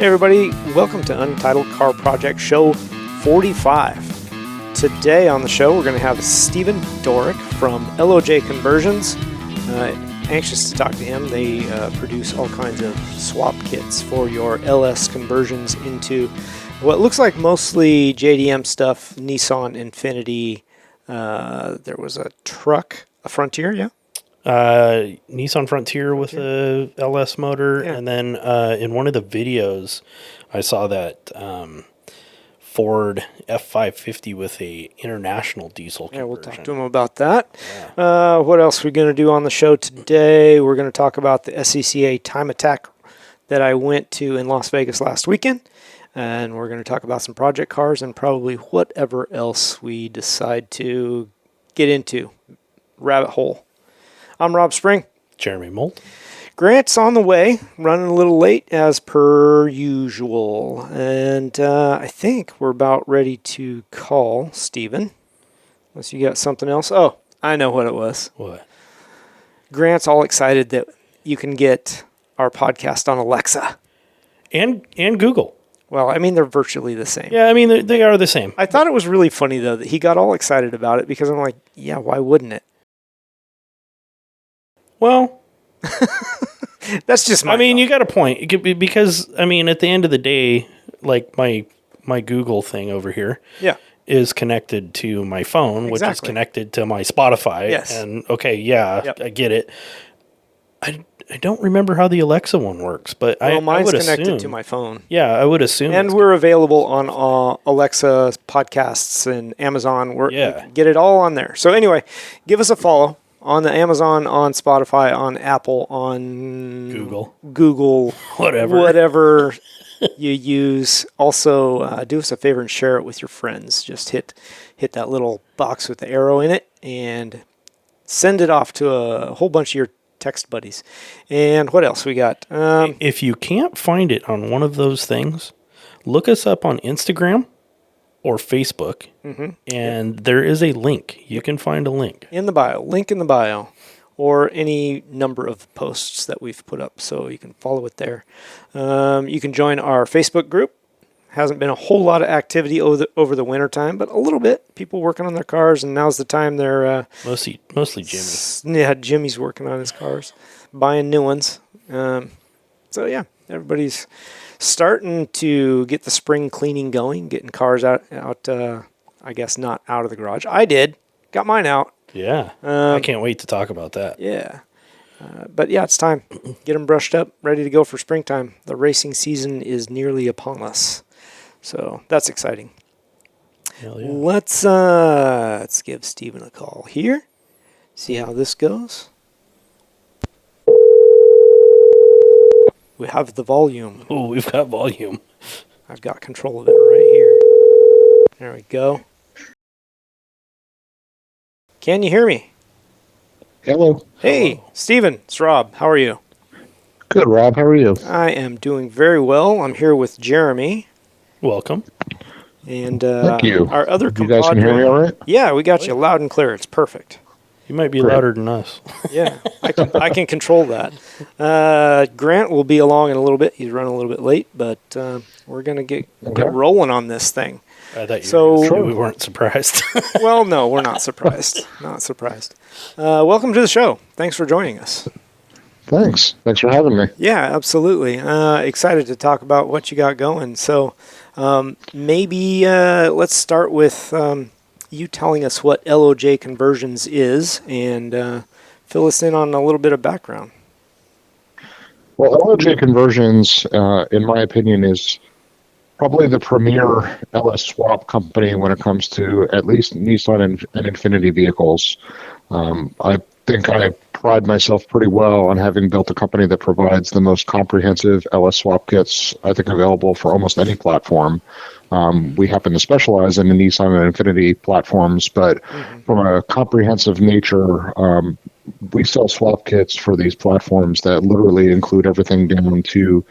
everybody, welcome to Untitled Car Project Show 45. Today on the show we're going to have Stephen Dorrick from LOJ Conversions. Anxious to talk to him. They produce all kinds of swap kits for your LS conversions into what looks like mostly JDM stuff, Nissan, Infiniti. There was a truck, a Frontier, yeah? Nissan Frontier with a LS motor, yeah. And then in one of the videos I saw that Ford F550 with a international diesel conversion. Yeah, we'll talk to him about that. Yeah. What else are we going to do on the show today? We're going to talk about the SCCA Time Attack that I went to in Las Vegas last weekend, and we're going to talk about some project cars and probably whatever else we decide to get into. Rabbit hole. I'm Rob Spring. Jeremy Molt. Grant's on the way, running a little late as per usual. And I think we're about ready to call Stephen. Unless you got something else. Oh, I know what it was. What? Grant's all excited that you can get our podcast on Alexa. And Google. Well, I mean, they're virtually the same. Yeah, I mean, they are the same. I thought it was really funny, though, that he got all excited about it because I'm like, yeah, why wouldn't it? Well, that's just my thought. You got a point. Because, at the end of the day, like my Google thing over here is connected to my phone, which is connected to my Spotify. Yes. And, I get it. I don't remember how the Alexa one works, but mine's I would connected assume to my phone. Yeah, I would assume. And we're available on Alexa podcasts and Amazon. We get it all on there. So anyway, give us a follow on the Amazon, on Spotify, on Apple, on Google, whatever you use. Also, do us a favor and share it with your friends. Just hit that little box with the arrow in it and send it off to a whole bunch of your text buddies. And what else we got? If you can't find it on one of those things, look us up on Instagram or Facebook, and there is a link. You can find a link. In the bio. Link in the bio. Or any number of posts that we've put up, so you can follow it there. You can join our Facebook group. Hasn't been a whole lot of activity over the winter time, but a little bit. People working on their cars, and now's the time they're... Mostly Jimmy. Yeah, Jimmy's working on his cars, buying new ones. Everybody's starting to get the spring cleaning going, getting cars out. I guess not out of the garage. I did. Got mine out. Yeah. I can't wait to talk about that. Yeah. But yeah, it's time. Get them brushed up, ready to go for springtime. The racing season is nearly upon us. So that's exciting. Hell yeah. Let's give Stephen a call here. See how this goes. We have the volume. Oh, we've got volume. I've got control of it right here. There we go. Can you hear me? Hello. Hey, Hello. Stephen. It's Rob. How are you? Good, Rob. How are you? I am doing very well. I'm here with Jeremy. Welcome. And thank you. Our other compadre. You guys can hear me all right? Yeah, we got you loud and clear. It's perfect. You might be louder than us. Yeah, I can control that. Grant will be along in a little bit. He's running a little bit late, but we're going to get rolling on this thing. I thought we weren't surprised. Well, no, we're not surprised. Not surprised. Welcome to the show. Thanks for joining us. Thanks for having me. Yeah, absolutely. Excited to talk about what you got going. So maybe let's start with you telling us what LOJ Conversions is and fill us in on a little bit of background. Well, LOJ Conversions, in my opinion, is probably the premier LS swap company when it comes to at least Nissan and Infiniti vehicles. I think I pride myself pretty well on having built a company that provides the most comprehensive LS swap kits, I think, available for almost any platform. We happen to specialize in the Nissan and Infiniti platforms, but from a comprehensive nature, we sell swap kits for these platforms that literally include everything down to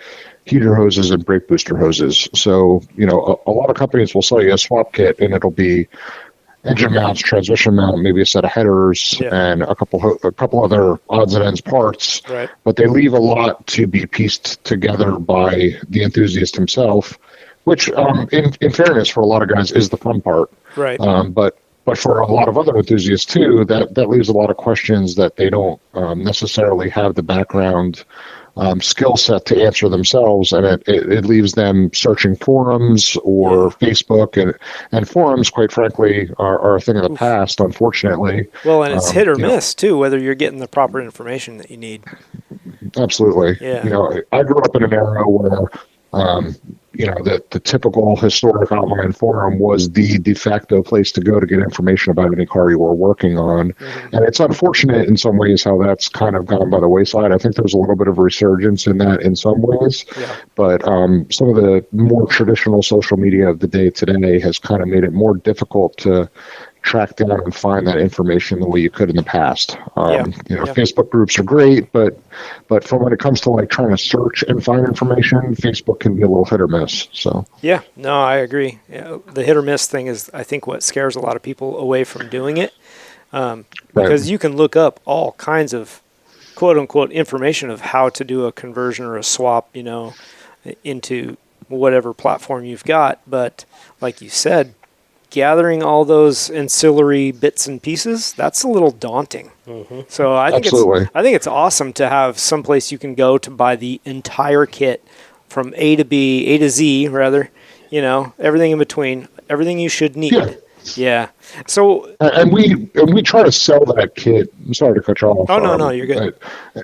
heater hoses and brake booster hoses. So, a lot of companies will sell you a swap kit and it'll be engine mounts, transmission mount, maybe a set of headers, and a couple other odds and ends parts. Right. But they leave a lot to be pieced together by the enthusiast himself, which, in fairness, for a lot of guys, is the fun part. Right. But for a lot of other enthusiasts too, that leaves a lot of questions that they don't necessarily have the background skill set to answer themselves, and it leaves them searching forums or Facebook, and forums, quite frankly, are a thing of the past, unfortunately. Well, and it's hit or miss too, whether you're getting the proper information that you need. Absolutely. Yeah. I grew up in an era where the typical historic online forum was the de facto place to go to get information about any car you were working on. And it's unfortunate in some ways how that's kind of gone by the wayside. I think there's a little bit of resurgence in that in some ways. But some of the more traditional social media of the day today has kind of made it more difficult to track down and find that information the way you could in the past. Facebook groups are great, but from when it comes to like trying to search and find information, Facebook can be a little hit or miss. So I agree. The hit or miss thing is, I think, what scares a lot of people away from doing it, because you can look up all kinds of quote unquote information of how to do a conversion or a swap, into whatever platform you've got. But like you said, gathering all those ancillary bits and pieces, that's a little daunting. So I think it's awesome to have some place you can go to buy the entire kit from A to Z, rather, everything in between, everything you should need. Yeah. So and we try to sell that kit. I'm sorry to cut you off. Oh no, you're good.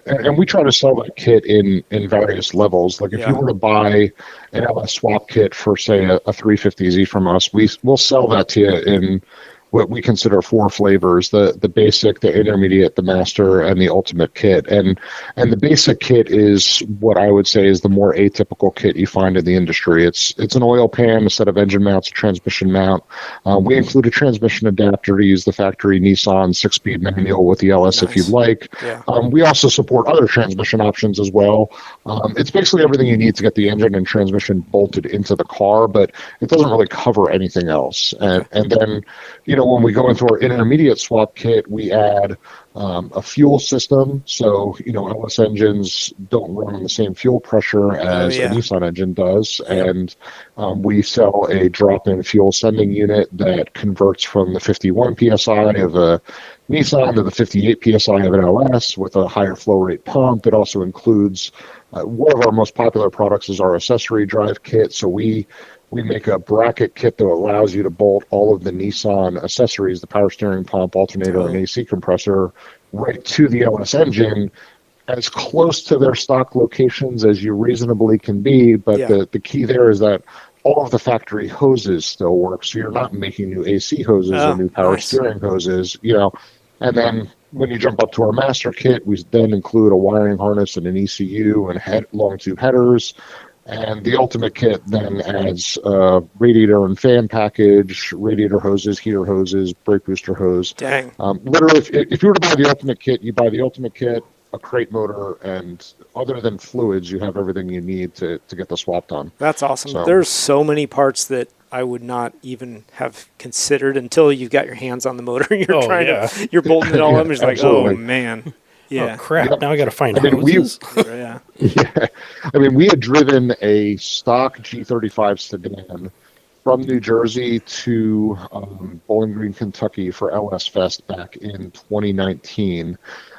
And we try to sell that kit in various levels. Like if you were to buy an LS swap kit for say a 350Z from us, we'll sell that to you in what we consider 4 flavors: the basic, the intermediate, the master, and the ultimate kit. And the basic kit is what I would say is the more atypical kit you find in the industry. It's an oil pan, a set of engine mounts, a transmission mount. We include a transmission adapter to use the factory Nissan 6-speed manual with the LS if you'd like. We also support other transmission options as well. It's basically everything you need to get the engine and transmission bolted into the car, but it doesn't really cover anything else. And then, when we go into our intermediate swap kit, we add a fuel system. So, LS engines don't run on the same fuel pressure as a Nissan engine does. And we sell a drop-in fuel sending unit that converts from the 51 PSI of a Nissan to the 58 PSI of an LS with a higher flow rate pump. It also includes one of our most popular products is our accessory drive kit. So we make a bracket kit that allows you to bolt all of the Nissan accessories, the power steering pump, alternator, and AC compressor, right to the LS engine, as close to their stock locations as you reasonably can be. But the key there is that all of the factory hoses still work, so you're not making new AC hoses or new power steering hoses, And then when you jump up to our master kit, we then include a wiring harness and an ECU and long tube headers. And the ultimate kit then adds radiator and fan package, radiator hoses, heater hoses, brake booster hose. Dang. Literally, if you were to buy the ultimate kit, you buy the ultimate kit, a crate motor, and other than fluids, you have everything you need to get the swap done. That's awesome. So, there's so many parts that I would not even have considered until you've got your hands on the motor and you're bolting it all up and it's like, oh man. Yeah. Oh, crap. Yep. Now I got to find hoses. I mean, we had driven a stock G35 sedan from New Jersey to Bowling Green, Kentucky for LS Fest back in 2019.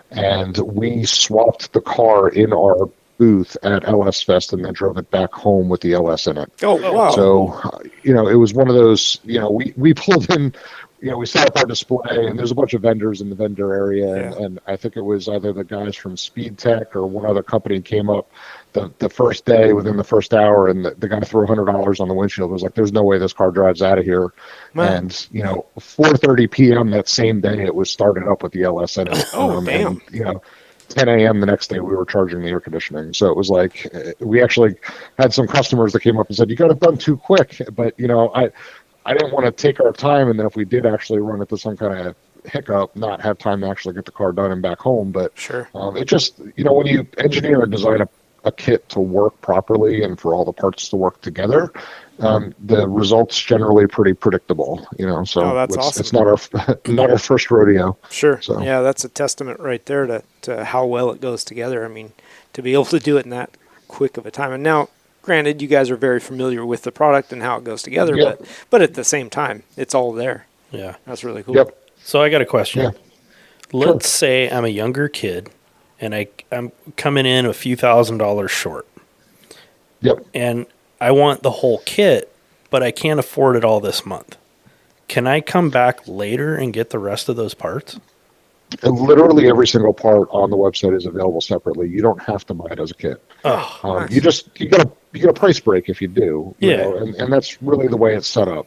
And we swapped the car in our booth at LS Fest and then drove it back home with the LS in it. Oh, wow. So, it was one of those, we pulled in, we set up our display and there's a bunch of vendors in the vendor area. And I think it was either the guys from Speed Tech or one other company came up the first day within the first hour, and the guy threw $100 on the windshield. It was like, there's no way this car drives out of here. Man. And 4:30 p.m. that same day, it was started up with the LS in it. Damn. And, 10 a.m. the next day, we were charging the air conditioning. So it was like, we actually had some customers that came up and said, you got it done too quick. But I didn't want to take our time, and then if we did actually run into some kind of hiccup, not have time to actually get the car done and back home. But sure, it just, when you engineer and design a kit to work properly and for all the parts to work together, the results generally pretty predictable. So that's awesome. It's not our first rodeo. Sure. So. Yeah, that's a testament right there to how well it goes together. I mean, to be able to do it in that quick of a time. And now, granted, you guys are very familiar with the product and how it goes together, Yep. but at the same time, it's all there. Yeah. That's really cool. Yep. So I got a question. Yeah. Let's say I'm a younger kid and I'm coming in a few $1,000s short. Yep. And I want the whole kit, but I can't afford it all this month. Can I come back later and get the rest of those parts? And literally every single part on the website is available separately. You don't have to buy it as a kit. Oh, nice. You get a price break if you do. You Yeah. know, and that's really the way it's set up.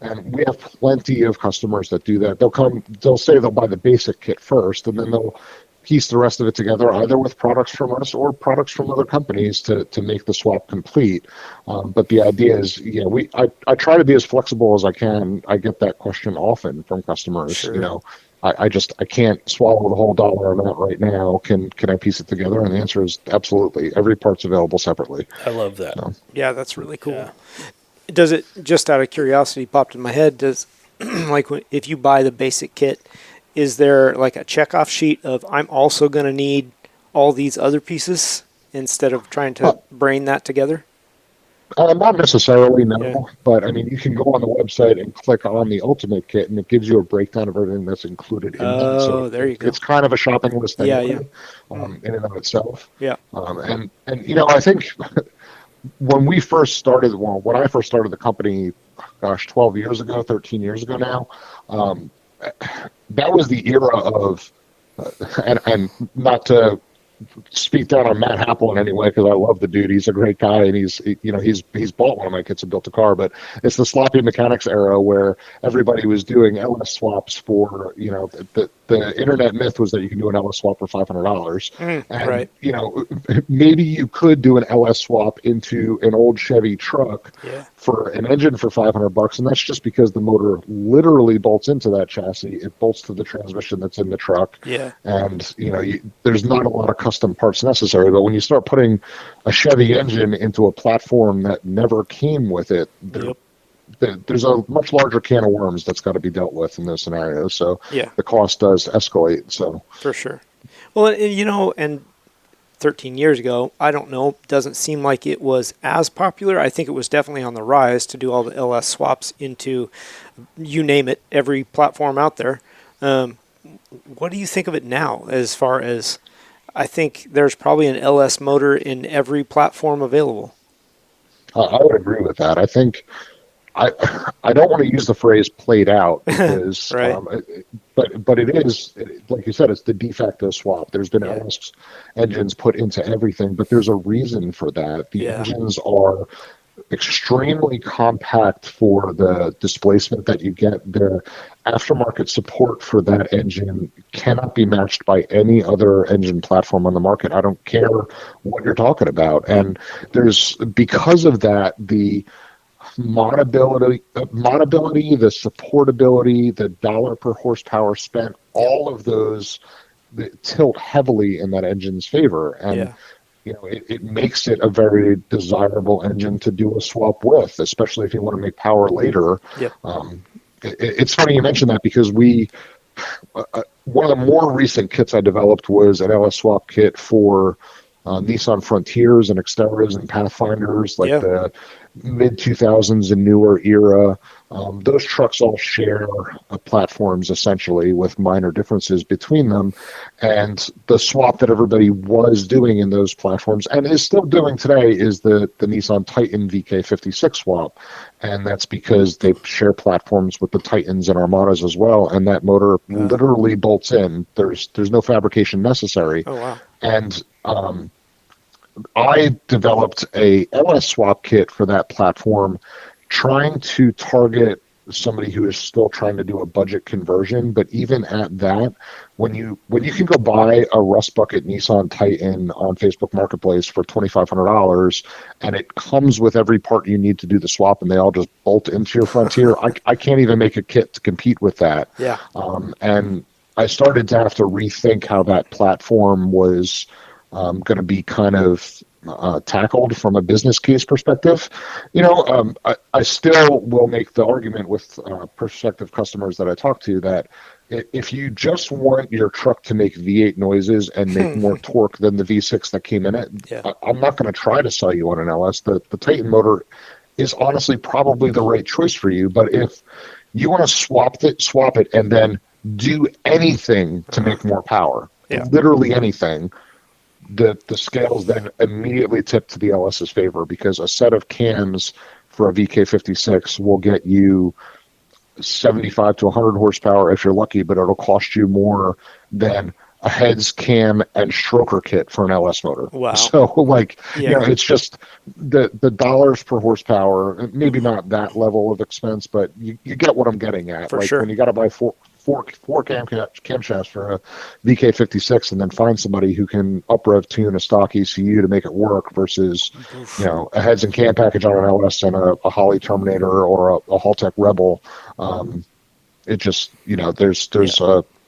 And we have plenty of customers that do that. They'll say they'll buy the basic kit first, and then they'll piece the rest of it together either with products from us or products from other companies to make the swap complete. But the idea is, I try to be as flexible as I can. I get that question often from customers. Sure. I can't swallow the whole dollar amount right now. Can I piece it together? And the answer is absolutely. Every part's available separately. I love that. So. Yeah, that's really cool. Yeah. Does it, just out of curiosity, popped in my head, if you buy the basic kit, is there like a checkoff sheet of I'm also going to need all these other pieces instead of trying to brain that together? Not necessarily, no. Yeah. But I mean, you can go on the website and click on the Ultimate Kit, and it gives you a breakdown of everything that's included in it. So there you go. It's kind of a shopping list anyway, in and of itself. Yeah. And I think when we first started, when I first started the company, 12 years ago, 13 years ago now, that was the era of, and not to speak down on Matt Happel in any way, because I love the dude. He's a great guy, and he's bought one of my kits and built a car. But it's the sloppy mechanics era where everybody was doing LS swaps for, the internet myth was that you can do an LS swap for $500. And, right. Maybe you could do an LS swap into an old Chevy truck for an engine for $500, and that's just because the motor literally bolts into that chassis. It bolts to the transmission that's in the truck. Yeah. And, there's not a lot of custom parts necessary, but when you start putting a Chevy engine into a platform that never came with it, there's a much larger can of worms that's got to be dealt with in those scenarios. So the cost does escalate. So for sure. Well, and 13 years ago, I don't know, doesn't seem like it was as popular. I think it was definitely on the rise to do all the LS swaps into, you name it, every platform out there. What do you think of it now as far as, I think there's probably an LS motor in every platform available. I would agree with that. I think I don't want to use the phrase played out because, right. But it is, like you said, it's the de facto swap. There's been LS engines put into everything, but there's a reason for that. The engines are extremely compact for the displacement that you get. Their aftermarket support for that engine cannot be matched by any other engine platform on the market. I don't care what you're talking about. And because of that, the modability, the supportability, the dollar per horsepower spent, all of those tilt heavily in that engine's favor. And it makes it a very desirable engine to do a swap with, especially if you want to make power later. Yep. It's funny you mentioned that because one of the more recent kits I developed was an LS swap kit for Nissan Frontiers and Xterras and Pathfinders, like the mid-2000s and newer era. Those trucks all share platforms essentially with minor differences between them. And the swap that everybody was doing in those platforms and is still doing today is the Nissan Titan VK56 swap. And that's because they share platforms with the Titans and Armadas as well. And that motor literally bolts in. There's no fabrication necessary. Oh, wow. And I developed a LS swap kit for that platform, trying to target somebody who is still trying to do a budget conversion. But even at that, when you can go buy a rust bucket Nissan Titan on Facebook Marketplace for $2,500, and it comes with every part you need to do the swap, and they all just bolt into your Frontier, I can't even make a kit to compete with that. Yeah. And I started to have to rethink how that platform was going to be kind of tackled from a business case perspective. I still will make the argument with prospective customers that I talk to that if you just want your truck to make V8 noises and make more torque than the V6 that came in it, I'm not going to try to sell you on an LS. The Titan motor is honestly probably the right choice for you. But if you want to swap it, and then do anything to make more power, literally anything, the scales then immediately tip to the LS's favor, because a set of cams for a VK56 will get you 75 to 100 horsepower if you're lucky, but it'll cost you more than a heads, cam, and stroker kit for an LS motor. Wow. So, it's just the dollars per horsepower, maybe not that level of expense, but you get what I'm getting at. For sure. When you got to buy four camshafts for a VK56 and then find somebody who can up-rev tune a stock ECU to make it work versus, a heads and cam package on an LS and a Holley Terminator or a Haltech Rebel, it just, there's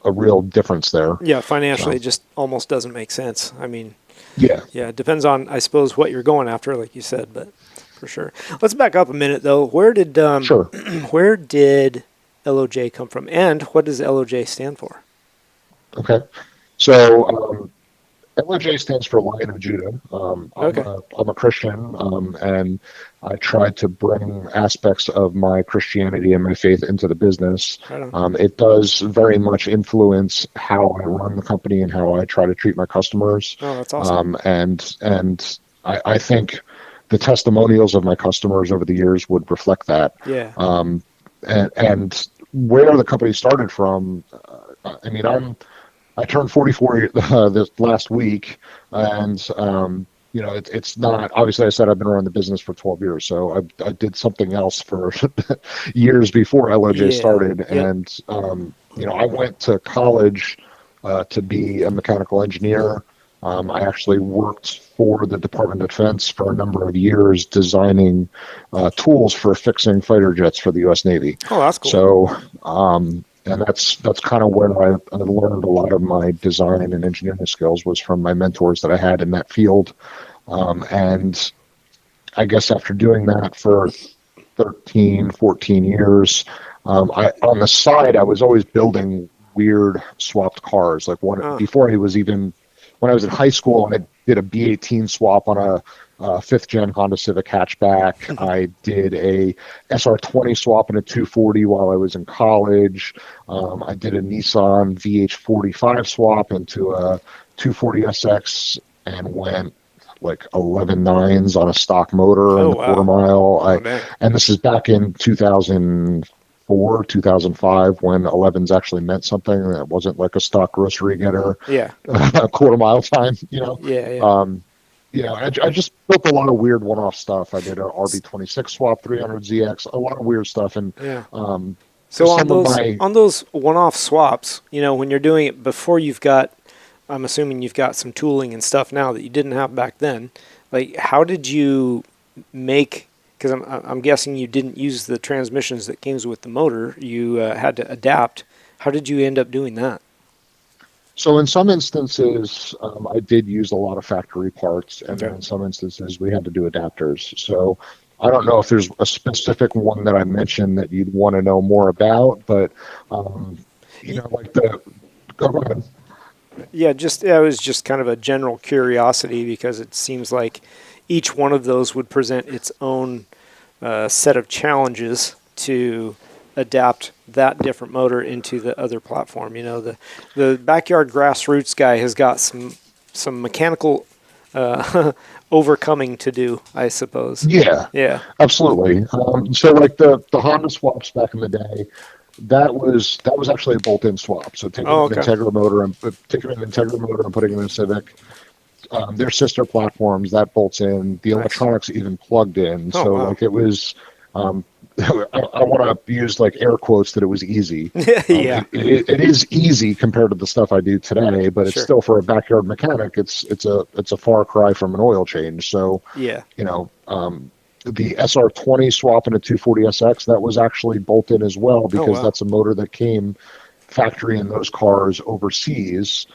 a real difference there. Yeah, financially, it just almost doesn't make sense. I mean, yeah, it depends on, I suppose, what you're going after, like you said, but for sure. Let's back up a minute, though. Where did where did LOJ come from, and what does LOJ stand for? Okay, so LOJ stands for Lion of Judah. I'm a Christian, and I tried to bring aspects of my Christianity and my faith into the business. It does very much influence how I run the company and how I try to treat my customers. Oh, that's awesome. And I think the testimonials of my customers over the years would reflect that. Yeah. And where the company started from, I turned 44 this last week, and it's not, obviously I said I've been around the business for 12 years, so I did something else for years before LOJ started, and I went to college to be a mechanical engineer. I actually worked for the Department of Defense for a number of years designing tools for fixing fighter jets for the U.S. Navy. Oh, that's cool. So, and that's kind of where I learned a lot of my design and engineering skills, was from my mentors that I had in that field. And I guess after doing that for 13, 14 years, on the side, I was always building weird swapped cars. Before when I was in high school, I did a B18 swap on a fifth gen Honda Civic hatchback. I did a SR20 swap in a 240 while I was in college. I did a Nissan VH45 swap into a 240SX and went 11 nines on a stock motor in the quarter mile. And this is back in 2004, 2005, when 11s actually meant something. That wasn't like a stock grocery getter. Yeah. A quarter mile time, Yeah. I just built a lot of weird one-off stuff. I did an RB26 swap, 300ZX, a lot of weird stuff. And so on those one-off swaps, when you're doing it before I'm assuming you've got some tooling and stuff now that you didn't have back then. How did you make? Because I'm guessing you didn't use the transmissions that came with the motor. You had to adapt. How did you end up doing that? So in some instances, I did use a lot of factory parts, and then in some instances, we had to do adapters. So I don't know if there's a specific one that I mentioned that you'd want to know more about, but go ahead. Yeah, it was just kind of a general curiosity, because it seems like each one of those would present its own set of challenges to adapt that different motor into the other platform. The backyard grassroots guy has got some mechanical overcoming to do, I suppose. Yeah, absolutely. So the Honda swaps back in the day, that was actually a bolt-in swap. So taking an Integra motor and putting it in a Civic, their sister platforms, that bolts in. The electronics even plugged in. It was. I want to use air quotes that it was easy. It is easy compared to the stuff I do today, but it's still, for a backyard mechanic, it's a far cry from an oil change. So the SR20 swap in a 240SX, that was actually bolt in as well, because that's a motor that came factory in those cars overseas,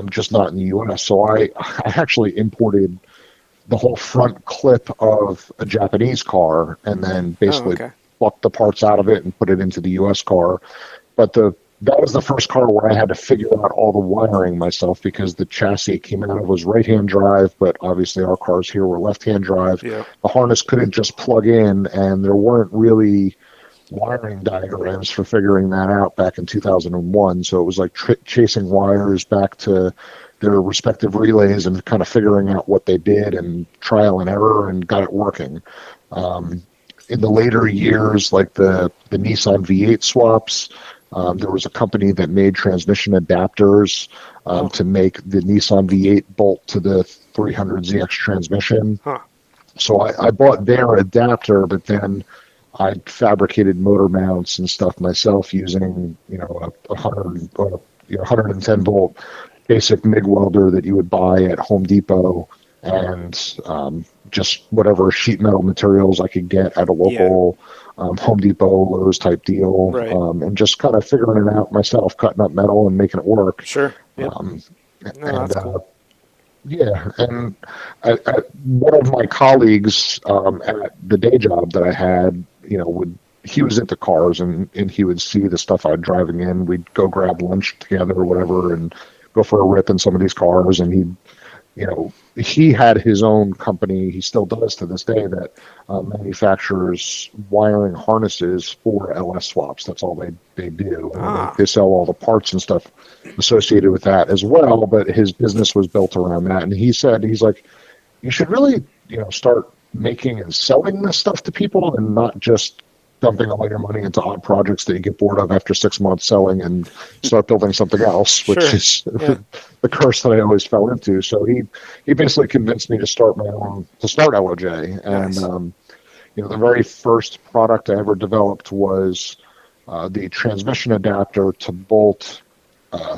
just not in the US. So I actually imported the whole front clip of a Japanese car, and then basically pluck the parts out of it and put it into the U.S. car. But that was the first car where I had to figure out all the wiring myself, because the chassis it came out of was right-hand drive, but obviously our cars here were left-hand drive. Yeah. The harness couldn't just plug in, and there weren't really wiring diagrams for figuring that out back in 2001. So it was like chasing wires back to their respective relays and kind of figuring out what they did, and trial and error, and got it working. In the later years, like the Nissan V8 swaps, there was a company that made transmission adapters to make the Nissan V8 bolt to the 300ZX transmission. Huh. So I bought their adapter, but then I fabricated motor mounts and stuff myself using, a 110 volt basic MIG welder that you would buy at Home Depot, and just whatever sheet metal materials I could get at a local Home Depot, Lowe's type deal, right. And just kind of figuring it out myself, cutting up metal and making it work. Sure. Yep. That's cool. Yeah, and one of my colleagues at the day job that I had, he was into cars, and he would see the stuff I'd driving in. We'd go grab lunch together or whatever, and go for a rip in some of these cars, and he had his own company, he still does to this day, that manufactures wiring harnesses for LS swaps. That's all they do. They sell all the parts and stuff associated with that as well, but his business was built around that. And he's like, you should really, start making and selling this stuff to people, and not just dumping all your money into odd projects that you get bored of after 6 months selling, and start building something else, which is the curse that I always fell into. So he basically convinced me to start LOJ. And, the very first product I ever developed was the transmission adapter to bolt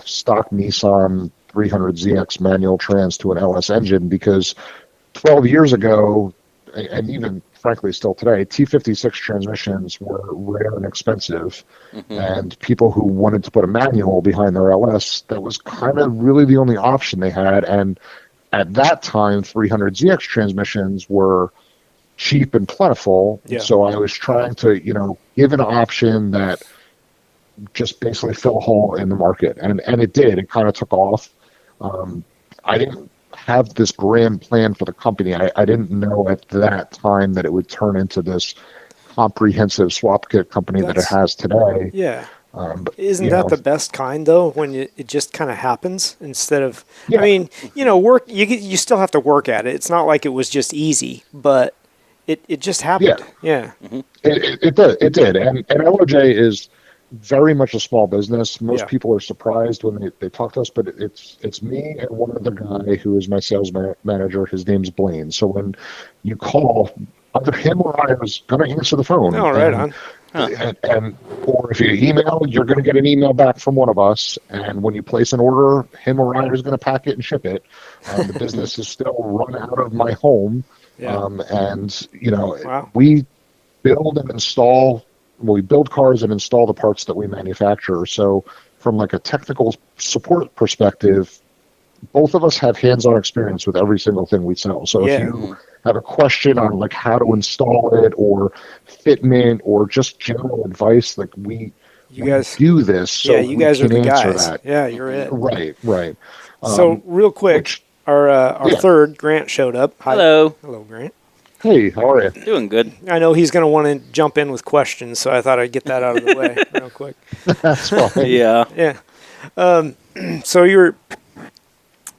stock Nissan 300ZX manual trans to an LS engine, because 12 years ago, and even frankly still today, T56 transmissions were rare and expensive, and people who wanted to put a manual behind their LS, that was kind of really the only option they had. And at that time, 300ZX transmissions were cheap and plentiful. Yeah. So I was trying to, give an option that just basically fill a hole in the market, and it did. It kind of took off. I didn't have this grand plan for the company. I didn't know at that time that it would turn into this comprehensive swap kit company that it has today. Yeah. Isn't that the best kind, though, when it just kind of happens instead of, I mean, work, you still have to work at it. It's not like it was just easy, but it just happened. Yeah. It did. And LOJ is very much a small business. Most people are surprised when they talk to us, but it's me and one other guy who is my sales manager. His name's Blaine. So when you call, either him or I was going to answer the phone. Oh, right on. And or if you email, you're going to get an email back from one of us. And when you place an order, him or I is going to pack it and ship it. The business is still run out of my home. And we build and install. We build cars and install the parts that we manufacture. So from like a technical support perspective, both of us have hands-on experience with every single thing we sell. So if you have a question on like how to install it, or fitment, or just general advice, like we guys do this. So you guys are the guys. That. Yeah, you're it. Right. So real quick, our third, Grant, showed up. Hi. Hello, Grant. Hey, how are you? Doing good. I know he's going to want to jump in with questions, so I thought I'd get that out of the way real quick. That's fine. Yeah. So you're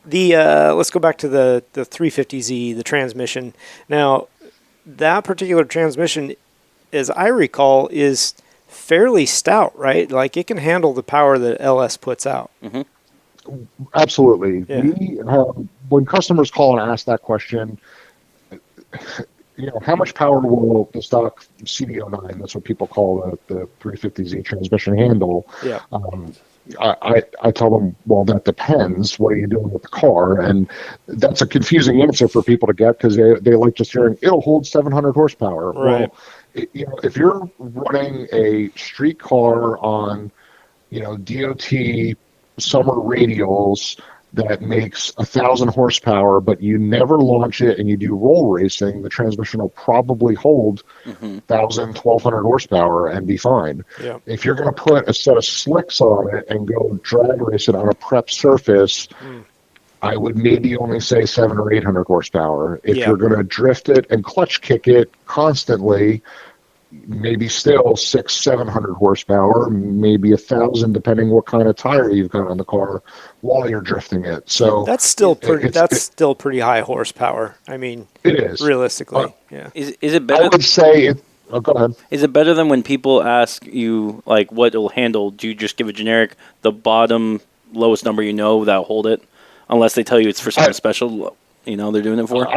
let's go back to the 350Z, the transmission. Now, that particular transmission, as I recall, is fairly stout, right? Like it can handle the power that LS puts out. Mm-hmm. Absolutely. Yeah. When customers call and ask that question, how much power will the stock CD09, that's what people call the 350Z transmission handle? Yeah. I tell them, well, that depends. What are you doing with the car? And that's a confusing answer for people to get, because they like just hearing, it'll hold 700 horsepower. Right. Well, if you're running a street car on, DOT summer radials, that makes 1,000 horsepower, but you never launch it and you do roll racing, the transmission will probably hold 1,000, 1,200 horsepower and be fine. Yeah. If you're going to put a set of slicks on it and go drag race it on a prep surface, I would maybe only say 700 or 800 horsepower. If you're going to drift it and clutch kick it constantly, maybe still 600, 700 horsepower, maybe 1,000, depending what kind of tire you've got on the car while you're drifting it. So that's still still pretty high horsepower. I mean, it is realistically. Is it better? I would say. Go ahead. Is it better than when people ask you like what it'll handle? Do you just give a generic, the bottom lowest number that'll hold it, unless they tell you it's for something special? They're doing it for.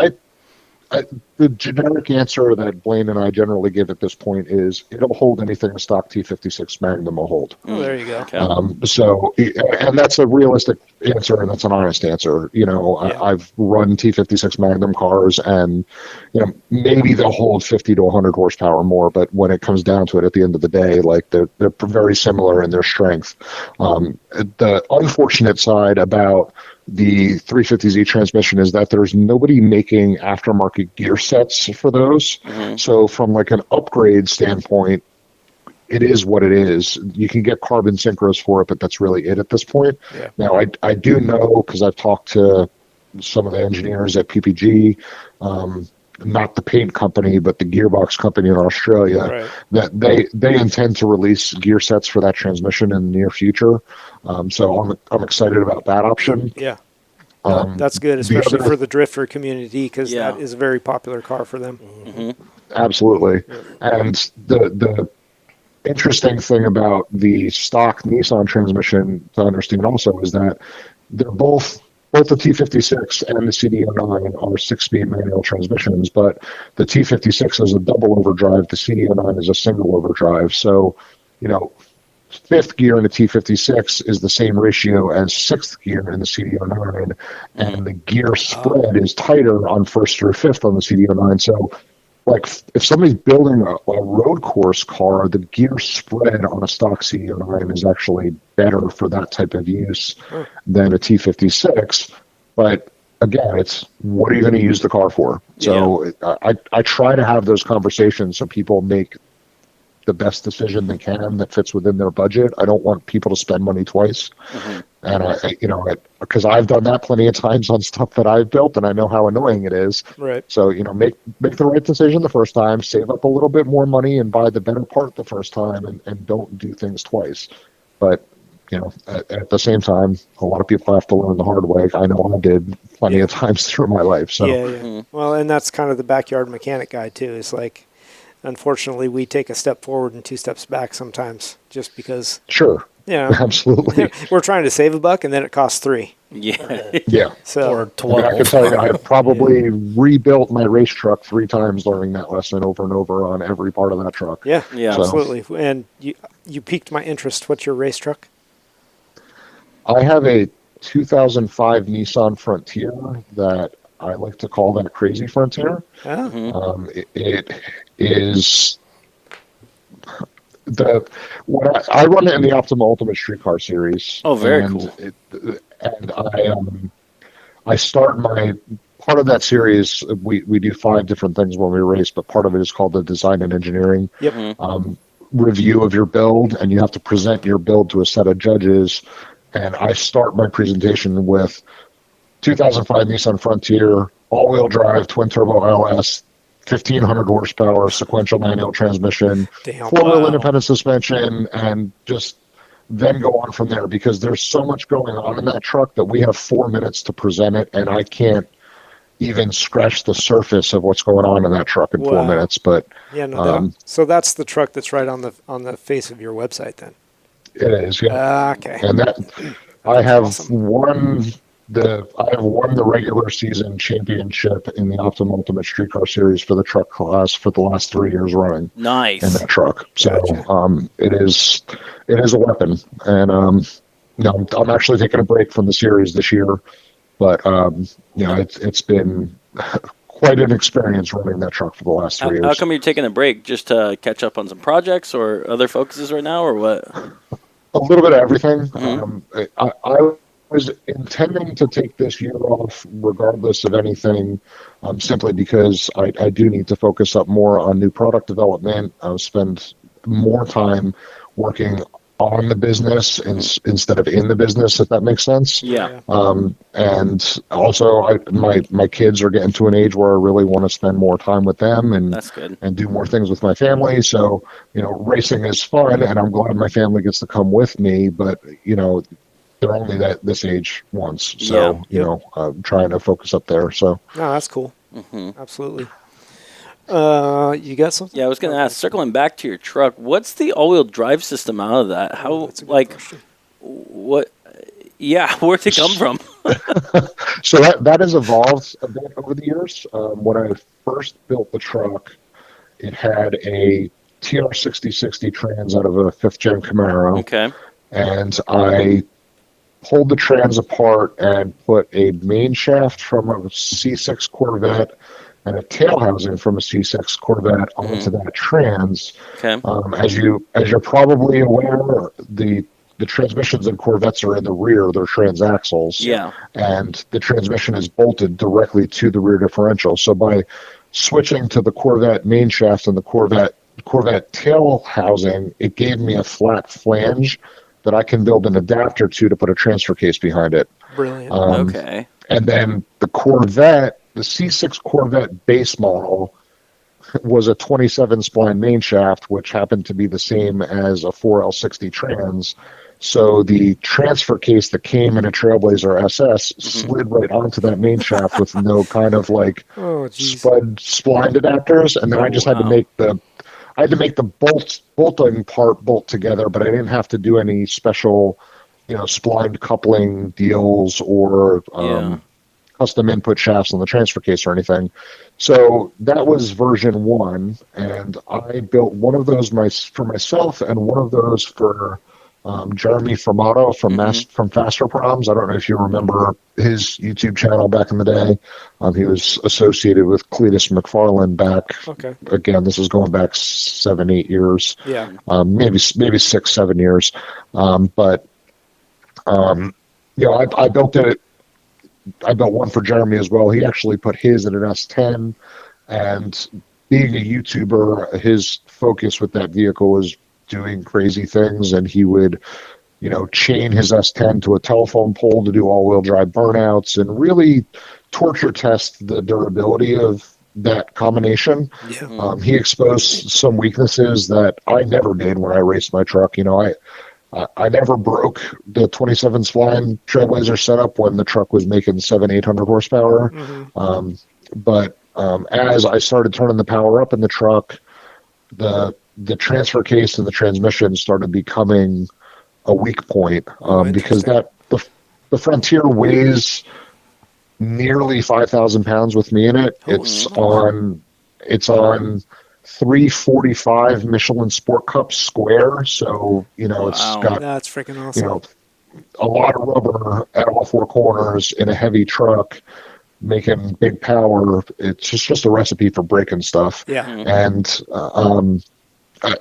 The generic answer that Blaine and I generally give at this point is it'll hold anything a stock T56 Magnum will hold. Oh, there you go. Okay. And that's a realistic answer, and that's an honest answer. I've run T56 Magnum cars, and maybe they'll hold 50 to 100 horsepower more, but when it comes down to it, at the end of the day, like they're very similar in their strength. The unfortunate side about the 350Z transmission is that there's nobody making aftermarket gear sets for those. So from like an upgrade standpoint, it is what it is. You can get carbon synchros for it, but that's really it at this point. Now, I do know, because I've talked to some of the engineers at PPG, not the paint company, but the gearbox company in Australia, that they intend to release gear sets for that transmission in the near future. So I'm excited about that option. Yeah. That's good, especially for the drifter community, because that is a very popular car for them. Absolutely. And the interesting thing about the stock Nissan transmission to understand also is that they're both the T56 and the CD09 are 6-speed manual transmissions, but the T56 is a double overdrive, the CD09 is a single overdrive. So, fifth gear in the T56 is the same ratio as sixth gear in the CD09, and the gear spread is tighter on first through fifth on the CD09. So, like, if somebody's building a road course car, the gear spread on a stock CD09 is actually better for that type of use than a T56. But again, it's what are you going to use the car for? So I try to have those conversations so people make the best decision they can that fits within their budget. I don't want people to spend money twice. And because I've done that plenty of times on stuff that I've built, and I know how annoying it is. Right. So, make the right decision the first time, save up a little bit more money and buy the better part the first time, and don't do things twice. But, at the same time, a lot of people have to learn the hard way. I know I did plenty of times through my life. So Well, and that's kind of the backyard mechanic guy too. It's like, unfortunately, we take a step forward and 2 steps back sometimes, just because. Sure. Yeah, absolutely. We're trying to save $1, and then it costs $3. Yeah. So or 12. I can tell you, I've probably rebuilt my race truck 3 times learning that lesson over and over on every part of that truck. Yeah, absolutely. And you piqued my interest. What's your race truck? I have a 2005 Nissan Frontier that I like to call that Crazy Frontier. It is I run it in the Optima Ultimate Streetcar Series. Oh, very cool. I start my part of that series. We do 5 different things when we race, but part of it is called the design and engineering review of your build, and you have to present your build to a set of judges. And I start my presentation with 2005 Nissan Frontier, all-wheel drive, twin-turbo LS, 1,500 horsepower, sequential manual transmission, 4-wheel independent suspension, and just then go on from there, because there's so much going on in that truck that we have 4 minutes to present it, and I can't even scratch the surface of what's going on in that truck in 4 minutes. But so that's the truck that's right on the face of your website then. It is, yeah. Okay. And that I have won the regular season championship in the Optima Ultimate Streetcar Series for the truck class for the last 3 years running. Nice. In that truck. So it is a weapon. And I'm actually taking a break from the series this year, but it's been quite an experience running that truck for the last 3 years. How come you're taking a break? Just to catch up on some projects or other focuses right now, or what? A little bit of everything. I was intending to take this year off regardless of anything, simply because I do need to focus up more on new product development. I'll spend more time working on the business instead of in the business, if that makes sense. Yeah. And also, my kids are getting to an age where I really want to spend more time with them and That's good. and do more things with my family. So, racing is fun, and I'm glad my family gets to come with me. But they're only this age once, so I'm trying to focus up there. So no, that's cool. Absolutely. You got something? Yeah, I was going to ask, circling back to your truck, what's the all-wheel drive system out of that? How, That's a good question. what, yeah, where'd it come from? so that has evolved a bit over the years. When I first built the truck, it had a TR6060 trans out of a 5th gen Camaro. Okay. And I pulled the trans apart and put a main shaft from a C6 Corvette and a tail housing from a C6 Corvette onto that trans. Okay. As you're probably aware, the transmissions in Corvettes are in the rear, they're transaxles. Yeah. And the transmission is bolted directly to the rear differential. So by switching to the Corvette main shaft and the Corvette tail housing, it gave me a flat flange that I can build an adapter to put a transfer case behind it. Brilliant. Okay. And then the Corvette, the C6 Corvette base model, was a 27 spline main shaft, which happened to be the same as a 4L60 trans. So the transfer case that came in a Trailblazer SS slid right onto that main shaft with no kind of spline adapters, and then I just had to make the bolting part bolt together, but I didn't have to do any special, splined coupling deals or custom input shafts on the transfer case or anything. So that was version 1, and I built one of those for myself and one of those for Jeremy Fermato from Faster Proms. I don't know if you remember his YouTube channel back in the day. He was associated with Cletus McFarland back. Okay. Again, this is going back 7-8 years. Yeah. Maybe 6-7 years. I built it. I built one for Jeremy as well. He actually put his in an S10, and being a YouTuber, his focus with that vehicle was doing crazy things, and he would, chain his S10 to a telephone pole to do all-wheel drive burnouts and really torture test the durability of that combination. Yeah. He exposed some weaknesses that I never did when I raced my truck. I never broke the 27 spline Trailblazer setup when the truck was making 700-800 horsepower. But as I started turning the power up in the truck, the transfer case and the transmission started becoming a weak point, because the Frontier weighs nearly 5,000 pounds with me in it. It's on 345 Michelin Sport Cup square, so it's got, that's freaking awesome. A lot of rubber at all four corners in a heavy truck, making big power. It's just a recipe for breaking stuff. Yeah. And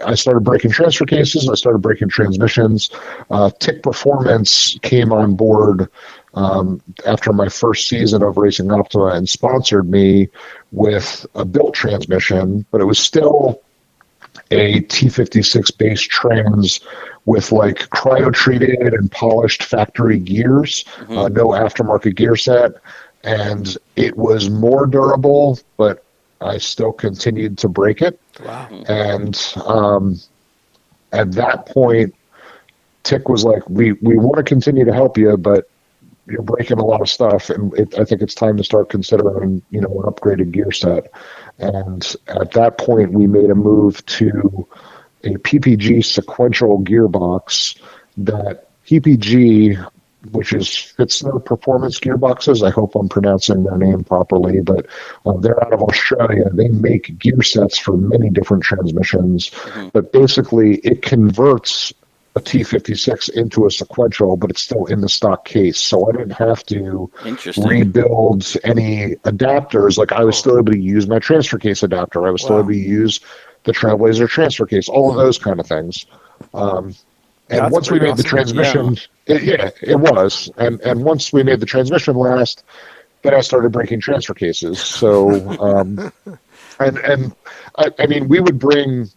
I started breaking transfer cases. I started breaking transmissions. Tick Performance came on board after my first season of racing Optima and sponsored me with a built transmission, but it was still a T56 base trans with cryo-treated and polished factory gears, no aftermarket gear set, and it was more durable, but I still continued to break it. Wow. And at that point, Tick was like, we want to continue to help you, but you're breaking a lot of stuff, and I think it's time to start considering, an upgraded gear set. And at that point, we made a move to a PPG sequential gearbox. That PPG, which is Fitzner Performance Gearboxes, I hope I'm pronouncing their name properly, but they're out of Australia. They make gear sets for many different transmissions, but basically it converts a T56 into a sequential, but it's still in the stock case. So I didn't have to rebuild any adapters. I was still able to use my transfer case adapter. I was still able to use the Trailblazer transfer case, all of those kind of things. And once we made the transmission, it was. And once we made the transmission last, then I started breaking transfer cases. So, I mean, we would bring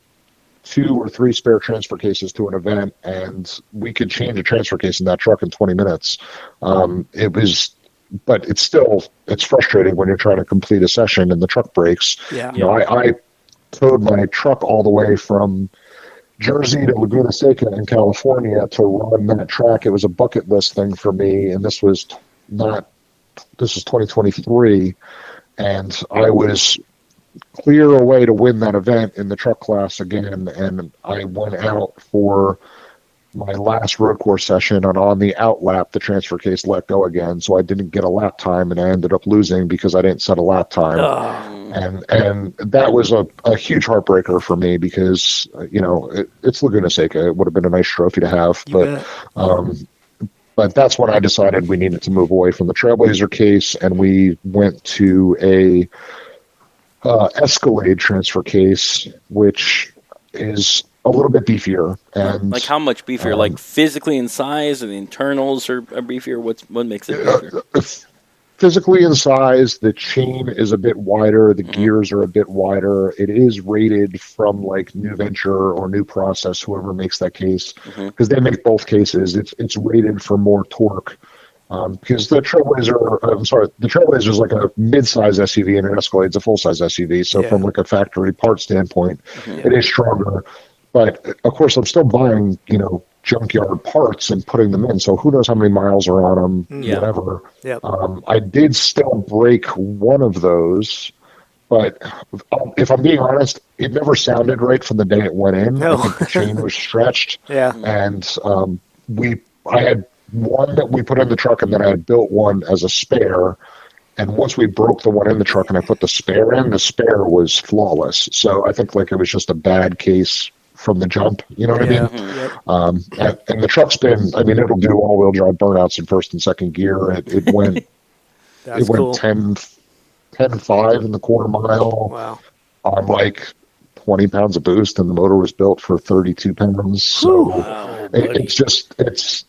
2 or 3 spare transfer cases to an event, and we could change a transfer case in that truck in 20 minutes. But it's frustrating when you're trying to complete a session and the truck breaks. Yeah. You know, I towed my truck all the way from Jersey to Laguna Seca in California to run that track. It was a bucket list thing for me, and this was 2023, and I was clear away to win that event in the truck class again, and I went out for my last road course session, and on the out lap, the transfer case let go again, so I didn't get a lap time, and I ended up losing because I didn't set a lap time. And that was a huge heartbreaker for me because, you know, it's Laguna Seca. It would have been a nice trophy to have, but that's when I decided we needed to move away from the Trailblazer case, and we went to a Escalade transfer case, which is a little bit beefier. And like how much beefier? Like physically in size, or the internals are beefier? What makes it beefier? Physically in size, the chain is a bit wider, the gears are a bit wider. It is rated from like New Venture or New Process, whoever makes that case, because they make both cases. It's rated for more torque. Because the Trailblazer is like a mid-size SUV, and an Escalade's a full-size SUV. So from like a factory part standpoint, it is stronger. But of course, I'm still buying, you know, junkyard parts and putting them in. So who knows how many miles are on them, whatever. Yep. I did still break one of those, but if I'm being honest, it never sounded right from the day it went in. No. I think the chain was stretched. And I had one that we put in the truck, and then I had built one as a spare. And once we broke the one in the truck and I put the spare in, the spare was flawless. So I think like it was just a bad case from the jump, you know what I mean? And the truck's been, I mean, it'll do all-wheel drive burnouts in first and second gear. It went it went 10.5 in the quarter mile. Wow. On like 20 pounds of boost, and the motor was built for 32 pounds. So it's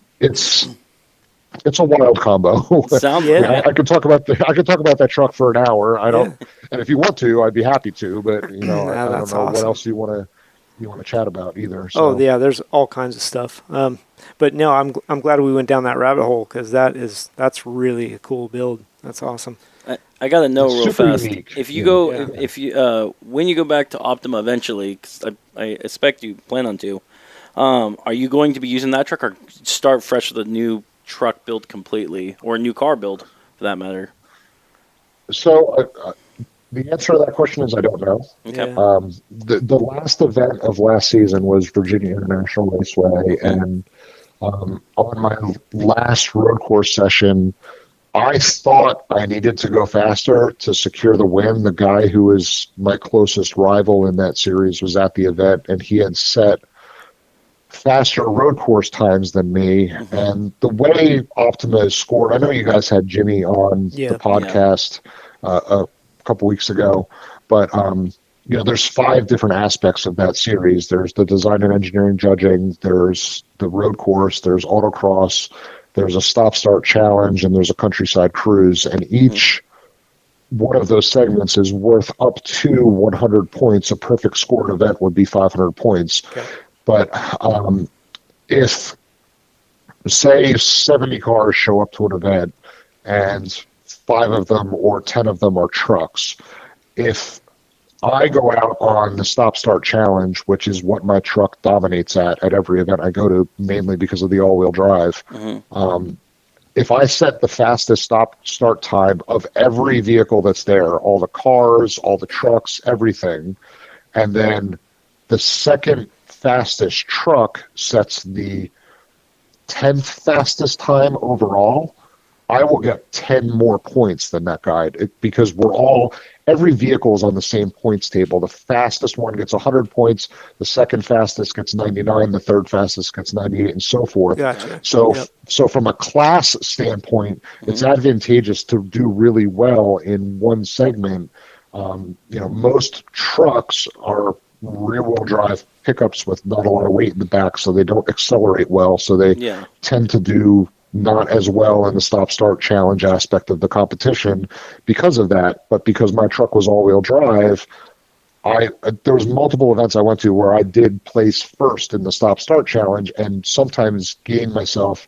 a wild combo. I could talk about that truck for an hour. I don't, and if you want to, I'd be happy to. But you know, I don't know what else you want to chat about either. So. Oh yeah, there's all kinds of stuff. But no, I'm glad we went down that rabbit hole, because that's really a cool build. That's awesome. I gotta know real fast. Unique. If you go, if you when you go back to Optima eventually, because I expect you plan on to, are you going to be using that truck, or start fresh with a new truck build completely, or a new car build for that matter? So the answer to that question is I don't know. Okay. The last event of last season was Virginia International Raceway, and on my last road course session, I thought I needed to go faster to secure the win. The guy who was my closest rival in that series was at the event, and he had set faster road course times than me. And the way Optima is scored, I know you guys had Jimmy on the podcast a couple weeks ago, but you know, there's 5 different aspects of that series. There's the design and engineering judging, there's the road course, there's autocross, there's a stop-start challenge, and there's a countryside cruise, and each one of those segments is worth up to 100 points. A perfect scored event would be 500 points. Okay. But if, say, 70 cars show up to an event, and 5 of them or 10 of them are trucks, if I go out on the stop-start challenge, which is what my truck dominates at every event I go to, mainly because of the all-wheel drive. If I set the fastest stop-start time of every vehicle that's there, all the cars, all the trucks, everything, and then the second fastest truck sets the 10th fastest time overall, I will get 10 more points than that guy, because every vehicle is on the same points table. The fastest one gets 100 points, the second fastest gets 99, the third fastest gets 98, and so forth. Gotcha. So from a class standpoint, it's advantageous to do really well in one segment. You know, most trucks are rear-wheel drive pickups with not a lot of weight in the back, so they don't accelerate well. So they tend to do not as well in the stop-start challenge aspect of the competition because of that. But because my truck was all-wheel drive, there was multiple events I went to where I did place first in the stop-start challenge and sometimes gained myself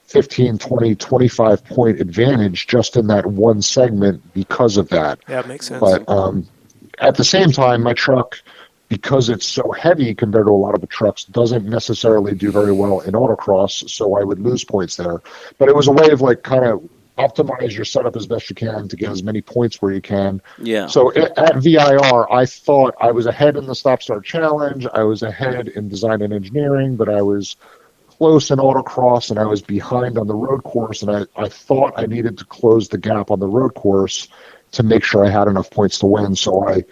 15, 20, 25 point advantage just in that one segment because of that. Yeah, it makes sense. But at the same time, my truck, because it's so heavy compared to a lot of the trucks, doesn't necessarily do very well in autocross, so I would lose points there. But it was a way of like kind of optimize your setup as best you can to get as many points where you can. Yeah. So at VIR, I thought I was ahead in the stop-start challenge. I was ahead in design and engineering, but I was close in autocross and I was behind on the road course, and I thought I needed to close the gap on the road course to make sure I had enough points to win. So I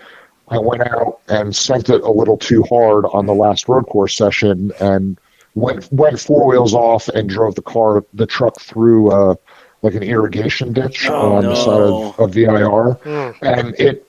went out and sent it a little too hard on the last road course session and went four wheels off and drove the truck through like an irrigation ditch on the side of VIR. And it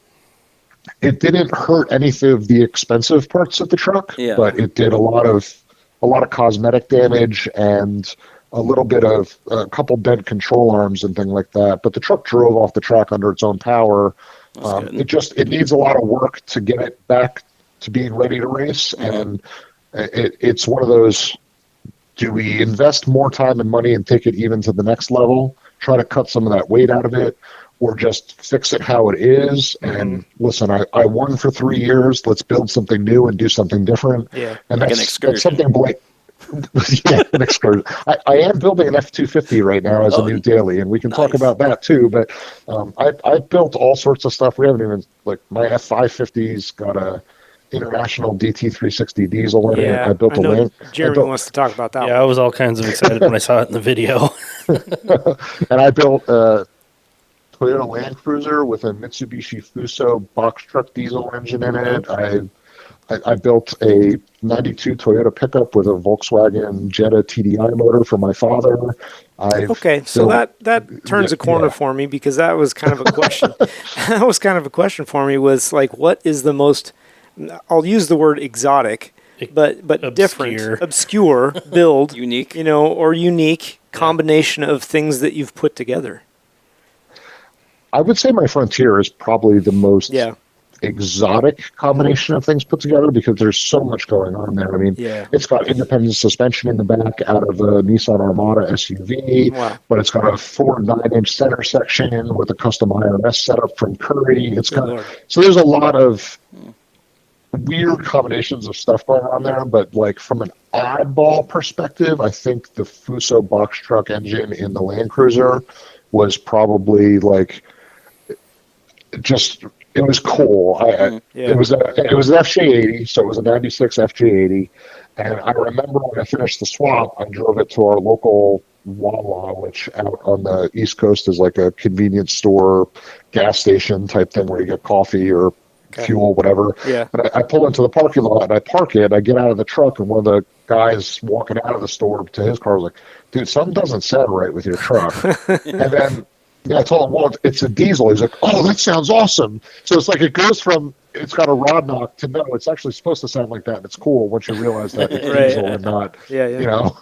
didn't hurt any of the expensive parts of the truck, but it did a lot of cosmetic damage and a little bit of a couple bent control arms and things like that. But the truck drove off the track under its own power. It needs a lot of work to get it back to being ready to race. And it's one of those, do we invest more time and money and take it even to the next level, try to cut some of that weight out of it, or just fix it how it is? And listen, I won for 3 years. Let's build something new and do something different. Yeah, and that's something Blake. An excursion. I am building an F-250 right now as a new daily, and we can talk about that too. But I built all sorts of stuff. We haven't even, like, my F-550's got a international DT360 diesel in it. I built Jeremy wants to talk about that. Yeah, I was all kinds of excited when I saw it in the video. And I built a Toyota Land Cruiser with a Mitsubishi Fuso box truck diesel engine in it. I built a 92 Toyota pickup with a Volkswagen Jetta TDI motor for my father. So that turns a corner for me, because that was kind of a question. That was kind of a question for me, was like, what is the most, I'll use the word exotic, but different, obscure build, unique, or unique combination of things that you've put together? I would say my Frontier is probably the most exotic combination of things put together, because there's so much going on there. I mean, it's got independent suspension in the back out of a Nissan Armada SUV, but it's got a Ford 9-inch center section with a custom IRS setup from Curry. So there's a lot of weird combinations of stuff going on there, but like from an oddball perspective, I think the Fuso box truck engine in the Land Cruiser was probably like just. It was cool. It was an FJ80, so it was a 96 FJ80. And I remember when I finished the swap, I drove it to our local Wawa, which out on the East Coast is like a convenience store, gas station type thing where you get coffee or fuel, whatever. Yeah. But I pull into the parking lot and I park it. I get out of the truck, and one of the guys walking out of the store to his car was like, "Dude, something doesn't sound right with your truck." And then I told him, "Well, it's a diesel." He's like, "Oh, that sounds awesome." So it's like it goes from it's got a rod knock to no, it's actually supposed to sound like that. And it's cool once you realize that it's diesel and not, you know.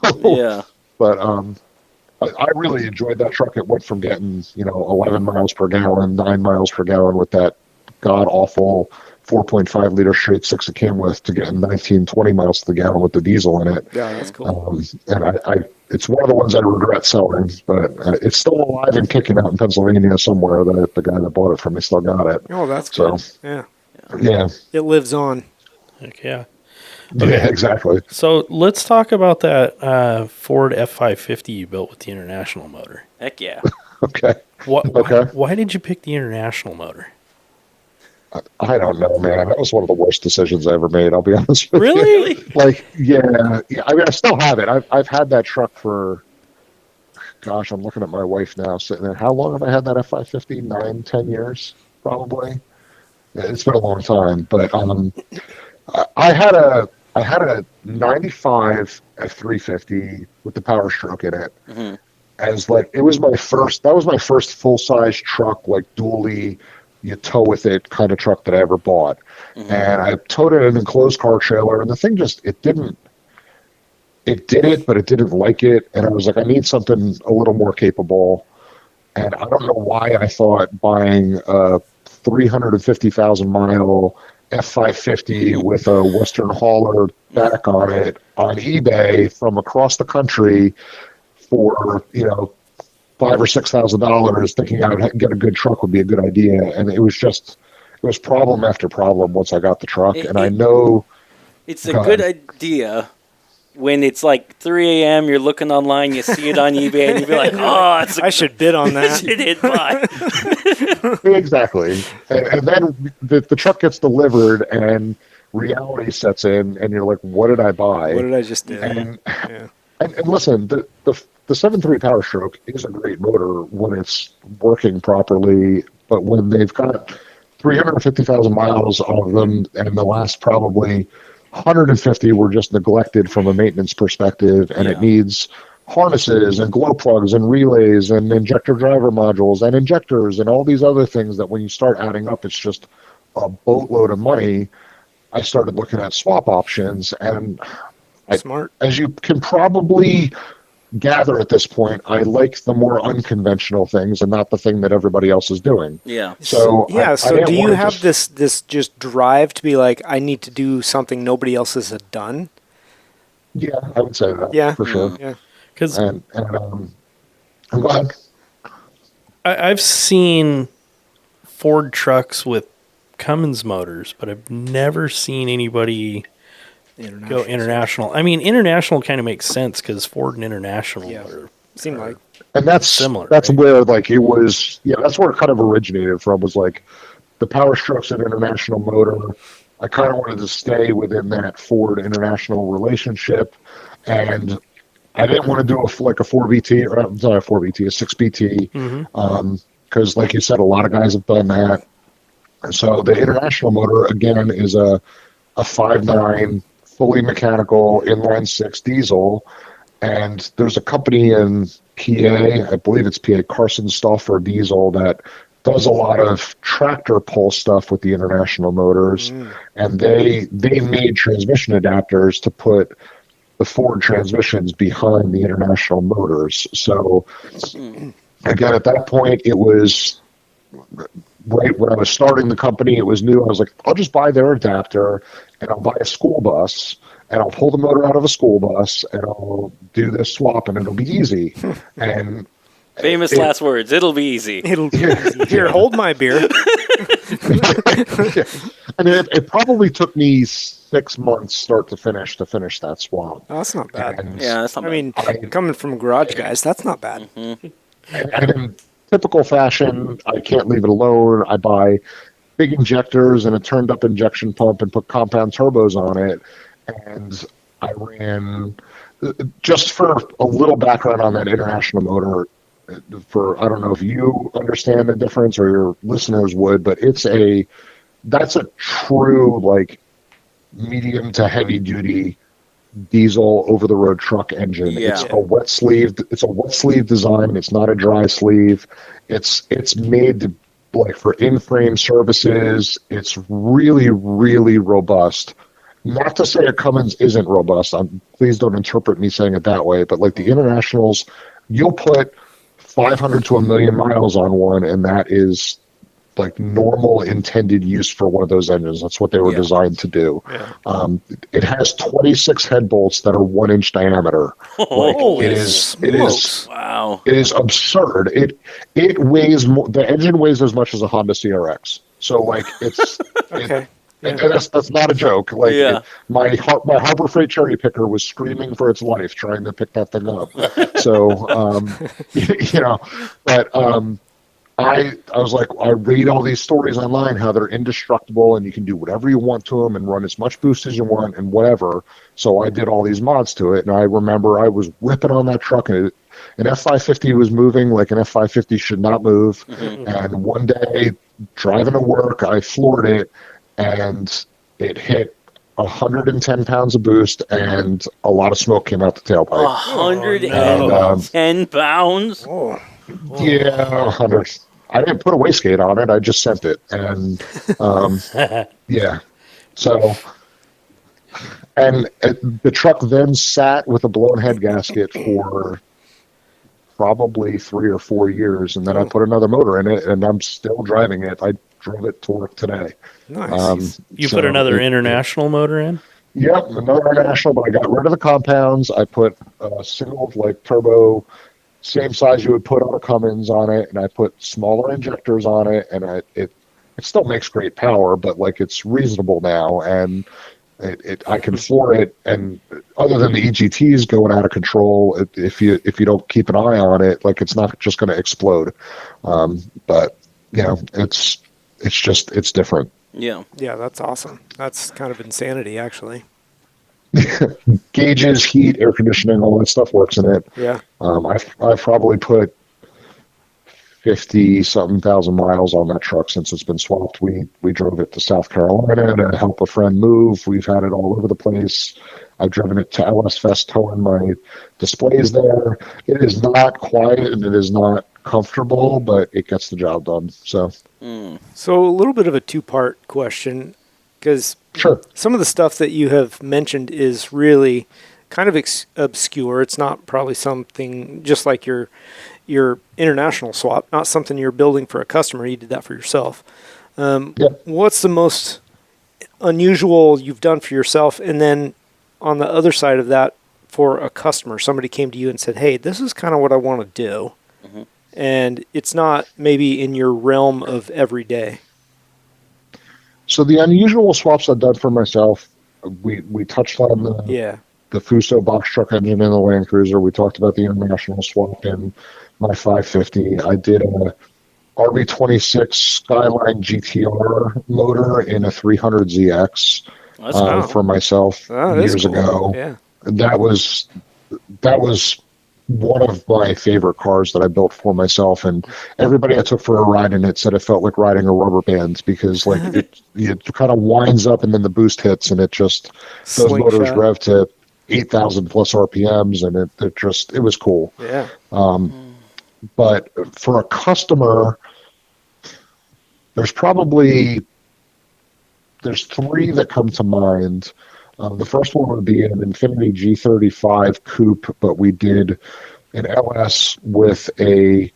But I really enjoyed that truck. It went from getting 11 miles per gallon, 9 miles per gallon with that god awful 4.5 liter straight six it came with, to getting 19, 20 miles to the gallon with the diesel in it. Yeah, that's cool. And it's one of the ones I regret selling, but it's still alive and kicking out in Pennsylvania somewhere. The guy that bought it from me still got it. Oh, that's cool. So, yeah. It lives on. Heck yeah. Okay. Yeah, exactly. So let's talk about that Ford F550 you built with the international motor. Heck yeah. Okay. Why did you pick the international motor? I don't know, man. That was one of the worst decisions I ever made, I'll be honest with you. Really? Like, yeah. I mean, I still have it. I've had that truck for, gosh, I'm looking at my wife now sitting there. How long have I had that F550? 9, 10 years, probably. It's been a long time. But I had a 95 F350 with the Power Stroke in it. Mm-hmm. As like, that was my first full-size truck, like dually you tow with it kind of truck that I ever bought. And I towed it in an enclosed car trailer, and the thing it did it, but it didn't like it. And I was like, I need something a little more capable. And I don't know why I thought buying a 350,000 mile F550 with a Western hauler back on it on eBay from across the country for, $5,000 or $6,000, thinking I would get a good truck would be a good idea. And it was problem after problem once I got the truck. And I know it's a good idea when it's like 3 a.m., you're looking online, you see it on eBay, and you be like, oh, I should bid on that. I should hit buy. Exactly. And then the truck gets delivered, and reality sets in, and you're like, what did I buy? What did I just do? And listen, the 7.3 Power Stroke is a great motor when it's working properly, but when they've got 350,000 miles on them, and the last probably 150 were just neglected from a maintenance perspective, and it needs harnesses and glow plugs and relays and injector driver modules and injectors and all these other things that when you start adding up, it's just a boatload of money. I started looking at swap options, and Smart. As you can probably gather at this point, I like the more unconventional things and not the thing that everybody else is doing. Yeah. So do you have this just drive to be like, I need to do something nobody else has done? Yeah, I would say that. Yeah, for sure. Yeah. Because go ahead. I've seen Ford trucks with Cummins motors, but I've never seen anybody go international. I mean, international kind of makes sense because Ford and International seem like, and that's similar. That's right? where it was. Yeah, that's where it kind of originated from. Was like the Power Strokes and International motor. I kind of wanted to stay within that Ford International relationship, and I didn't want to do a 4BT or I'm sorry, a 4BT, a 6BT, because like you said, a lot of guys have done that. And so the International motor again is a 5.9 fully mechanical inline 6 diesel, and there's a company in PA, I believe it's PA, Carson Stauffer Diesel, that does a lot of tractor pull stuff with the International motors, and they made transmission adapters to put the Ford transmissions behind the International motors. So again, at that point, it was right when I was starting the company, it was new. I was like, I'll just buy their adapter and I'll buy a school bus and I'll pull the motor out of a school bus and I'll do this swap and it'll be easy. And famous last words, it'll be easy. It'll be easy. Here, hold my beer. I mean, it probably took me 6 months start to finish that swap. Oh, that's not bad. That's not bad. I mean, coming from garage guys, that's not bad. And in typical fashion, I can't leave it alone. I buy big injectors and a turned up injection pump and put compound turbos on it. And I ran, just for a little background on that International motor, I don't know if you understand the difference or your listeners would, but that's a true medium to heavy duty diesel over the road truck engine. Yeah. It's a wet sleeve design. It's not a dry sleeve. It's made for in-frame services. It's really, really robust. Not to say a Cummins isn't robust. Please don't interpret me saying it that way, but the Internationals, you'll put 500 to 1 million miles on one, and that is normal intended use for one of those engines. That's what they were designed to do. Yeah. It has 26 head bolts that are 1 inch diameter. It is wow. It is absurd. It weighs more. The engine weighs as much as a Honda CRX. So it's okay. And that's not a joke. My Harbor Freight cherry picker was screaming for its life trying to pick that thing up. So but I was like, I read all these stories online how they're indestructible and you can do whatever you want to them and run as much boost as you want and whatever. So I did all these mods to it, and I remember I was whipping on that truck, and an F550 was moving like an F550 should not move. Mm-hmm. And one day, driving to work, I floored it, and it hit 110 pounds of boost, and a lot of smoke came out the tailpipe. 110 pounds? Oh. Yeah, 100. I didn't put a wastegate on it. I just sent it. And yeah. So, and the truck then sat with a blown head gasket for probably 3 or 4 years. And then I put another motor in it, and I'm still driving it. I drove it to work today. Nice. You put another international motor in? Yep, another international, but I got rid of the compounds. I put a single, like, turbo, same size you would put on a Cummins on it, and I put smaller injectors on it, and it still makes great power, but, like, it's reasonable now, and I can floor it, and other than the EGTs going out of control, if you don't keep an eye on it, like, it's not just going to explode. But, you know, it's different. Yeah. Yeah, that's awesome. That's kind of insanity, actually. Gauges, heat, air conditioning, all that stuff works in it. Yeah. I've probably put 50-something thousand miles on that truck since it's been swapped. We drove it to South Carolina to help a friend move. We've had it all over the place. I've driven it to LS Fest, towing my displays there. It is not quiet and it is not comfortable, but it gets the job done. So a little bit of a two-part question, because sure, some of the stuff that you have mentioned is really kind of obscure. It's not probably something just like your international swap, not something you're building for a customer. You did that for yourself. What's the most unusual you've done for yourself? And then on the other side of that, for a customer, somebody came to you and said, hey, this is kind of what I want to do. Mm-hmm. And it's not maybe in your realm of every day. So the unusual swaps I've done for myself, we touched on the Fuso box truck engine in the Land Cruiser. We talked about the international swap in my 550. I did a RB26 Skyline GTR motor in a 300ZX for myself years ago. Yeah. That was one of my favorite cars that I built for myself, and everybody I took for a ride in it said it felt like riding a rubber band because like it kind of winds up and then the boost hits and it just those motors rev to 8,000 plus RPMs and it was cool. Yeah. But for a customer, there's 3 that come to mind. The first one would be an Infiniti G35 coupe, but we did an LS with a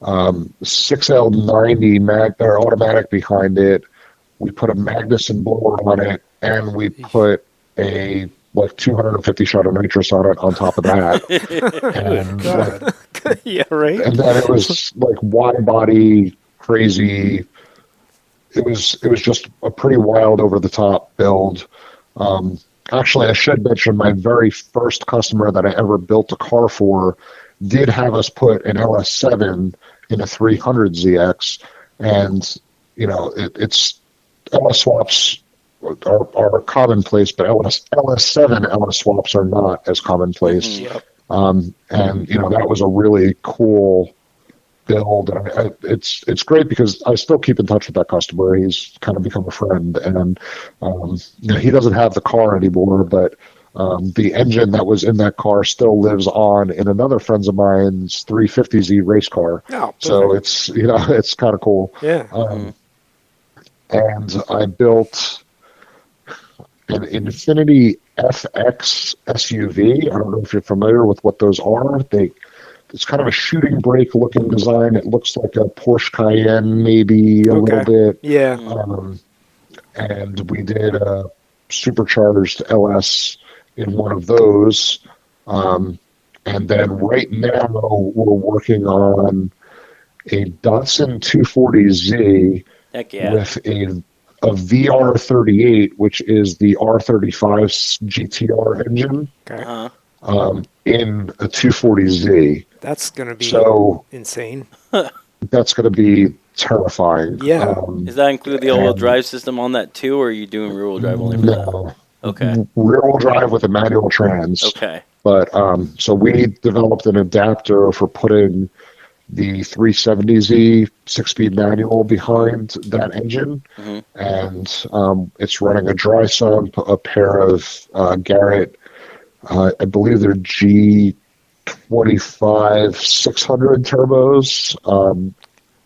6L90 automatic behind it. We put a Magnuson blower on it, and we put a 250 shot of nitrous on it on top of that. And, yeah, right. And then it was like wide body, crazy. It was just a pretty wild, over the top build. Actually, I should mention my very first customer that I ever built a car for did have us put an LS7 in a 300ZX, and you know it's LS swaps are commonplace, but LS7 LS swaps are not as commonplace. Yep. And you know that was a really cool build. It's great because I still keep in touch with that customer. He's kind of become a friend, and you know, he doesn't have the car anymore, but the engine that was in that car still lives on in another friend of mine's 350Z race car. Oh, so it's it's kind of cool. Yeah. And I built an Infiniti FX SUV. I don't know if you're familiar with what those are. It's kind of a shooting brake looking design. It looks like a Porsche Cayenne, maybe a little bit. Yeah. And we did a supercharged LS in one of those. And then right now we're working on a Datsun 240Z with a VR38, which is the R35's GTR engine. Okay. In a 240Z. That's going to be insane. That's going to be terrifying. Yeah. Does that include the all-wheel drive system on that too, or are you doing rear-wheel drive only for that? Okay. Rear-wheel drive with a manual trans. Okay. But so we developed an adapter for putting the 370Z 6-speed manual behind that engine, and it's running a dry sump, a pair of Garrett. I believe they're G25 600 turbos.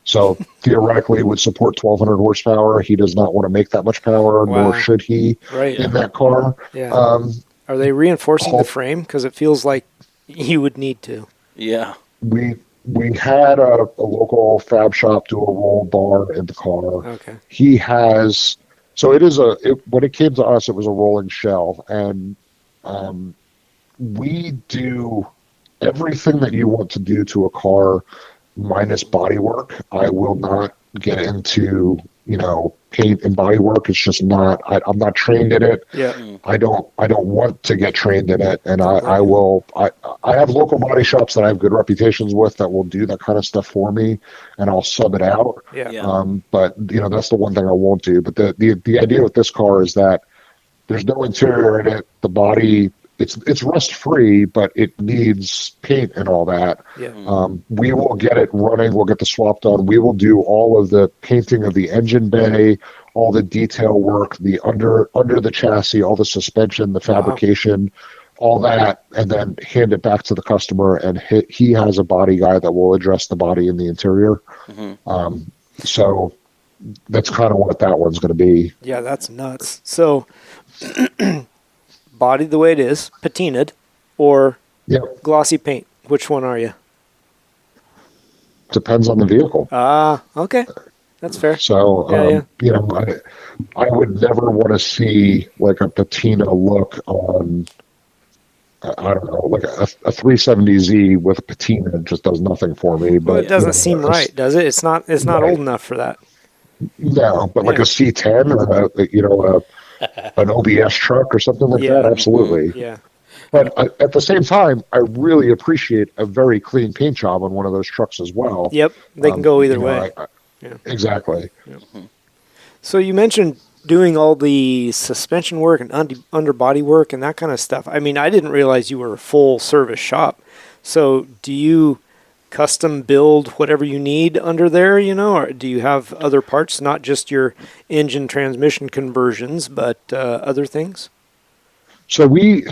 So theoretically, it would support 1,200 horsepower. He does not want to make that much power, nor should he in that car. Yeah. Are they reinforcing the frame? Because it feels like you would need to. Yeah. We had a local fab shop do a roll bar in the car. Okay. He has, so when it came to us, it was a rolling shell, and we do everything that you want to do to a car minus body work. I will not get into, paint and body work. It's just not, I'm not trained in it. Yeah. I don't want to get trained in it. And I have local body shops that I have good reputations with that will do that kind of stuff for me, and I'll sub it out. Yeah. But that's the one thing I won't do. But the idea with this car is that there's no interior in it. The body, it's rust free, but it needs paint and all that. Yeah. We will get it running. We'll get the swap done. We will do all of the painting of the engine bay, all the detail work, the under the chassis, all the suspension, the fabrication, all that, and then hand it back to the customer. And he has a body guy that will address the body and the interior. Mm-hmm. So that's kind of what that one's going to be. Yeah, that's nuts. So body the way it is, patinaed, or glossy paint. Which one are you? Depends on the vehicle. Okay. That's fair. So, I would never want to see like a patina look on, I don't know, like a 370Z with a patina. It just does nothing for me. But it doesn't seem right, does it? It's not old enough for that. No, but like a C10 or an OBS truck or something like that, absolutely. Yeah. But at the same time, I really appreciate a very clean paint job on one of those trucks as well. Yep, they can go either way. Exactly. Yep. So you mentioned doing all the suspension work and underbody work and that kind of stuff. I mean, I didn't realize you were a full service shop. So do you custom build whatever you need under there, or do you have other parts, not just your engine transmission conversions, but other things? So we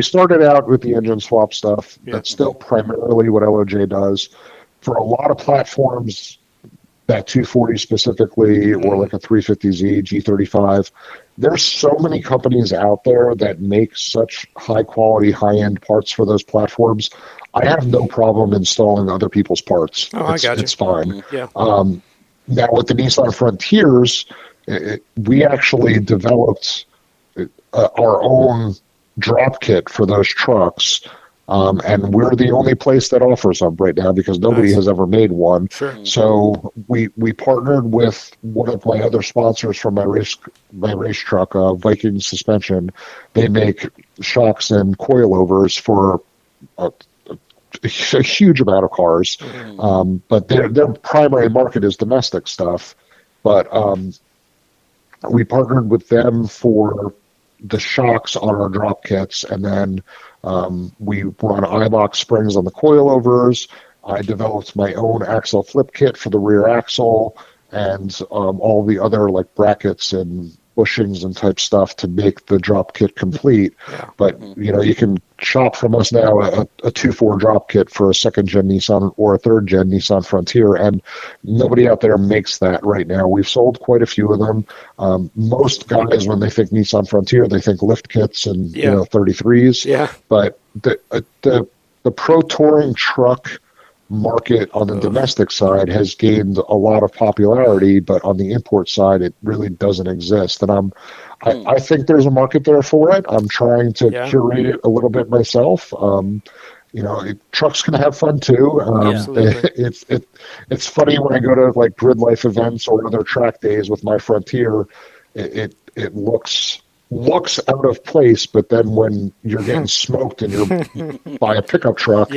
started out with the engine swap stuff. That's still primarily what LOJ does. For a lot of platforms, that 240 specifically, or like a 350Z, G35, there's so many companies out there that make such high quality, high end parts for those platforms. I have no problem installing other people's parts. I got you. It's fine. Yeah. Now with the Nissan Frontiers, we actually developed our own drop kit for those trucks. And we're the only place that offers them right now because nobody has ever made one. Sure. So we partnered with one of my other sponsors from my race truck, Viking Suspension. They make shocks and coilovers for a huge amount of cars. But their primary market is domestic stuff. But we partnered with them for the shocks on our drop kits, and then we run iLock springs on the coilovers. I developed my own axle flip kit for the rear axle, and all the other like brackets and bushings and type stuff to make the drop kit complete. But you can shop from us now a 2.4 drop kit for a 2nd-gen Nissan or a 3rd-gen Nissan Frontier, and nobody out there makes that right now. We've sold quite a few of them. Most guys, when they think Nissan Frontier, they think lift kits and 33s. Yeah. But the pro touring truck market on the domestic side has gained a lot of popularity, but on the import side, it really doesn't exist. And I think there's a market there for it. I'm trying to curate it a little bit myself. Trucks can have fun too. It's funny when I go to like grid life events or other track days with my Frontier, it looks out of place, but then when you're getting smoked and you're by a pickup truck,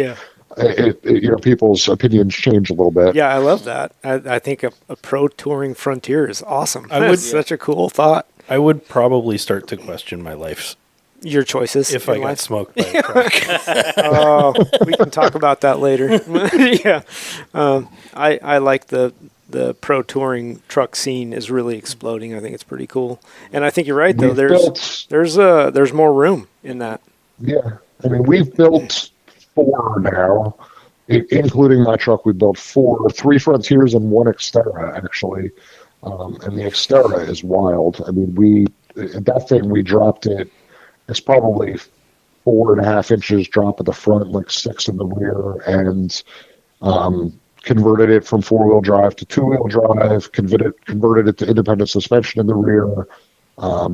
people's opinions change a little bit. Yeah, I love that. I think a pro touring Frontier is awesome. That's such a cool thought. I would probably start to question my life. Your choices. If I got smoked by a truck. We can talk about that later. I like the pro touring truck scene is really exploding. I think it's pretty cool. And I think you're right though. There's more room in that. Yeah. I mean, we've built 4 now. including my truck, we built three Frontiers and one Xterra, actually. And the Xterra is wild. I mean, that thing, we dropped it. It's probably 4.5 inches drop at the front, like 6 in the rear, and converted it from 4-wheel drive to 2-wheel drive, converted it to independent suspension in the rear.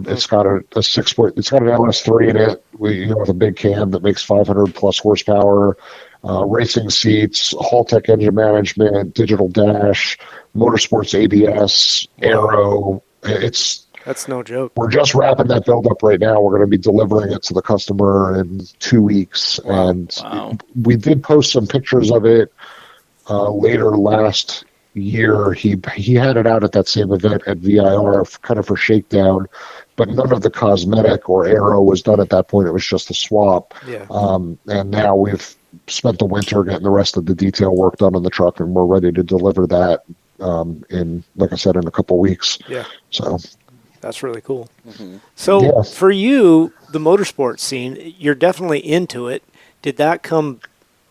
It's got a it's got an LS3 in it, with a big cam that makes 500 plus horsepower, racing seats, Haltech engine management, digital dash, motorsports ABS, aero. That's no joke. We're just wrapping that build up right now. We're going to be delivering it to the customer in 2 weeks. Wow. And we did post some pictures of it later last year. He had it out at that same event at VIR, kind of for shakedown, but none of the cosmetic or aero was done at that point. It was just a swap. Yeah. And now we've spent the winter getting the rest of the detail work done on the truck, and we're ready to deliver that in, like I said, in a couple weeks. Yeah. So that's really cool. Mm-hmm. So for you, the motorsports scene, you're definitely into it. Did that come?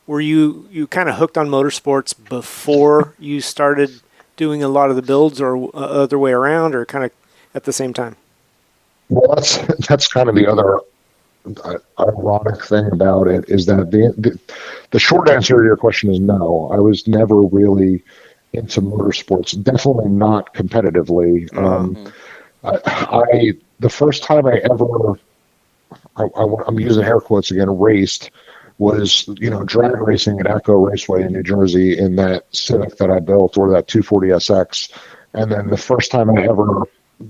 Were you kind of hooked on motorsports before you started doing a lot of the builds, or other way around, or kind of at the same time? Well, that's kind of the other ironic thing about it, is that the short answer to your question is no. I was never really into motorsports, definitely not competitively. The first time I ever, I'm using air quotes again, raced, was, drag racing at Echo Raceway in New Jersey in that Civic that I built, or that 240SX. And then the first time I ever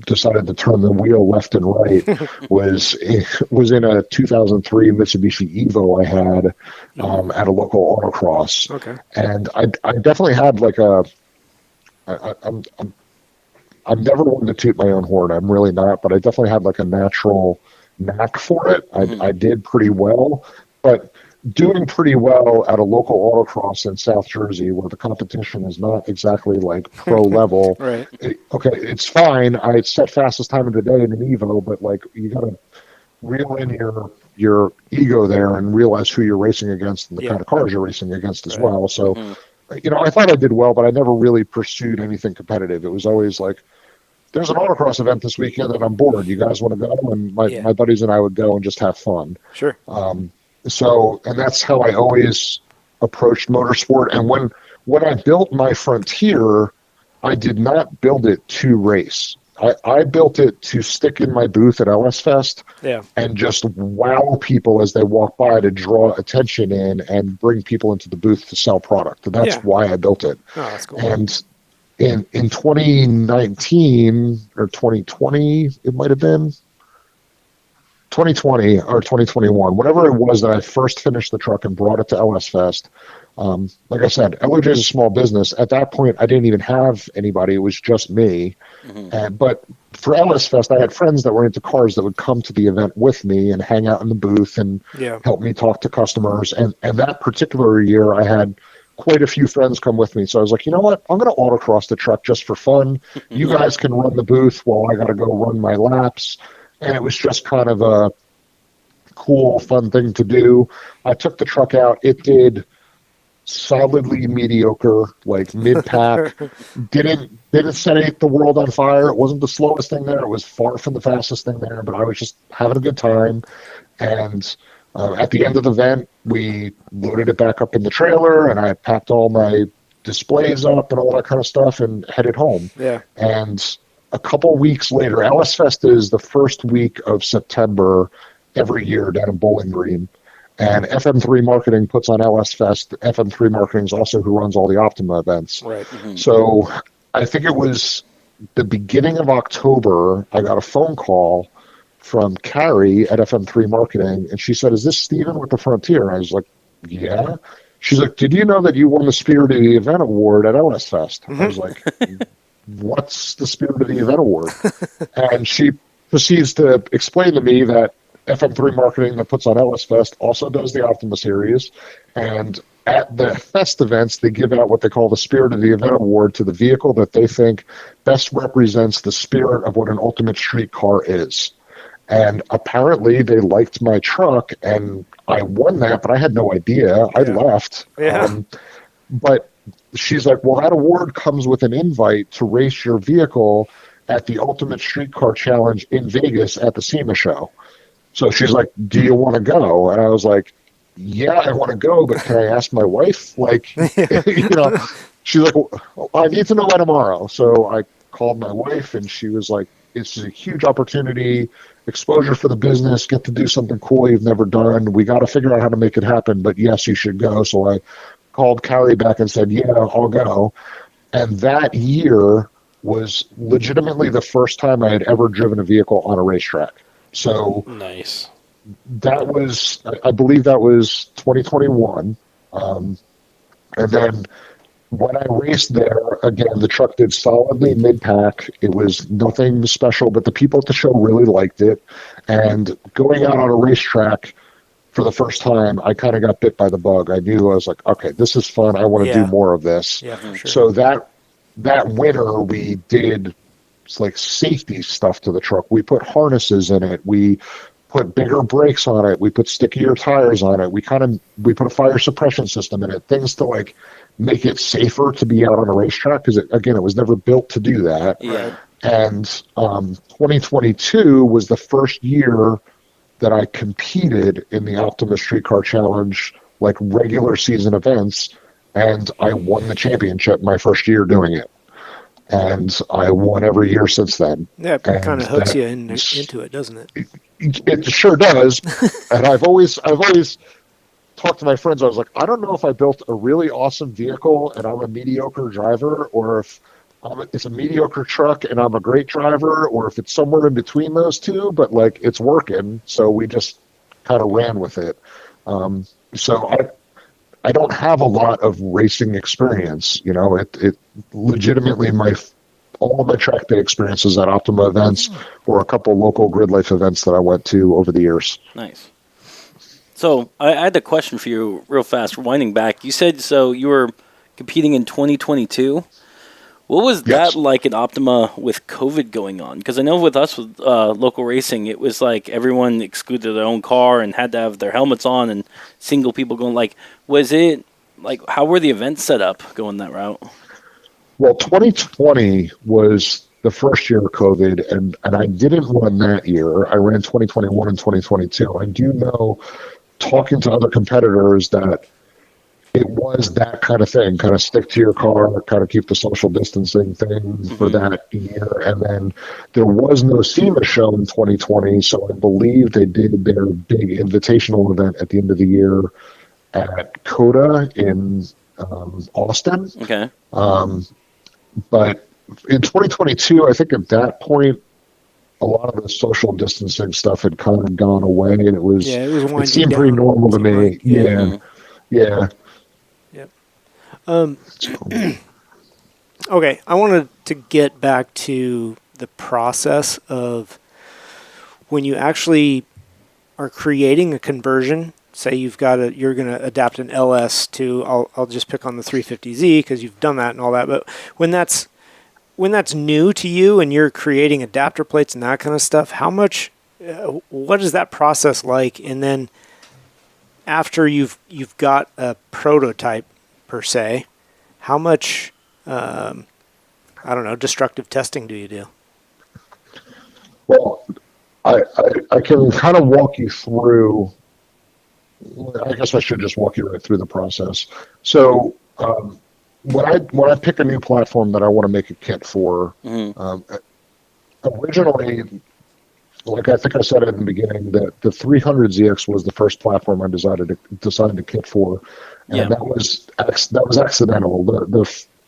decided to turn the wheel left and right was in a 2003 Mitsubishi Evo I had at a local autocross. Okay. And I definitely had like I'm never one to toot my own horn. I'm really not, but I definitely had like a natural knack for it. I did pretty well, but doing pretty well at a local autocross in South Jersey, where the competition is not exactly like pro level. Right. It's fine. I set fastest time of the day in an Evo, but like, you got to reel in your ego there and realize who you're racing against and the kind of cars you're racing against as well. So, I thought I did well, but I never really pursued anything competitive. It was always like, there's an autocross event this weekend and I'm bored. You guys want to go? And my buddies and I would go and just have fun. Sure. And that's how I always approached motorsport. And when I built my Frontier, I did not build it to race. I built it to stick in my booth at LS Fest and just wow people as they walk by, to draw attention in and bring people into the booth to sell product. And that's why I built it. Oh, that's cool. And in 2019 or 2020, it might have been 2020 or 2021, whatever it was that I first finished the truck and brought it to LS Fest. Like I said, LOJ is a small business. At that point, I didn't even have anybody. It was just me. But for LS Fest, I had friends that were into cars that would come to the event with me and hang out in the booth and help me talk to customers. And that particular year, I had quite a few friends come with me. So I was like, you know what? I'm going to autocross the truck just for fun. You guys can run the booth while I got to go run my laps. And it was just kind of a cool, fun thing to do. I took the truck out. It did solidly mediocre, like mid-pack. Didn't set the world on fire. It wasn't the slowest thing there. It was far from the fastest thing there, but I was just having a good time. And at the end of the event, we loaded it back up in the trailer, and I packed all my displays up and all that kind of stuff and headed home. Yeah. And a couple weeks later, LS Fest is the first week of September every year down in Bowling Green. And FM3 Marketing puts on LS Fest. FM3 Marketing is also who runs all the Optima events. Right. So I think it was the beginning of October, I got a phone call from Carrie at FM3 Marketing, and she said, "Is this Steven with the Frontier?" I was like, "Yeah." She's like, "Did you know that you won the Spirit of the Event Award at LS Fest?" I was like, "What's the Spirit of the Event Award?" And she proceeds to explain to me that FM3 Marketing, that puts on LS Fest, also does the Optima Series. And at the Fest events, they give out what they call the Spirit of the Event Award to the vehicle that they think best represents the spirit of what an ultimate street car is. And apparently they liked my truck, and I won that, but I had no idea. I left. But she's like, well, that award comes with an invite to race your vehicle at the Ultimate Streetcar Challenge in Vegas at the SEMA show. So she's like, do you want to go? And I was like, yeah, I want to go, but can I ask my wife? Like, she's like, well, I need to know by tomorrow. So I called my wife, and she was like, it's a huge opportunity, exposure for the business, get to do something cool you've never done. We got to figure out how to make it happen, but yes, you should go. So I called Callie back and said, yeah, I'll go. And that year was legitimately the first time I had ever driven a vehicle on a racetrack. So nice. That was, I believe that was 2021. And then when I raced there, again, the truck did solidly mid-pack. It was nothing special, but the people at the show really liked it. And going out on a racetrack for the first time, I kind of got bit by the bug. I knew, I was like, okay, this is fun. I want to do more of this. Yeah, for sure. So that winter, we did like safety stuff to the truck. We put harnesses in it. We put bigger brakes on it. We put stickier tires on it. We put a fire suppression system in it. Things to like make it safer to be out on a racetrack, because it was never built to do that. Yeah. And 2022 was the first year that I competed in the Optima Streetcar Challenge, like regular season events, and I won the championship my first year doing it. And I won every year since then. Yeah, it kind of hooks you into it, doesn't it? It sure does. And I've always talked to my friends. I was like, I don't know if I built a really awesome vehicle and I'm a mediocre driver, or if it's a mediocre truck and I'm a great driver, or if it's somewhere in between those two, but like it's working. So we just kind of ran with it. So I don't have a lot of racing experience. It legitimately all of my track day experiences at Optima events or a couple local grid life events that I went to over the years. Nice. So I had a question for you real fast, winding back. You said you were competing in 2022. What was that like at Optima with COVID going on? Because I know with us, with local racing, it was like everyone excluded their own car and had to have their helmets on, and single people going. Like, was it like, how were the events set up going that route? Well, 2020 was the first year of COVID, and I didn't run that year. I ran 2021 and 2022. I do know, talking to other competitors, that it was that kind of thing, kind of stick to your car, kind of keep the social distancing thing for that year. And then there was no SEMA show in 2020, so I believe they did their big invitational event at the end of the year at COTA in Austin. Okay. But in 2022, I think at that point, a lot of the social distancing stuff had kind of gone away, and it seemed pretty normal to me. Right? Yeah. Yeah. Okay, I wanted to get back to the process of when you actually are creating a conversion. Say you're going to adapt an LS to, I'll just pick on the 350Z because you've done that and all that. But when that's new to you and you're creating adapter plates and that kind of stuff, what is that process like? And then after you've got a prototype per se, how much, destructive testing do you do? Well, I can kind of walk you through. I guess I should just walk you right through the process. So when I pick a new platform that I want to make a kit for, originally, like I think I said in the beginning, that the 300ZX was the first platform I decided to kit for, and that was accidental.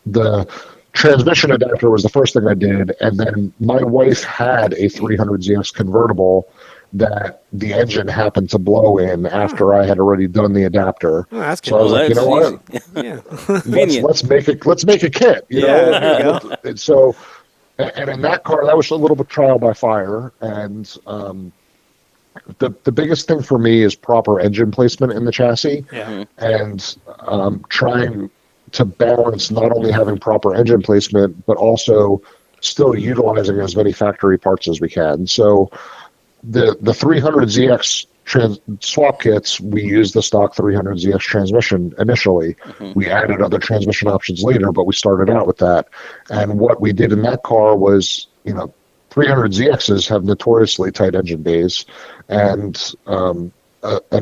The transmission adapter was the first thing I did, and then my wife had a 300ZX convertible that the engine happened to blow in after I had already done the adapter. Oh, that's good. So I was like, you know what? Yeah. let's make a kit. You know? There you go. And so, and in that car, that was a little bit trial by fire. And the biggest thing for me is proper engine placement in the chassis. Yeah. And trying to balance not only having proper engine placement, but also still utilizing as many factory parts as we can. So the 300ZX swap kits, we used the stock 300ZX transmission initially. We added other transmission options later, but we started out with that. And what we did in that car was, 300ZXs have notoriously tight engine bays, and an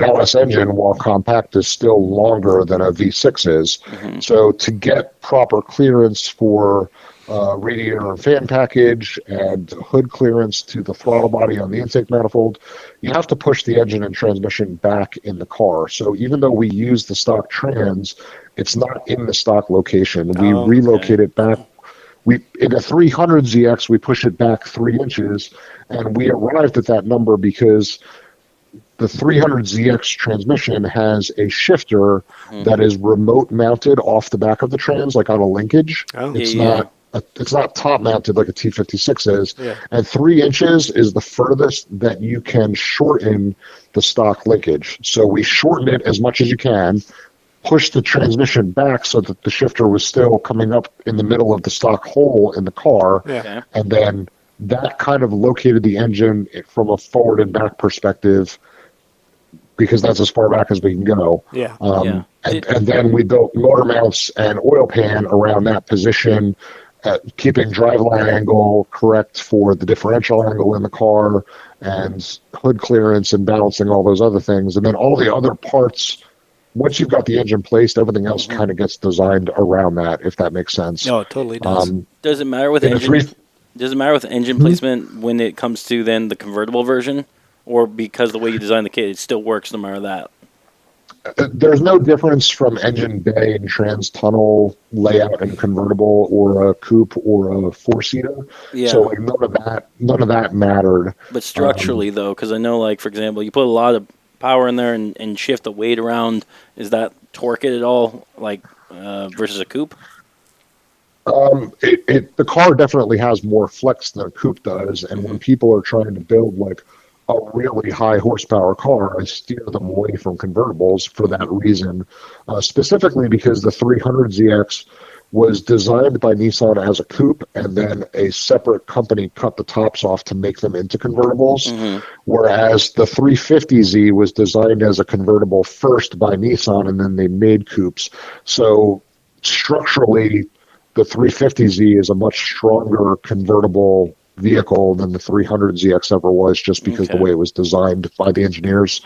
LS engine, while compact, is still longer than a V6 is. So to get proper clearance for radiator and fan package and hood clearance to the throttle body on the intake manifold, you have to push the engine and transmission back in the car. So even though we use the stock trans, it's not in the stock location. We relocate it back. In a 300ZX, we push it back 3 inches, and we arrived at that number because the 300ZX transmission has a shifter that is remote mounted off the back of the trans, like on a linkage. It's not top mounted like a T56 is. And 3 inches is the furthest that you can shorten the stock linkage. So we shorten it as much as you can, push the transmission back so that the shifter was still coming up in the middle of the stock hole in the car. And then that kind of located the engine from a forward and back perspective, because that's as far back as we can go. And then we built motor mounts and oil pan around that position, keeping driveline angle correct for the differential angle in the car, and hood clearance and balancing all those other things. And then all the other parts, once you've got the engine placed, everything else kind of gets designed around that, if that makes sense. No, it totally does. Does it matter with engine placement when it comes to then the convertible version? Or because the way you design the kit, it still works no matter that? There's no difference from engine bay and trans tunnel layout in a convertible or a coupe or a 4-seater. So like none of that mattered. But structurally though, because I know, like, for example, you put a lot of power in there and shift the weight around. Is that torque it at all, like versus a coupe? The car definitely has more flex than a coupe does, and when people are trying to build like a really high horsepower car, I steer them away from convertibles for that reason, specifically because the 300ZX was designed by Nissan as a coupe, and then a separate company cut the tops off to make them into convertibles, whereas the 350Z was designed as a convertible first by Nissan, and then they made coupes. So structurally, the 350Z is a much stronger convertible vehicle than the 300ZX ever was, just because the way it was designed by the engineers.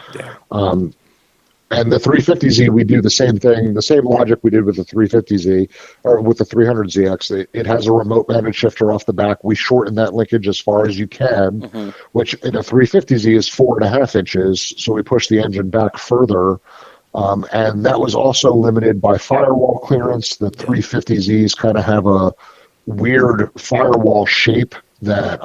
And the 350Z, we do the same thing, the same logic we did with the 350Z, or with the 300ZX. It has a remote mounted shifter off the back. We shorten that linkage as far as you can, which in a 350Z is 4.5 inches, so we push the engine back further. And that was also limited by firewall clearance. The 350Zs kind of have a weird firewall shape that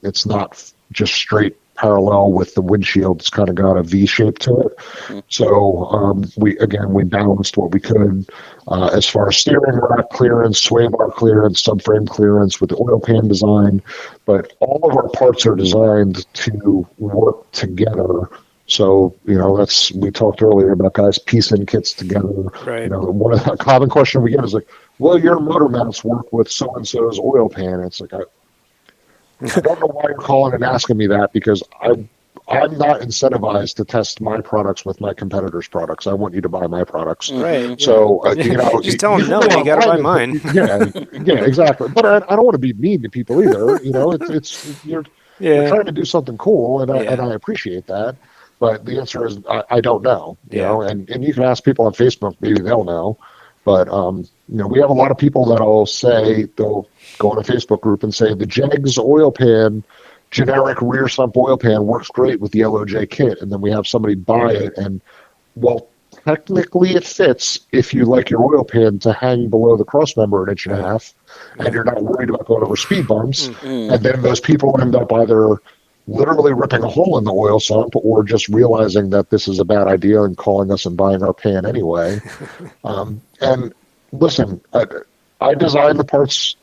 it's not just straight parallel with the windshield. It's kind of got a V shape to it. So we balanced what we could as far as steering rack clearance, sway bar clearance, subframe clearance with the oil pan design. But all of our parts are designed to work together. So, we talked earlier about guys piecing kits together. One of the common question we get is like, well, your motor mounts work with so-and-so's oil pan. It's like, I don't know why you're calling and asking me that, because I'm not incentivized to test my products with my competitors' products. I want you to buy my products. So, just tell them, no, you got to buy mine. Yeah, exactly. But I don't want to be mean to people either. You're trying to do something cool, and I appreciate that. But the answer is I don't know, and you can ask people on Facebook, maybe they'll know. But, we have a lot of people that'll say, they'll go on a Facebook group and say, the Jegs oil pan, generic rear sump oil pan works great with the LOJ kit. And then we have somebody buy it, and, well, technically it fits if you like your oil pan to hang below the cross member 1.5 inches, and you're not worried about going over speed bumps. And then those people end up either literally ripping a hole in the oil sump or just realizing that this is a bad idea and calling us and buying our pan anyway. And listen, I design the parts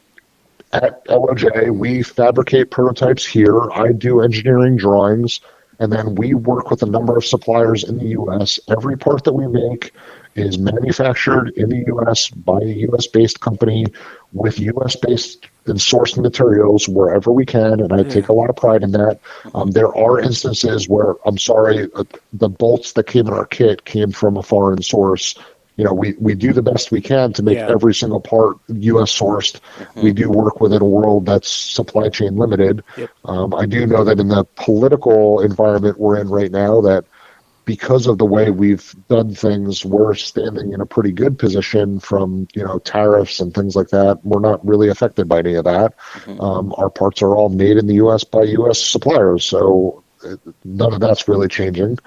at LOJ. We fabricate prototypes here. I do engineering drawings, and then we work with a number of suppliers in the U.S. Every part that we make is manufactured in the U.S. by a U.S.-based company with U.S.-based and sourced materials wherever we can, and I take a lot of pride in that. There are instances where, I'm sorry, the bolts that came in our kit came from a foreign source. We do the best we can to make every single part U.S. sourced. We do work within a world that's supply chain limited. I do know that in the political environment we're in right now, that because of the way we've done things, we're standing in a pretty good position from, tariffs and things like that. We're not really affected by any of that. Our parts are all made in the U.S. by U.S. suppliers, so none of that's really changing.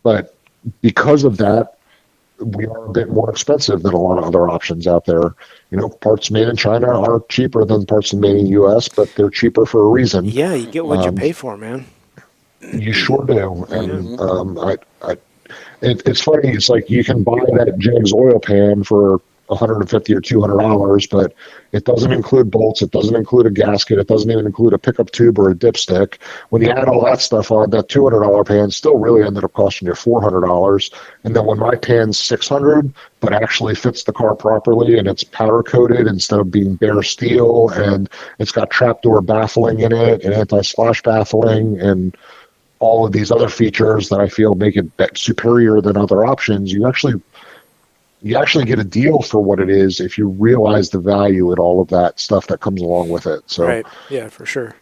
But because of that, we are a bit more expensive than a lot of other options out there. Parts made in China are cheaper than parts made in the U.S., but they're cheaper for a reason. Yeah, you get what you pay for, man. You sure do. And it's funny. It's like you can buy that James oil pan for $150 or $200, but it doesn't include bolts. It doesn't include a gasket. It doesn't even include a pickup tube or a dipstick. When you add all that stuff on, that $200 pan still really ended up costing you $400. And then when my pan's $600, but actually fits the car properly, and it's powder coated instead of being bare steel, and it's got trapdoor baffling in it and anti-splash baffling and all of these other features that I feel make it superior than other options, you actually get a deal for what it is if you realize the value and all of that stuff that comes along with it. So, right, yeah, for sure.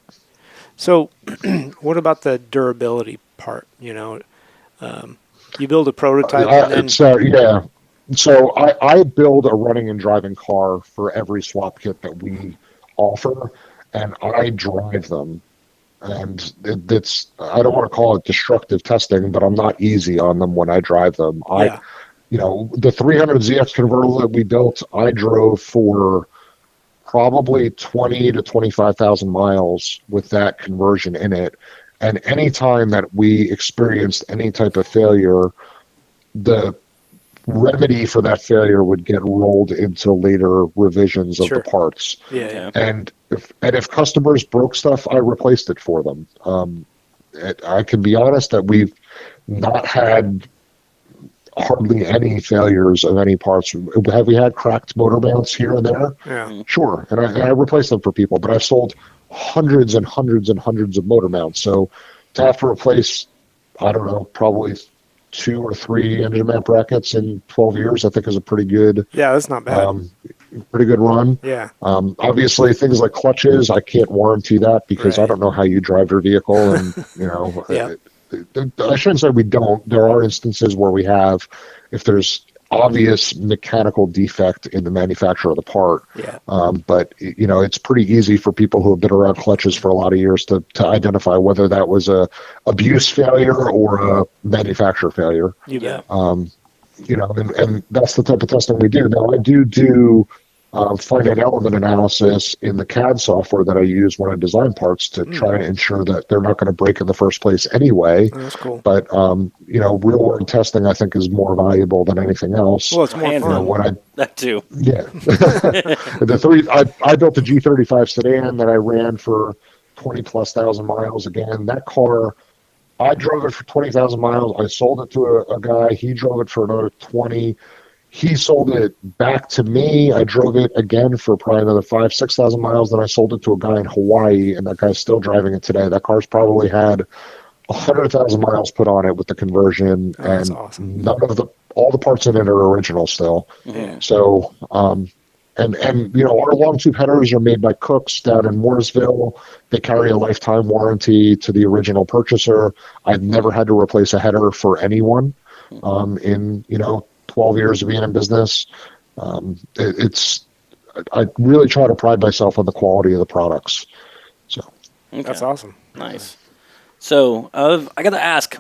So, what about the durability part? You build a prototype. So I build a running and driving car for every swap kit that we offer, and I drive them. And it's I don't want to call it destructive testing, but I'm not easy on them when I drive them. The 300ZX convertible that we built, I drove for probably 20 to 25,000 miles with that conversion in it. And any time that we experienced any type of failure, the remedy for that failure would get rolled into later revisions of the parts. And if customers broke stuff, I replaced it for them. I can be honest that we've not had hardly any failures of any parts. Have we had cracked motor mounts here and there? Yeah. Sure. And I replaced them for people, but I've sold hundreds and hundreds and hundreds of motor mounts. So to have to replace, I don't know, probably 2 or 3 engine mount brackets in 12 years, I think is a pretty good. Yeah, that's not bad. Pretty good run. Yeah. Obviously, things like clutches, I can't warranty that because I don't know how you drive your vehicle, and I shouldn't say we don't. There are instances where we have, if there's obvious mechanical defect in the manufacture of the part. But it's pretty easy for people who have been around clutches for a lot of years to identify whether that was a abuse failure or a manufacturer failure. And that's the type of testing we do. Now I do finite element analysis in the CAD software that I use when I design parts to try to ensure that they're not going to break in the first place anyway. That's cool. But real world testing I think is more valuable than anything else. Well, it's more fun. That too. Yeah. I built a G35 sedan that I ran for 20,000+ miles. Again, that car, I drove it for 20,000 miles. I sold it to a guy. He drove it for another 20. He sold it back to me. I drove it again for probably another 5,000-6,000 miles. Then I sold it to a guy in Hawaii, and that guy's still driving it today. That car's probably had 100,000 miles put on it with the conversion, and awesome. All the parts in it are original still. So, and our long tube headers are made by Cooks down in Mooresville. They carry a lifetime warranty to the original purchaser. I've never had to replace a header for anyone in 12 years of being in business. I really try to pride myself on the quality of the products. So That's awesome. Nice. So I got to ask,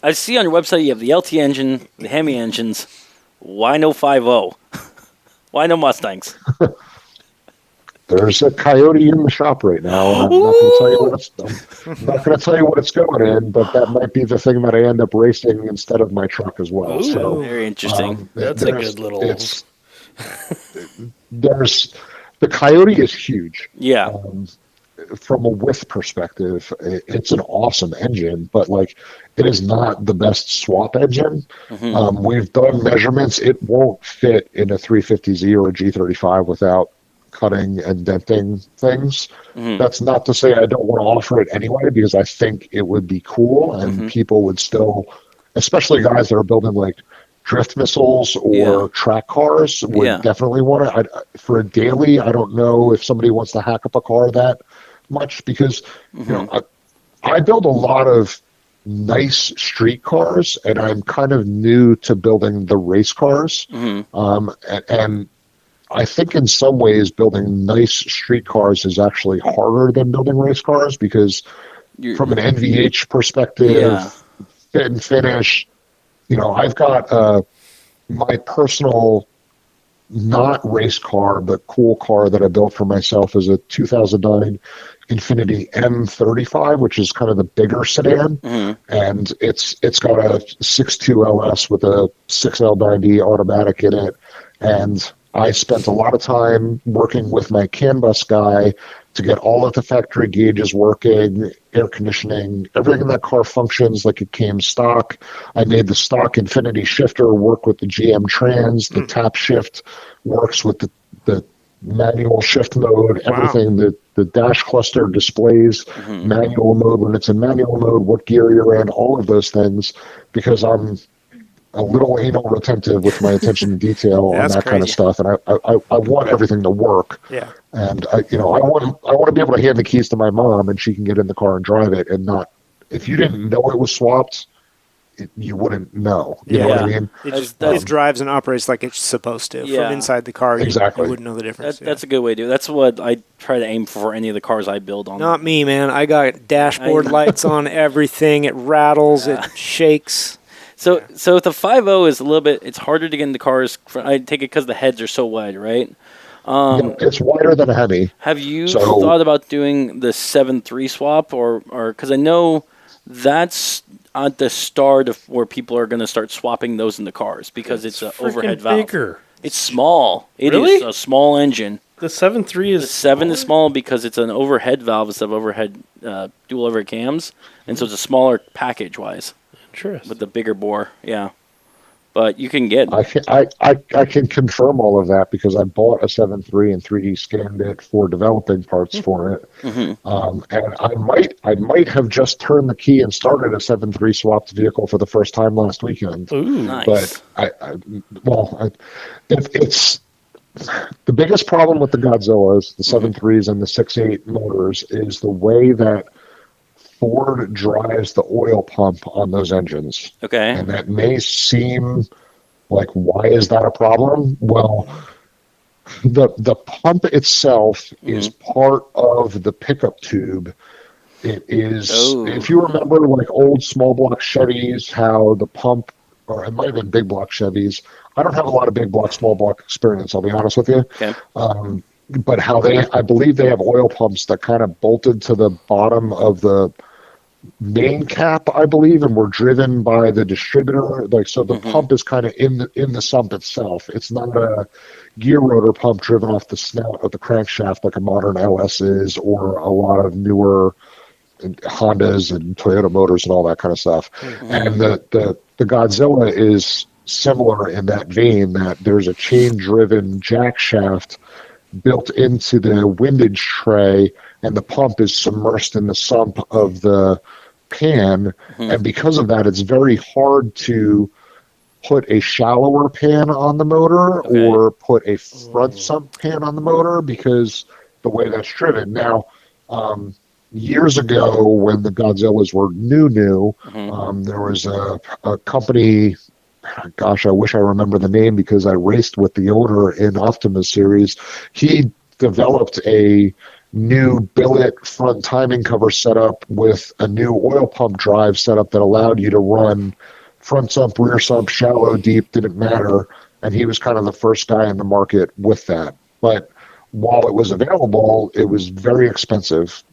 I see on your website you have the LT engine, the Hemi engines. Why no 5.0? Why no Mustangs? There's a Coyote in the shop right now. I'm not going to tell you what it's going in, but that might be the thing that I end up racing instead of my truck as well. Ooh, so very interesting. That's a good little. The Coyote is huge. Yeah. from a width perspective, it's an awesome engine, but like it is not the best swap engine. We've done measurements. It won't fit in a 350Z or a G35 without cutting and denting things. That's not to say I don't want to offer it anyway, because I think it would be cool and people would still, especially guys that are building like drift missiles or track cars, would definitely want to. For a daily, I don't know if somebody wants to hack up a car that much, because you know I build a lot of nice street cars, and I'm kind of new to building the race cars. And I think in some ways building nice street cars is actually harder than building race cars, because from an NVH perspective, fit and finish, you know, I've got my personal not race car, but cool car that I built for myself is a 2009 Infiniti M35, which is kind of the bigger sedan. And it's got a 6.2 LS with a 6L90 automatic in it. And I spent a lot of time working with my CAN bus guy to get all of the factory gauges working, air conditioning, everything in that car functions like it came stock. I made the stock Infiniti shifter work with the GM trans. The tap shift works with the manual shift mode. Everything, the dash cluster displays manual mode when it's in manual mode, what gear you're in, all of those things, because I'm a little anal retentive with my attention to detail on that kind of stuff, and I want everything to work. And I want to be able to hand the keys to my mom, and she can get in the car and drive it, and not, if you didn't know it was swapped, you wouldn't know. You know what I mean? It drives and operates like it's supposed to. From inside the car, exactly. You wouldn't know the difference. That's a good way to do it. That's what I try to aim for any of the cars I build on. Not me, man. I got dashboard lights on everything. It rattles. It shakes. So if the 5.0 is a little bit, it's harder to get into cars. I take it because the heads are so wide, right? It's wider than a Hemi. Have you thought about doing the 7.3 swap, or because I know that's at the start of where people are going to start swapping those in the cars, because it's an overhead valve. Bigger. It's small. It Really? is a small engine. The 7.3 is The 7 is small because it's an overhead valve instead of overhead dual overhead cams, and so it's a smaller package wise. Interesting. With the bigger bore, yeah. But you can get. I can confirm all of that, because I bought a 7.3 and 3D scanned it for developing parts for it. And I might have just turned the key and started a 7.3 swapped vehicle for the first time last weekend. Ooh, nice. But it's the biggest problem with the Godzillas, the 7.3s and the 6.8 motors, is the way that Ford drives the oil pump on those engines. Okay. And that may seem like, why is that a problem? Well, the pump itself is part of the pickup tube. It is, if you remember like old small block Chevys, how the pump, or it might have been big block Chevys. I don't have a lot of big block, small block experience, I'll be honest with you. Okay. But how I believe they have oil pumps that kind of bolted to the bottom of the main cap, I believe, and were driven by the distributor. Like, so the pump is kind of in the sump itself. It's not a gear rotor pump driven off the snout of the crankshaft like a modern LS is, or a lot of newer Hondas and Toyota motors and all that kind of stuff. And the Godzilla is similar in that vein, that there's a chain driven jack shaft built into the windage tray, and the pump is submersed in the sump of the pan. And because of that, it's very hard to put a shallower pan on the motor or put a front sump pan on the motor, because the way that's driven. Now, years ago, when the Godzillas were new, there was a company, gosh, I wish I remember the name, because I raced with the owner in Optimus series. He developed a new billet front timing cover setup with a new oil pump drive setup that allowed you to run front sump, rear sump, shallow, deep, didn't matter. And he was kind of the first guy in the market with that. But while it was available, it was very expensive.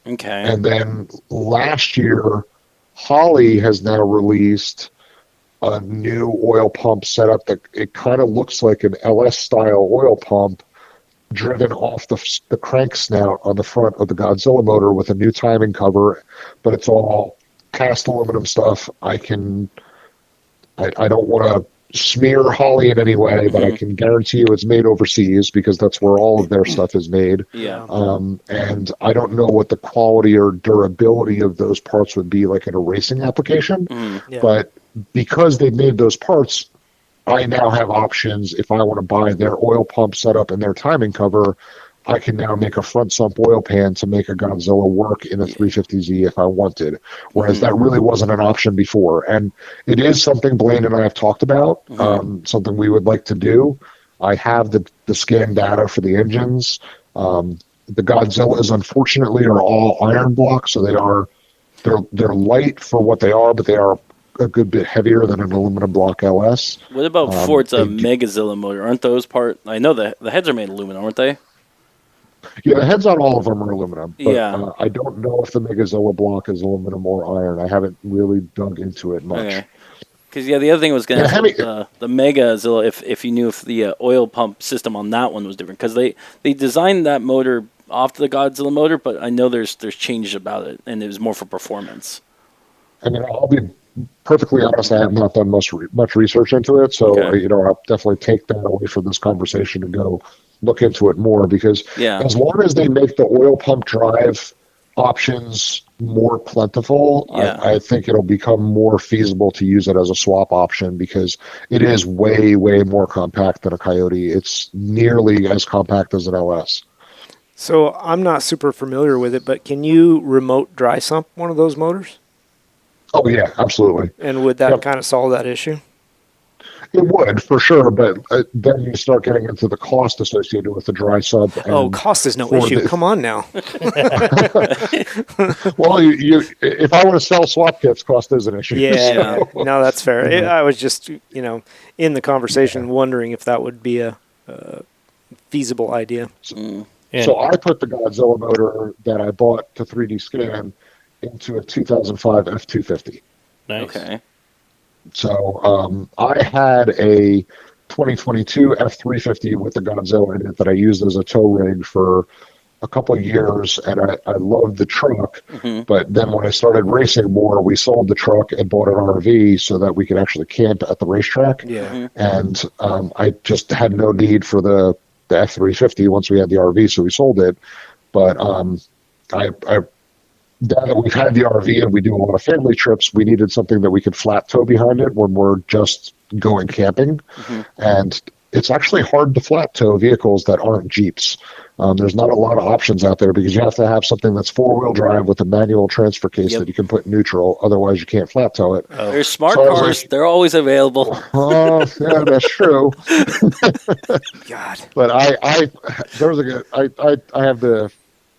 Okay. And then last year, Holley has now released a new oil pump setup that it kind of looks like an LS style oil pump, driven off the crank snout on the front of the Godzilla motor with a new timing cover, but it's all cast aluminum stuff. I don't want to smear Holly in any way, but I can guarantee you it's made overseas because that's where all of their stuff is made. Yeah. And I don't know what the quality or durability of those parts would be like in a racing application, but because they made those parts, I now have options. If I want to buy their oil pump setup and their timing cover, I can now make a front sump oil pan to make a Godzilla work in a 350Z if I wanted, whereas that really wasn't an option before. And it is something Blaine and I have talked about, something we would like to do. I have the scan data for the engines. The Godzillas, unfortunately, are all iron blocks, so they're light for what they are, but they are a good bit heavier than an aluminum block LS. What about Ford's Megazilla motor? Aren't those I know the heads are made of aluminum, aren't they? Yeah, the heads on all of them are aluminum. But, I don't know if the Megazilla block is aluminum or iron. I haven't really dug into it much. Okay. Because the other thing I was going to ask the Megazilla, if you knew if the oil pump system on that one was different, because they designed that motor off the Godzilla motor, but I know there's changes about it, and it was more for performance. I mean, I'll be perfectly honest. I have not done much research into it, so I'll definitely take that away from this conversation and go look into it more, because as long as they make the oil pump drive options more plentiful, I think it'll become more feasible to use it as a swap option, because it is way, way more compact than a Coyote. It's nearly as compact as an LS. So I'm not super familiar with it, but can you remote dry sump one of those motors? Oh, yeah, absolutely. And would that kind of solve that issue? It would, for sure, but then you start getting into the cost associated with the dry sump. Cost is no issue. Come on now. Well, if I want to sell swap kits, cost is an issue. Yeah, no, that's fair. I was just, in the conversation wondering if that would be a feasible idea. So I put the Godzilla motor that I bought to 3D scan into a 2005 F250. Nice. Okay. So I had a 2022 F350 with the Godzilla in it that I used as a tow rig for a couple of years, and I loved the truck. But then when I started racing more, we sold the truck and bought an RV so that we could actually camp at the racetrack. And I just had no need for the F350 once we had the RV, so we sold it. But now that we've had the RV and we do a lot of family trips, we needed something that we could flat tow behind it when we're just going camping. And it's actually hard to flat tow vehicles that aren't Jeeps. There's not a lot of options out there because you have to have something that's four-wheel drive with a manual transfer case that you can put in neutral. Otherwise, you can't flat tow it. There's smart cars. They're always available. Oh, yeah, that's true. God. But I have the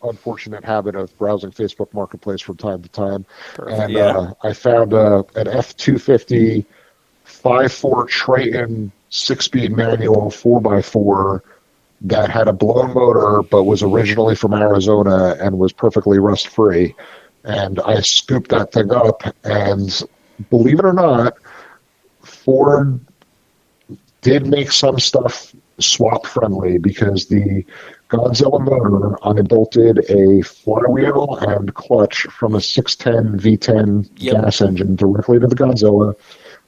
unfortunate habit of browsing Facebook Marketplace from time to time. Perfect. And I found an F250 5.4 Triton 6-speed manual 4x4 that had a blown motor but was originally from Arizona and was perfectly rust free. And I scooped that thing up, and believe it or not, Ford did make some stuff swap friendly, because the Godzilla motor, I bolted a flywheel and clutch from a 610 V10 gas engine directly to the Godzilla,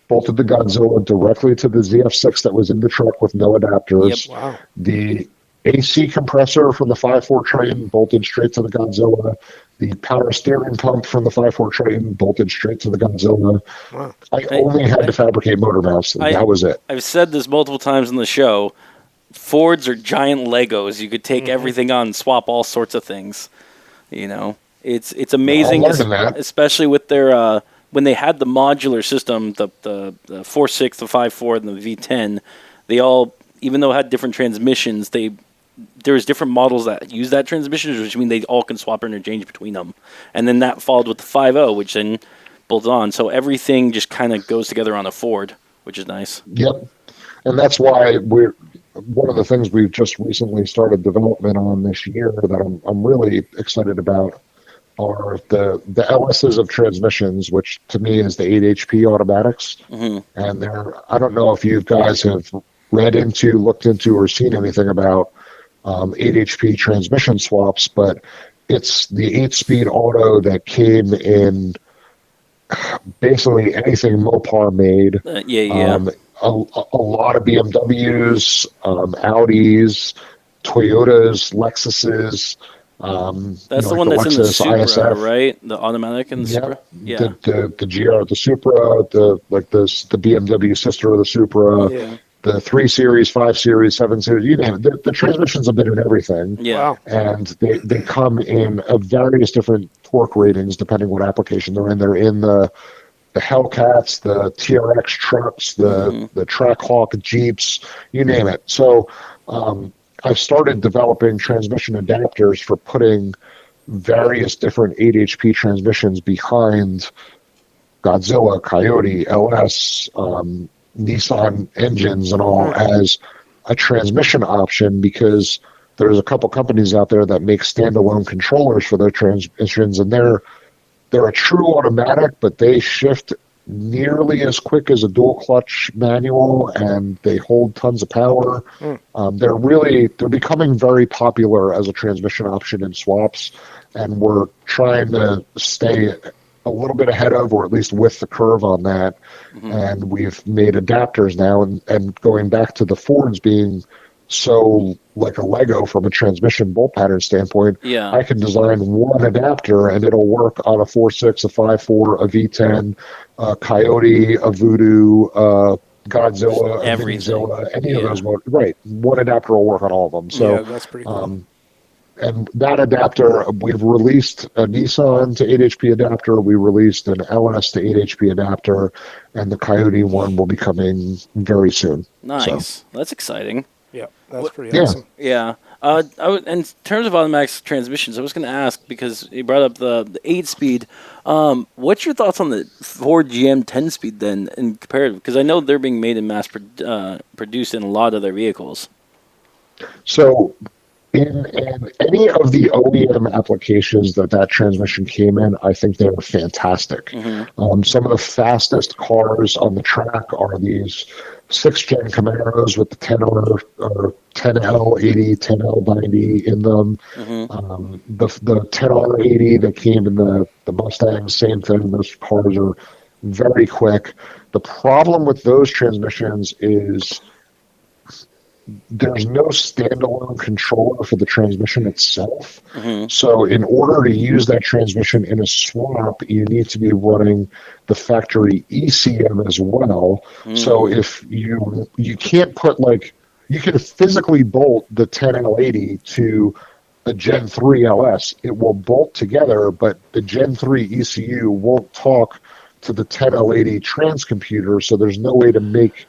bolted the Godzilla directly to the ZF6 that was in the truck with no adapters. Wow. The AC compressor from the 5.4 Triton bolted straight to the Godzilla. The power steering pump from the 5.4 Triton bolted straight to the Godzilla. Wow. I only had to fabricate motor mounts. That was it. I've said this multiple times on the show. Fords are giant Legos. You could take everything on and swap all sorts of things. It's amazing, especially with their when they had the modular system, the 4.6, the 5.4, and the V10. They all, even though it had different transmissions, there's different models that use that transmission, which means they all can swap or interchange between them. And then that followed with the 5.0, which then bolted on. So everything just kind of goes together on a Ford, which is nice. Yep. And that's why one of the things we've just recently started development on this year that I'm really excited about are the LSs of transmissions, which to me is the 8 HP automatics. And I don't know if you guys have read into, looked into, or seen anything about 8 HP transmission swaps, but it's the 8-speed auto that came in basically anything Mopar made. A lot of BMWs, Audis, Toyotas, Lexuses. That's the one that's in the Supra, right? The automatic in the Supra. Yeah, the GR, the Supra, the BMW sister of the Supra. Yeah. The 3 Series, 5 Series, 7 Series, you name it. The transmissions have been in everything. Yeah. Wow. And they come in various different torque ratings depending what application they're in. They're in the Hellcats, the TRX trucks, the Trackhawk Jeeps, you name it. So I've started developing transmission adapters for putting various different 8 HP transmissions behind Godzilla, Coyote, LS, Nissan engines and all as a transmission option, because there's a couple companies out there that make standalone controllers for their transmissions, and they're a true automatic, but they shift nearly as quick as a dual clutch manual, and they hold tons of power. They're becoming very popular as a transmission option in swaps, and we're trying to stay a little bit ahead of, or at least with the curve on that. And we've made adapters now, and going back to the Fords being so like a Lego from a transmission bolt pattern standpoint, I can design one adapter and it'll work on a 4.6, a 5.4, a V10, a Coyote, a Voodoo, Godzilla, a Minizilla, any of those motors. Right, one adapter will work on all of them. So that's pretty cool. And that adapter, we've released a Nissan to 8 HP adapter, we released an LS to 8 HP adapter, and the Coyote one will be coming very soon. Nice. So. That's exciting. Yeah, that's pretty awesome. Yeah. In terms of automatic transmissions, I was going to ask, because you brought up the 8-speed. What's your thoughts on the Ford GM 10-speed then, in comparative? Because I know they're being made and mass produced in a lot of their vehicles. So in any of the OEM applications that transmission came in, I think they were fantastic. Some of the fastest cars on the track are these 6th-gen Camaros with the 10R or 10L80, 10L90 in them. The 10R80 that came in the Mustang, same thing. Those cars are very quick. The problem with those transmissions is there's no standalone controller for the transmission itself. So in order to use that transmission in a swap, you need to be running the factory ECM as well. So if you can't put, like, you can physically bolt the 10L80 to a Gen 3 LS. It will bolt together, but the Gen 3 ECU won't talk to the 10L80 transcomputer, so there's no way to make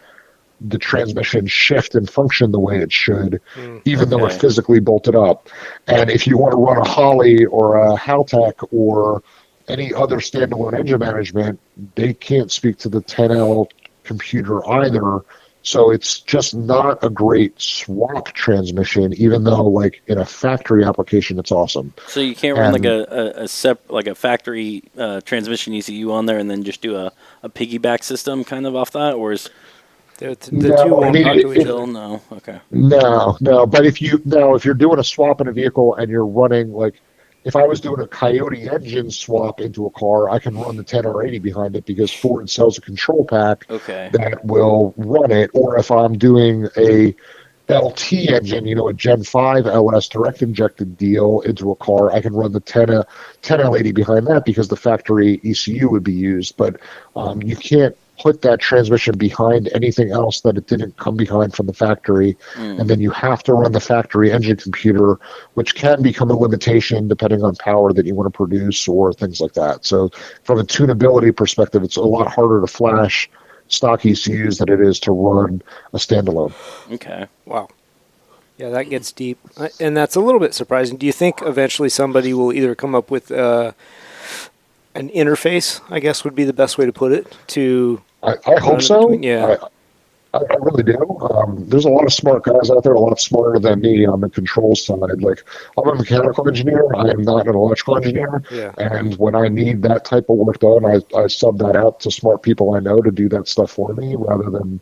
the transmission shift and function the way it should, even though it's physically bolted up. And if you want to run a Holly or a Haltech or any other standalone engine management, they can't speak to the 10L computer either. So it's just not a great swap transmission, even though, like, in a factory application, it's awesome. So you can't run like a factory transmission ECU on there and then just do a piggyback system kind of off that, or is the two won't talk to each other. No. Okay. No. But if you're doing a swap in a vehicle and you're running, like, if I was doing a Coyote engine swap into a car, I can run the 10R80 behind it because Ford sells a control pack that will run it. Or if I'm doing a LT engine, a Gen 5 LS direct injected deal into a car, I can run the 10L80 behind that because the factory ECU would be used. But you can't put that transmission behind anything else that it didn't come behind from the factory. And then you have to run the factory engine computer, which can become a limitation depending on power that you want to produce or things like that. So from a tunability perspective, it's a lot harder to flash stock ECUs than it is to run a standalone. Okay. Wow. Yeah, that gets deep. And that's a little bit surprising. Do you think eventually somebody will either come up with an interface, I guess would be the best way to put it, to... I hope so. Yeah. I really do. There's a lot of smart guys out there, a lot smarter than me on the controls side. Like, I'm a mechanical engineer. I am not an electrical engineer. Yeah. And when I need that type of work done, I sub that out to smart people I know to do that stuff for me rather than,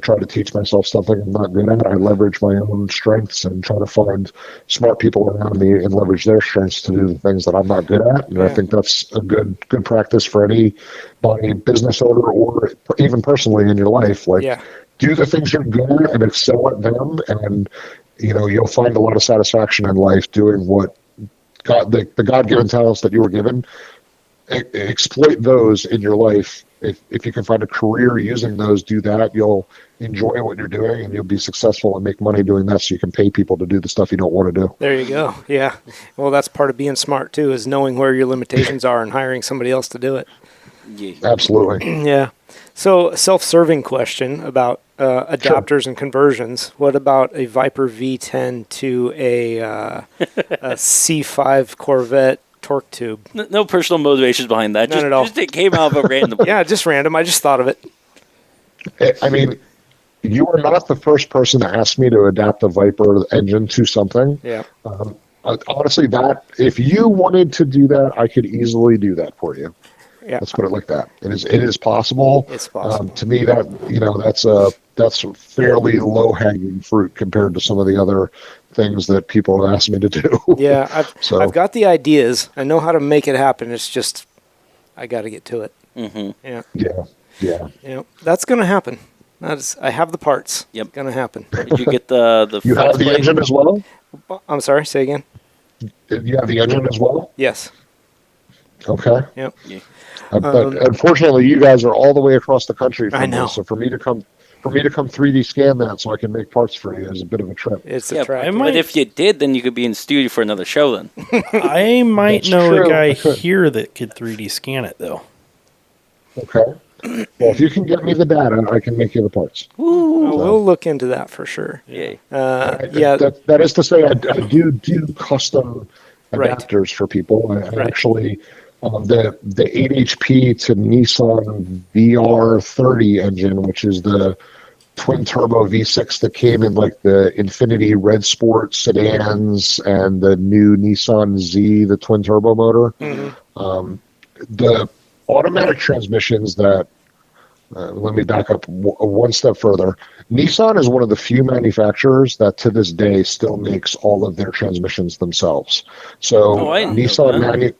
try to teach myself something I'm not good at. I leverage my own strengths and try to find smart people around me and leverage their strengths to do the things that I'm not good at. And I think that's a good practice for anybody, business owner or even personally in your life. Like, do the things you're good at and excel at them, and you'll find a lot of satisfaction in life doing what the God-given talents that you were given. Exploit those in your life. If you can find a career using those, do that. You'll enjoy what you're doing, and you'll be successful and make money doing that. So you can pay people to do the stuff you don't want to do. There you go. Yeah. Well, that's part of being smart too, is knowing where your limitations are and hiring somebody else to do it. Yeah. Absolutely. Yeah. So, self-serving question about adapters and conversions. What about a Viper V10 to a C5 Corvette torque tube? No personal motivations behind that. None at all. Just it came out of a random. Yeah, just random. I just thought of it. I mean, you are not the first person to ask me to adapt a Viper engine to something. Yeah. Honestly, that if you wanted to do that, I could easily do that for you. Yeah. Let's put it like that. It is possible. It's possible. To me, that's a fairly low-hanging fruit compared to some of the other things that people have asked me to do. Yeah, I've got the ideas. I know how to make it happen. It's just I got to get to it. Mm-hmm. Yeah. That's going to happen. I have the parts. Yep. It's going to happen. Did you get the You have the engine as well? I'm sorry. Say again. You have the engine as well? Yes. Okay. Yep. Yeah. But unfortunately, you guys are all the way across the country from I know. this, so for me to come 3D scan that so I can make parts for you is a bit of a trip. It's a trap. But if you did, then you could be in studio for another show then. I might That's know true. a guy here that could 3D scan it, though. Okay. Well, if you can get me the data, I can make you the parts. We'll look into that for sure. Yay. That is to say, I do custom adapters for people. I actually, the 8 HP to Nissan VR30 engine, which is the twin turbo V6 that came in like the Infiniti Red Sport sedans and the new Nissan Z, the twin turbo motor. Mm-hmm. The automatic transmissions that let me back up one step further. Nissan is one of the few manufacturers that to this day still makes all of their transmissions themselves. So Nissan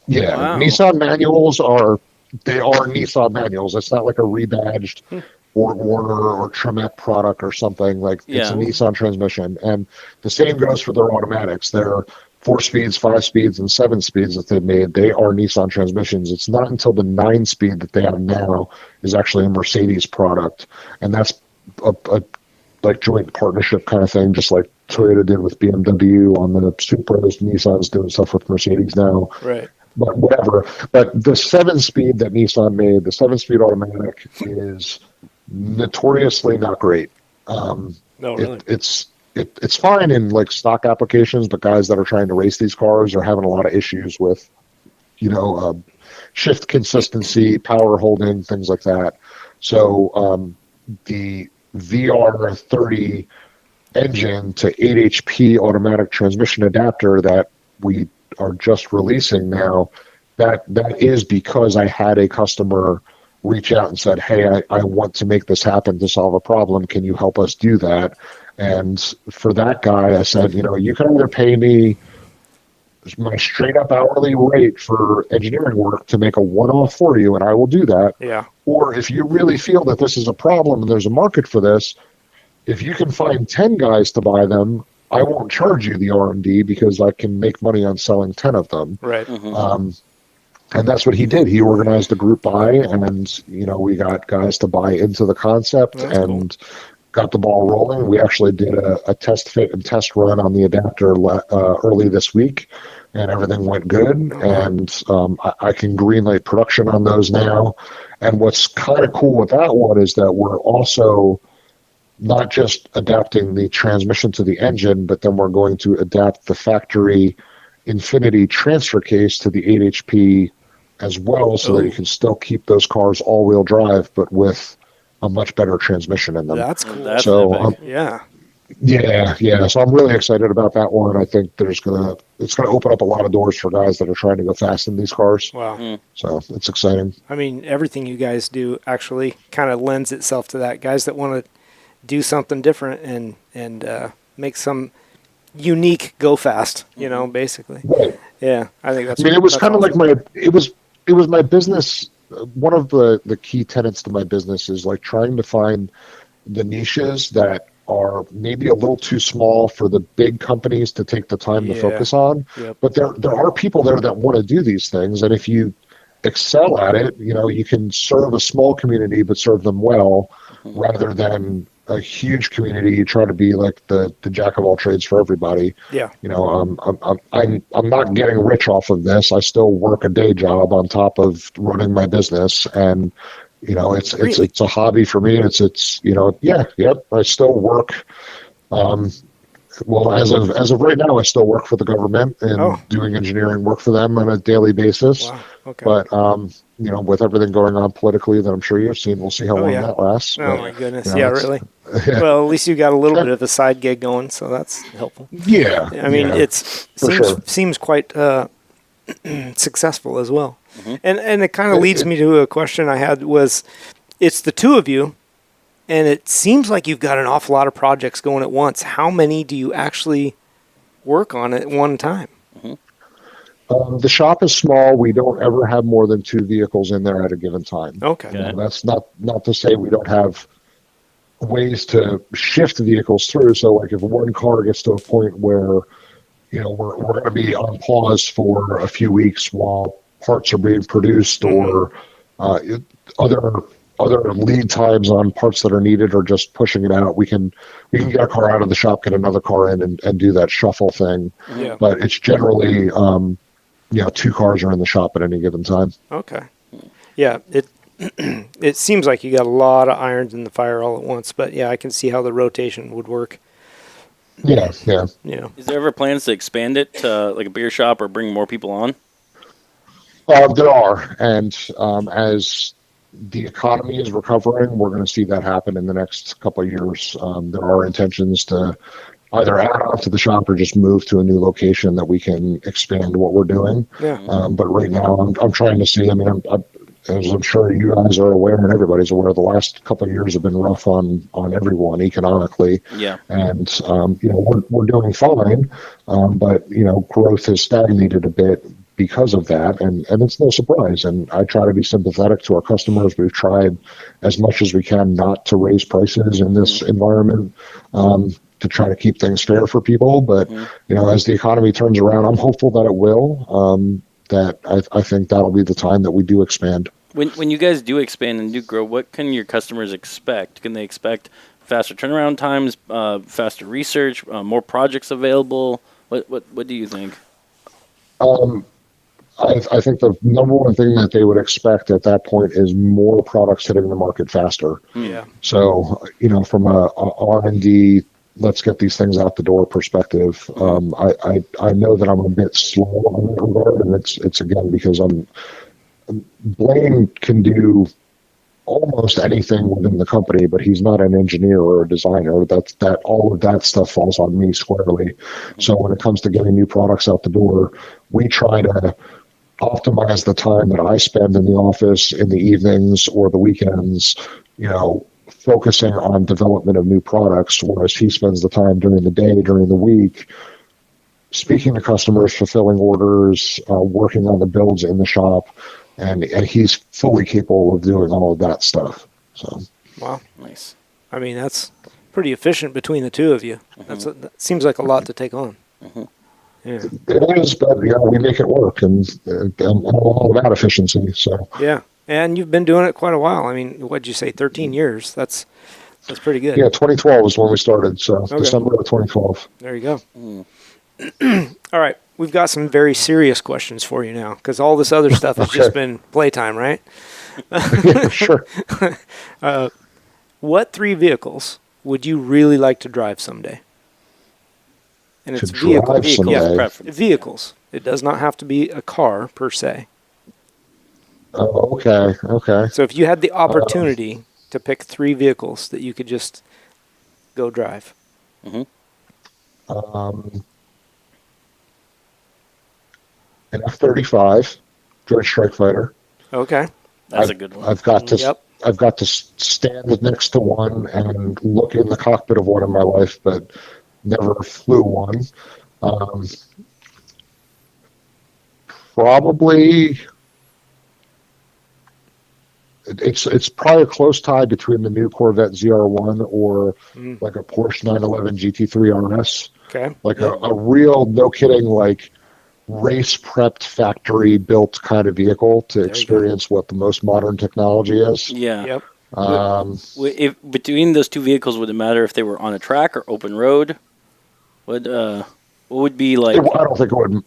Nissan manuals are Nissan manuals. It's not like a rebadged Ford Warner or Tremec product or something. Like it's a Nissan transmission. And the same goes for their automatics. They're 4 speeds, 5 speeds, and 7 speeds that they've made. They are Nissan transmissions. It's not until the 9-speed that they have now is actually a Mercedes product, and that's a like joint partnership kind of thing, just like Toyota did with BMW on the Supras. Nissan's doing stuff with Mercedes now. Right. But whatever. But the 7-speed that Nissan made, the 7-speed automatic, is notoriously not great. No, really. It's fine in like stock applications, but guys that are trying to race these cars are having a lot of issues with, shift consistency, power holding, things like that. So the VR30 engine to 8 HP automatic transmission adapter that we are just releasing now, that is because I had a customer reach out and said, hey, I want to make this happen to solve a problem. Can you help us do that? And for that guy, I said, you can either pay me my straight up hourly rate for engineering work to make a one-off for you, and I will do that. Yeah. Or if you really feel that this is a problem and there's a market for this, if you can find 10 guys to buy them, I won't charge you the R&D because I can make money on selling 10 of them. Right. Mm-hmm. And that's what he did. He organized a group buy, and we got guys to buy into the concept and got the ball rolling. We actually did a test fit and test run on the adapter early this week, and everything went good. And I can greenlight production on those now. And what's kind of cool with that one is that we're also not just adapting the transmission to the engine, but then we're going to adapt the factory Infiniti transfer case to the 8 HP as well, so that you can still keep those cars all-wheel drive, but with a much better transmission in them. That's cool. That's so yeah. Yeah. So I'm really excited about that one. I think it's gonna open up a lot of doors for guys that are trying to go fast in these cars. Wow. So it's exciting. I mean, everything you guys do actually kind of lends itself to that. Guys that want to do something different and make some unique go fast, basically. Right. Yeah, I think that's. I mean, it was kind of awesome. like it was my business. One of the key tenets to my business is like trying to find the niches that are maybe a little too small for the big companies to take the time to focus on. Yep. But there are people there that want to do these things, and if you excel at it, you can serve a small community but serve them well, rather than a huge community. You try to be like the jack of all trades for everybody. Yeah. I'm not getting rich off of this. I still work a day job on top of running my business, and it's a hobby for me. It's I still work. Well, as of right now, I still work for the government and doing engineering work for them on a daily basis. Wow. Okay. But with everything going on politically that I'm sure you've seen, we'll see how long that lasts. Oh, my goodness. Really? Well, at least you got a little bit of a side gig going, so that's helpful. Yeah. I mean, seems quite successful as well. Mm-hmm. And it kind of leads me to a question I had was, it's the two of you, and it seems like you've got an awful lot of projects going at once. How many do you actually work on at one time? Mm-hmm. The shop is small. We don't ever have more than 2 vehicles in there at a given time. Okay. That's not to say we don't have ways to shift vehicles through. So like if one car gets to a point where, we're going to be on pause for a few weeks while parts are being produced, or other lead times on parts that are needed, or just pushing it out, we can get a car out of the shop, get another car in, and do that shuffle thing. Yeah. But it's generally 2 cars are in the shop at any given time. Okay. Yeah, it seems like you got a lot of irons in the fire all at once, but yeah, I can see how the rotation would work. Yeah. Is there ever plans to expand it to like a beer shop or bring more people on? There are, and as the economy is recovering, we're going to see that happen in the next couple of years. There are intentions to either add on to the shop or just move to a new location that we can expand what we're doing. Yeah. But right now, I'm trying to see. I mean, as I'm sure you guys are aware, and everybody's aware, the last couple of years have been rough on everyone economically. Yeah. And we're doing fine, but growth has stagnated a bit because of that, and it's no surprise. And I try to be sympathetic to our customers. We've tried as much as we can not to raise prices in this environment, to try to keep things fair for people. But as the economy turns around, I'm hopeful that it will. That I think that'll be the time that we do expand. When you guys do expand and do grow, what can your customers expect? Can they expect faster turnaround times, faster research, more projects available? What do you think? I think the number one thing that they would expect at that point is more products hitting the market faster. Yeah. So, from a R&D, let's get these things out the door perspective, I know that I'm a bit slow on that regard, and it's again because Blaine can do almost anything within the company, but he's not an engineer or a designer. That all of that stuff falls on me squarely. So when it comes to getting new products out the door, we try to optimize the time that I spend in the office in the evenings or the weekends, focusing on development of new products, whereas he spends the time during the day, during the week, speaking to customers, fulfilling orders, working on the builds in the shop, and he's fully capable of doing all of that stuff. So, wow, nice. I mean, that's pretty efficient between the two of you. That seems like a lot to take on. Yeah. It is, but we make it work, and I'm all about efficiency. So yeah, and you've been doing it quite a while. I mean, what'd you say, 13 years? That's pretty good. Yeah, 2012 was when we started. So December of 2012. There you go. All right, we've got some very serious questions for you now, because all this other stuff has just been playtime, right? Yeah, sure. What 3 vehicles would you really like to drive someday? And it's vehicles. Yeah, vehicles. It does not have to be a car per se. Oh, okay. So if you had the opportunity to pick 3 vehicles that you could just go drive. An F-35 Joint Strike Fighter. Okay. That's a good one. I've got to stand next to one and look in the cockpit of one in my life, but never flew one. Probably, it's probably a close tie between the new Corvette ZR1 or like a Porsche 911 GT3 RS. Okay. Like a real, no kidding, like race prepped, factory built kind of vehicle to experience what the most modern technology is. Yeah. Yep. If between those 2 vehicles, would it matter if they were on a track or open road? What would be like? I don't think it would.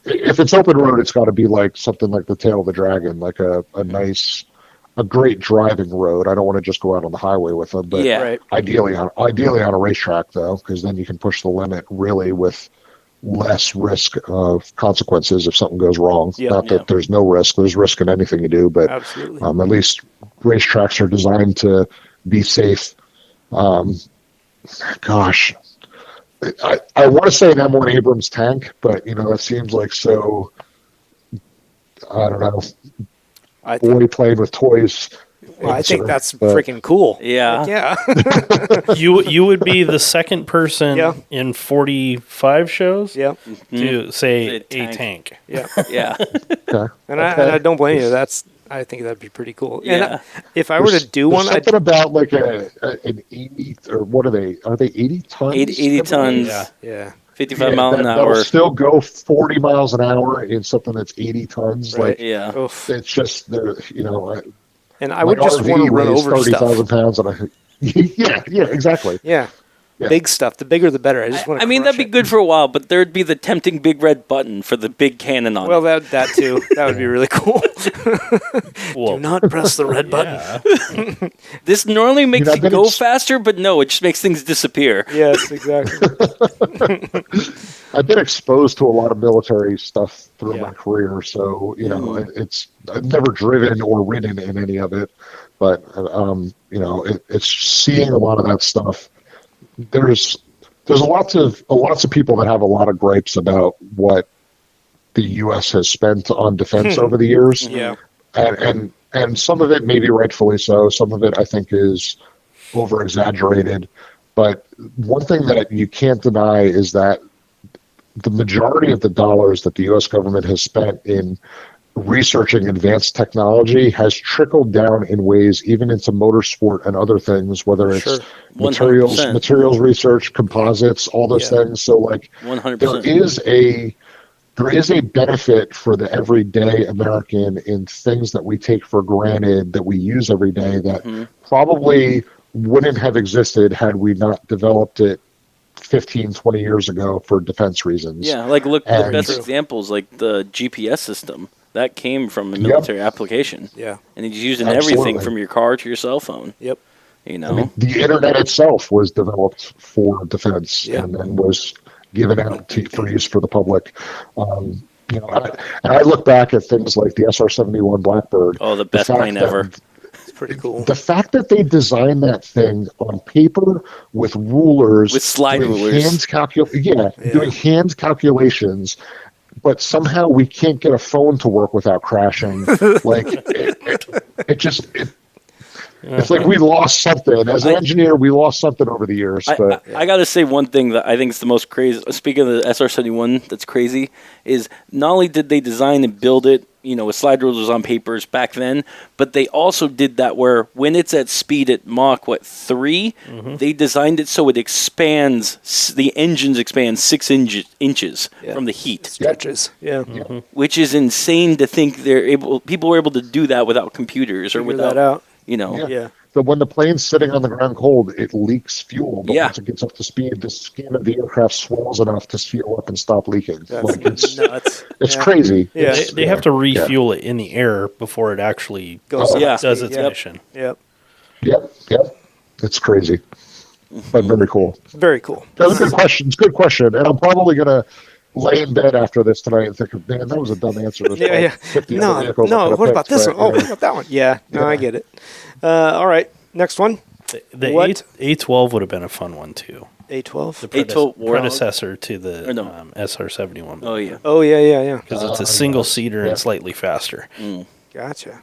If it's open road, it's got to be like something like the Tail of the Dragon, like a great driving road. I don't want to just go out on the highway with them, but ideally on a racetrack though, because then you can push the limit really with less risk of consequences if something goes wrong. Not that there's no risk. There's risk in anything you do, but at least racetracks are designed to be safe. Gosh, I want to say an M1 Abrams tank, but it seems like so. I don't know. Boy playing with toys. Well, I think that's freaking cool. Yeah. You would be the second person in 45 shows to say a tank. Yeah. Yeah. Okay. And I don't blame you. I think that'd be pretty cool. Yeah. And if I were to do one, something about like an 80, or what are they? Are they 80 tons? 80 tons. Yeah. 55 miles an hour. That'll still go 40 miles an hour in something that's 80 tons. Right. Like, Oof. it's just, and I would just want to run over 30,000 pounds. Yeah, exactly. Yeah. Big stuff. The bigger the better. I just want to I mean, that'd be good for a while, but there'd be the tempting big red button for the big cannon on it. Well, that too. That would be really cool. Do not press the red button. This normally makes it go faster, but no, it just makes things disappear. Yes, exactly. I've been exposed to a lot of military stuff through my career, so I've never driven or ridden in any of it, but it's seeing a lot of that stuff. There's lots of people that have a lot of gripes about what the U.S. has spent on defense over the years. Yeah, and some of it maybe rightfully so. Some of it I think is over exaggerated. But one thing that you can't deny is that the majority of the dollars that the U.S. government has spent in researching advanced technology has trickled down in ways even into motorsport and other things, whether it's materials research, composites, all those things. So like 100%. There is a benefit for the everyday American in things that we take for granted that we use every day that probably wouldn't have existed had we not developed it 15, 20 years ago for defense reasons. Yeah, like look, the best examples, like the GPS system. That came from a military application. Yeah. And it's used in everything from your car to your cell phone. Yep. I mean, the internet itself was developed for defense and then was given out for use for the public. And I look back at things like the SR-71 Blackbird. Oh, the best plane ever. It's pretty cool. The fact that they designed that thing on paper with rulers, with slide rulers, doing hand calculations, but somehow we can't get a phone to work without crashing. Like it's like we lost something. As an engineer, we lost something over the years. I got to say one thing that I think is the most crazy. Speaking of the SR-71, that's crazy, is not only did they design and build it, with slide rulers on papers back then, but they also did that where when it's at speed at Mach 3, they designed it so it expands. The engines expand 6 inches from the heat. Stretches. Which is insane to think people were able to do that without computers or without that out. So when the plane's sitting on the ground cold, it leaks fuel. But once it gets up to speed, the skin of the aircraft swells enough to fuel up and stop leaking. It's nuts. It's crazy. Yeah. They have to refuel it in the air before it actually does its mission. Yep. It's crazy, but very cool. Very cool. That's a good question. It's a good question, and I'm probably gonna lay in bed after this tonight and think, man, that was a dumb answer. Yeah. No. What about this one? Oh, what about that one? Yeah. No, I get it. All right. Next one. The A12 would have been a fun one too. A12? The A12 predecessor to the SR71. Oh, yeah. Oh, yeah. Because it's a single-seater and slightly faster. Gotcha.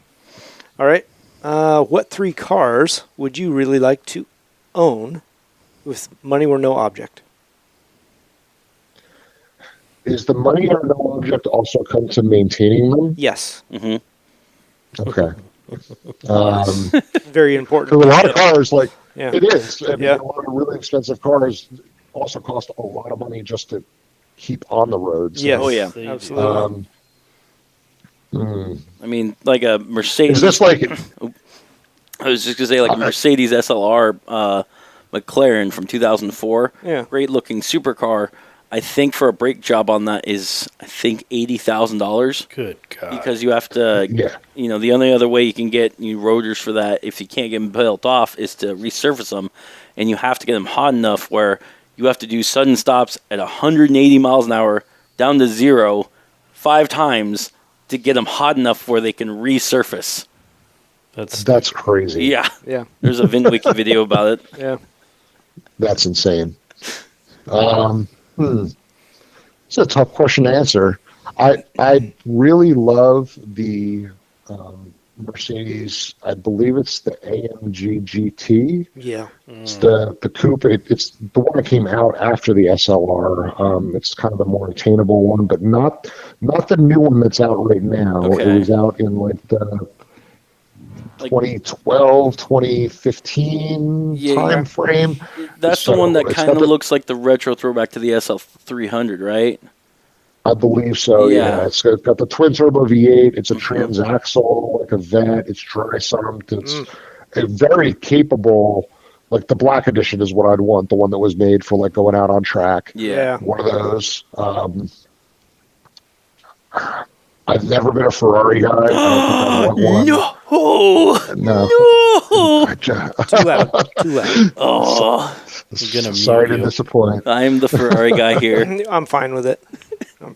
All right. What 3 cars would you really like to own if money were no object? Is the money or no object also come to maintaining them? Yes. Mm-hmm. Okay. Very important. Because a lot of cars, Yeah. it is. I mean, Yeah. a lot of really expensive cars also cost a lot of money just to keep on the roads. Yes. Oh, yeah. Absolutely. I mean, like a Mercedes. Is this like... I was just going to say, like a Mercedes SLR McLaren from 2004. Yeah. Great looking supercar. I think for a brake job on that is, I think, $80,000. Good God. Because you have to, the only other way you can get new rotors for that, if you can't get them built off, is to resurface them. And you have to get them hot enough where you have to do sudden stops at 180 miles an hour down to 0 5 times to get them hot enough where they can resurface. That's crazy. Yeah. Yeah. There's a VinWiki video about it. Yeah. That's insane. It's a tough question to answer. I really love the Mercedes. I believe it's the AMG GT. Yeah. It's the coupe. It's the one that came out after the SLR. It's kind of the more attainable one, but not the new one that's out right now. Okay. It was out in the 2012, 2015 time frame. That's the one that kind of looks like the retro throwback to the SL300, right? I believe so, yeah. It's got the twin turbo V8. It's a transaxle, like a vet. It's dry sumped. It's a very capable, like the black edition is what I'd want, the one that was made for like going out on track. Yeah. One of those. I've never been a Ferrari guy. I don't think I want one. No. Too loud. Oh. Sorry to disappoint. I'm the Ferrari guy here. I'm fine with it. I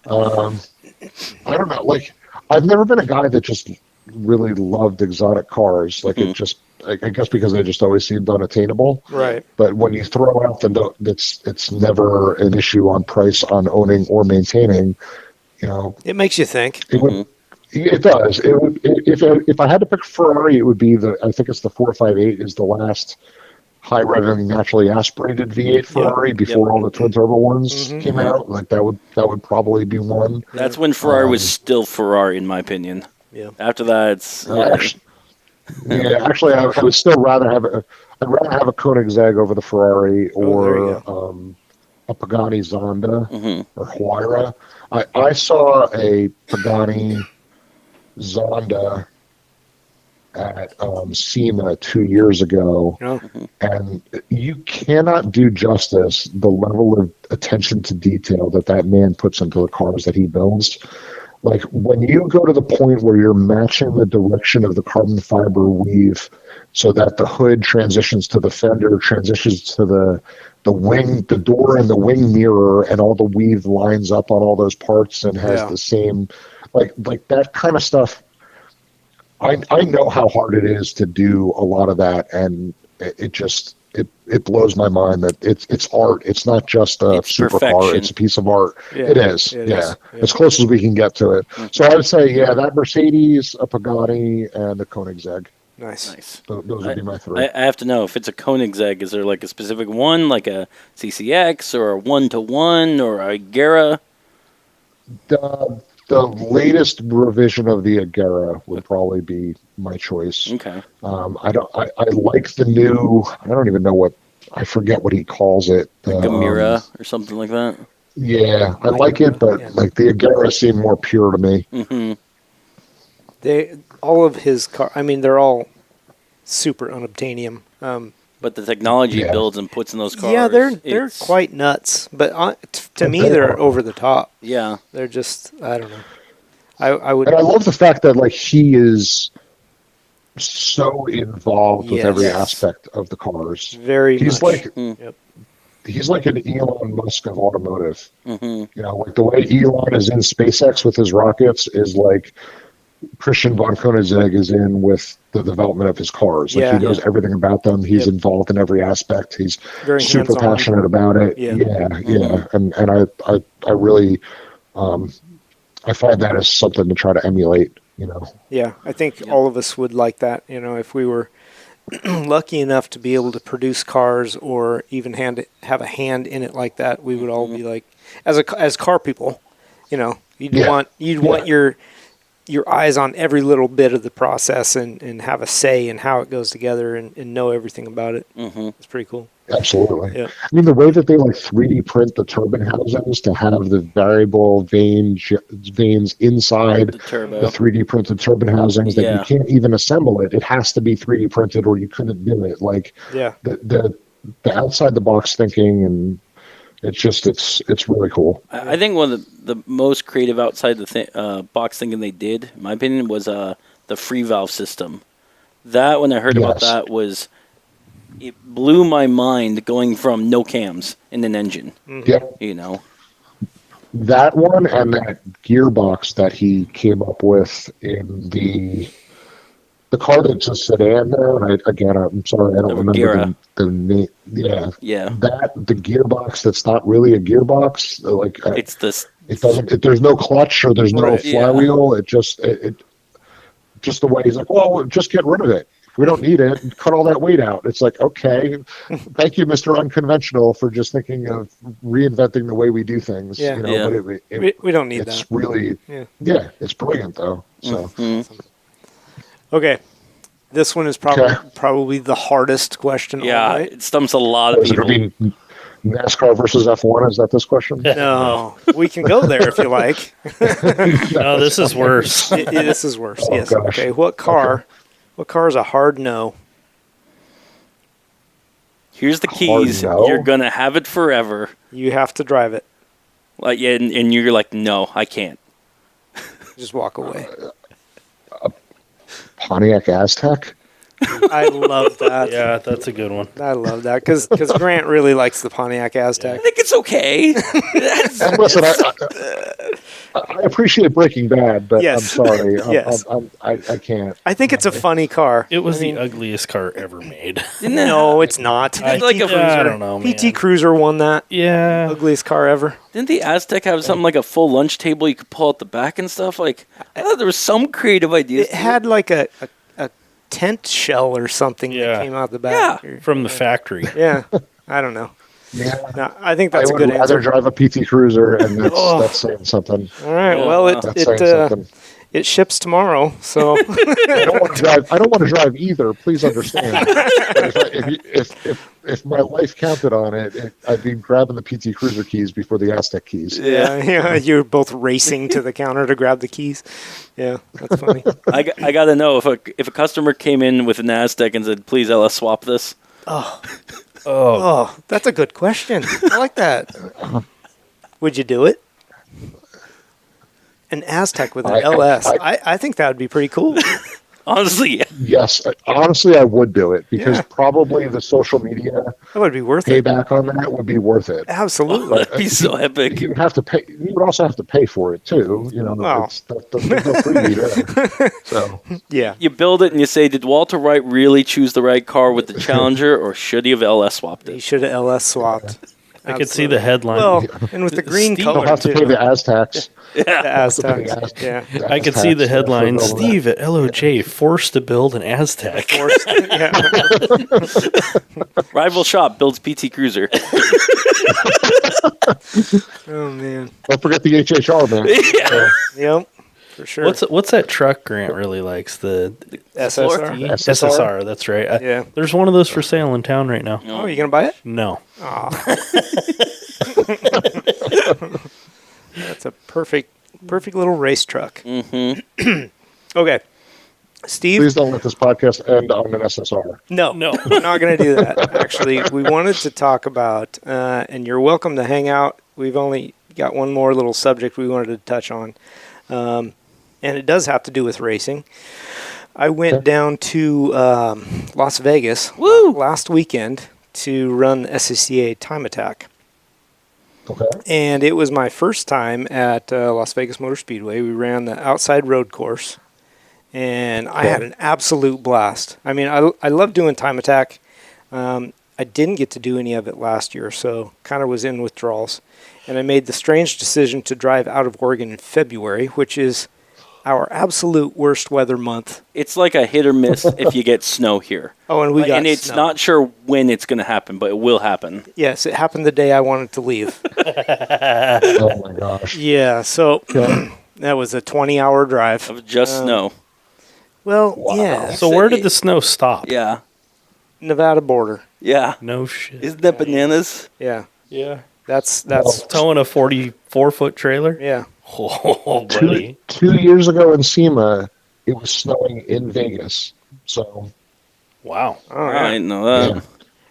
don't know. Like, I've never been a guy that just really loved exotic cars. Like, it just, I guess because they just always seemed unattainable. Right. But when you throw out the note, it's never an issue on price on owning or maintaining. It makes you think. It does. It would, if I had to pick Ferrari, it would be I think it's the 458 is the last high revving naturally aspirated V8 Ferrari before all the twin turbo ones came out. Like that would probably be one. That's when Ferrari was still Ferrari, in my opinion. Yeah. After that, it's actually, I would still rather have a Koenigsegg over the Ferrari or a Pagani Zonda or Huayra. I saw a Pagani Zonda at SEMA 2 years ago, and you cannot do justice the level of attention to detail that man puts into the cars that he builds. Like when you go to the point where you're matching the direction of the carbon fiber weave so that the hood transitions to the fender, transitions to the wing, the door and the wing mirror, and all the weave lines up on all those parts and has the same, like that kind of stuff. I know how hard it is to do a lot of that, and it blows my mind that it's art. It's not just a supercar. It's a piece of art. Yeah, it is. As close as we can get to it. So I would say, that Mercedes, a Pagani, and a Koenigsegg. Nice. Those would be my three. I have to know if it's a Koenigsegg. Is there like a specific one, like a CCX or a 1-to-1 or a Agera? The latest revision of the Agera would probably be my choice. Okay. I like the new. I don't even know I forget what he calls it. Like a Mira or something like that. Yeah, I like it, but like the Agera seemed more pure to me. Mm-hmm. All of his car. I mean, they're all super unobtainium. But the technology he builds and puts in those cars. Yeah, they're quite nuts. But to me, they're over the top. Yeah, they're just, I don't know. I would. And I love the fact that like he is so involved with every aspect of the cars. Very. He's much. like, he's like an Elon Musk of automotive. Mm-hmm. Like the way Elon is in SpaceX with his rockets is like Christian von Koenigsegg is in with the development of his cars. Like he knows everything about them. He's involved in every aspect. He's very super passionate about it. Yeah. And I really I find that as something to try to emulate. Yeah, I think all of us would like that. If we were lucky enough to be able to produce cars or even have a hand in it like that, we would all be like, as car people, you'd want your eyes on every little bit of the process and have a say in how it goes together and know everything about it. It's pretty cool. Absolutely. Yeah. I mean, the way that they 3D print the turbine housings to have the variable veins inside the 3D printed turbine housings that you can't even assemble it. It has to be 3D printed or you couldn't do it. The outside the box thinking, and it's really cool. I think one of the most creative outside the box thinking they did, in my opinion, was the free valve system. That, when I heard about that, it blew my mind, going from no cams in an engine. Yeah. That one and that gearbox that he came up with in the car that's a sedan there. And I'm sorry, I don't remember the name. Yeah. The gearbox that's not really a gearbox. It's this. It doesn't. There's no clutch or there's no flywheel. It just the way he's like, well, just get rid of it. We don't need it. Cut all that weight out. It's like, okay, thank you, Mr. Unconventional, for just thinking of reinventing the way we do things. Yeah. But we don't need that. It's really, it's brilliant though. So, okay, this one is probably the hardest question. Yeah, it stumps a lot of people. NASCAR versus F1. Is that this question? No, we can go there if you like. No, this is worse. This is worse. Oh, yes. Gosh. Okay. What car? Okay. What car is a hard no? Here's the keys. No. You're gonna have it forever. You have to drive it. And you're like, no, I can't. Just walk away. Pontiac Aztek. I love that. Yeah, that's a good one. I love that because Grant really likes the Pontiac Aztek. I think it's okay. And listen, I appreciate Breaking Bad, but I'm sorry. I can't. I think it's a funny car. It was the ugliest car ever made. No, it's not. I don't know, man. PT Cruiser won that. Yeah. Ugliest car ever. Didn't the Aztek have something like a full lunch table you could pull out the back and stuff? I thought there was some creative ideas. It had like a tent shell or something that came out the back. Yeah, from the factory. Yeah. I don't know. Yeah. No, I think that's a good answer. I would rather drive a PT Cruiser, and that's saying something. All right. Well, it ships tomorrow, so I don't want to drive either. Please understand. If my life counted on it, I'd be grabbing the PT Cruiser keys before the Aztek keys. Yeah. You're both racing to the counter to grab the keys. Yeah, that's funny. I got to know if a customer came in with an Aztek and said, "Please, LS swap this." Oh, that's a good question. I like that. Would you do it? An Aztek with an LS. I think that would be pretty cool. Honestly, yes. Honestly, I would do it because probably the social media that would be worth payback on that would be worth it. Absolutely, that'd be so epic. You have to pay. You would also have to pay for it too. There's no freebie there. So yeah, you build it and you say, did Walter Wright really choose the right car with the Challenger, or should he have LS swapped it? He should have LS swapped. I could see the headline. Well, and with the green color, you'll have to pay the Aztecs. The Aztecs. Yeah. I could see the headline: Steve at LOJ forced to build an Aztek. Rival shop builds PT Cruiser. Oh man! Don't forget the HHR, man. Yep. For sure. What's that truck Grant really likes? The SSR? SSR, that's right. Yeah. There's one of those for sale in town right now. Oh, you going to buy it? No. That's a perfect little race truck. Mm-hmm. Okay. Steve? Please don't let this podcast end on an SSR. No, we're not going to do that. Actually, we wanted to talk about, and you're welcome to hang out. We've only got one more little subject we wanted to touch on. And it does have to do with racing. I went down to Las Vegas last weekend to run the SCCA Time Attack. Okay. And it was my first time at Las Vegas Motor Speedway. We ran the outside road course, and I had an absolute blast. I mean, I love doing Time Attack. I didn't get to do any of it last year, so kind of was in withdrawals. And I made the strange decision to drive out of Oregon in February, which is our absolute worst weather month. It's like a hit or miss if you get snow here. Oh, and we got and it's snow. not sure when it's going to happen, but it will happen. Yes, it happened the day I wanted to leave. Oh my gosh. Yeah, so that was a 20-hour drive. Of just snow. Well, Wow. yeah. So where did the snow stop? Yeah. Nevada border. Yeah. No shit. Isn't that bananas? Yeah. Yeah. That's Towing a 44-foot trailer? yeah. Oh, buddy. 2 years ago in SEMA, it was snowing in Vegas. So Wow. All I right. didn't know that. Yeah.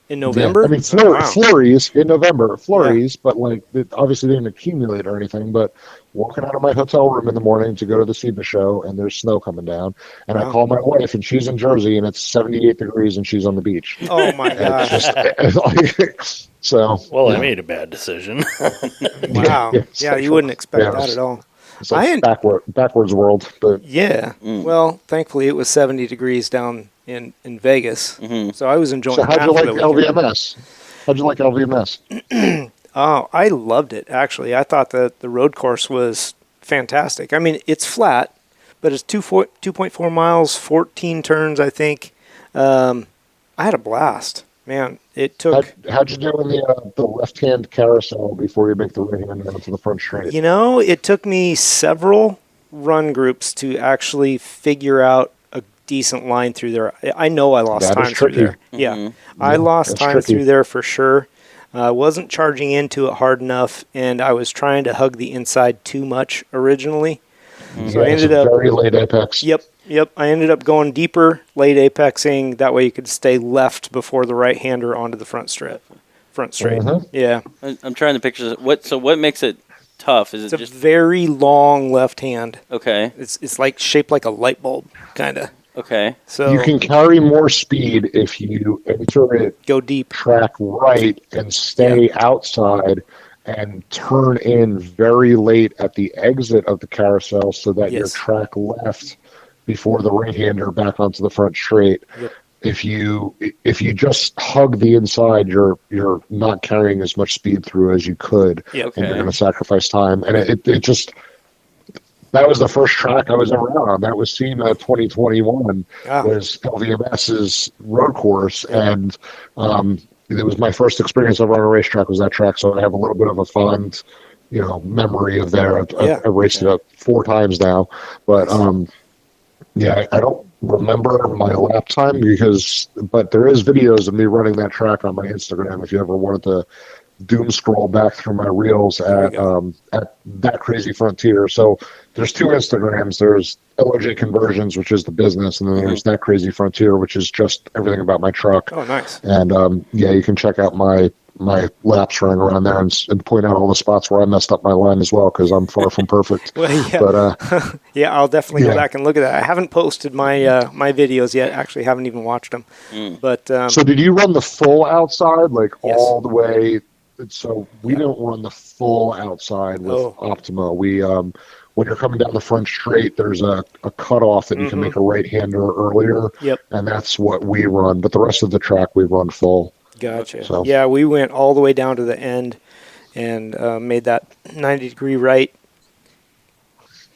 In November? Yeah. I mean, flurries in November, but like it obviously didn't accumulate or anything. But walking out of my hotel room in the morning to go to the SEMA show, and there's snow coming down, and I call my wife, and she's in Jersey, and it's 78 degrees, and she's on the beach. Oh my gosh. So Well, I made a bad decision. Wow. Yes. Yeah, you wouldn't expect Yeah, that at all. it's like backwards world. But Yeah. Well, thankfully it was 70 degrees down in Vegas. Mm-hmm. So I was enjoying so how'd that you for like the weekend. LVMS? How'd you like LVMS? Oh, I loved it, actually. I thought that the road course was fantastic. I mean, it's flat, but it's 2.4 miles, 14 turns, I think. I had a blast. Man, it took... How'd you do in the left-hand carousel before you make the right hand onto the front straight? You know, it took me several run groups to actually figure out a decent line through there. I know I lost That is time through tricky. there. Yeah, I lost that's time tricky. through there for sure. I wasn't charging into it hard enough, and I was trying to hug the inside too much originally. So I It's ended a up... very late apex. Yep. I ended up going deeper, late apexing. That way you could stay left before the right-hander onto the front straight. Mhm. Yeah. I'm trying to picture this. What makes it tough? Is It's it a just very long left hand. okay? It's like shaped like a light bulb, kind of. Okay. So You can carry more speed if you enter it go deep. track right and stay outside and turn in very late at the exit of the carousel so that you're Yes. track left before the right-hander back onto the front straight. Yep. If you just hug the inside, you're not carrying as much speed through as you could, Yep. and you're Okay. going to sacrifice time. And it just that was the first track I was ever on. That was SEMA 2021 Ah. was LVMS's road course, and it was my first experience ever on a racetrack was that track. So I have a little bit of a fond, memory of there. I've raced it 4 times now, but yeah, I don't remember my lap time but there is videos of me running that track on my Instagram. If you ever wanted to doom scroll back through my reels at That Crazy Frontier. So there's 2 Instagrams. There's LOJ Conversions, which is the business, and then there's That Crazy Frontier, which is just everything about my truck. Oh, nice. And you can check out my laps running around there and point out all the spots where I messed up my line as well, because I'm far from perfect. Well, yeah. But Yeah, I'll definitely go Yeah. back and look at that. I haven't posted my my videos yet. Actually, haven't even watched them. But so did you run the full outside, like Yes. all the way? So we don't run the full outside with Optima. We when you're coming down the front straight, there's a cutoff that you can make a right-hander earlier. Yep. And that's what we run. But the rest of the track, we run full. Gotcha. So- Yeah, we went all the way down to the end and made that 90-degree right.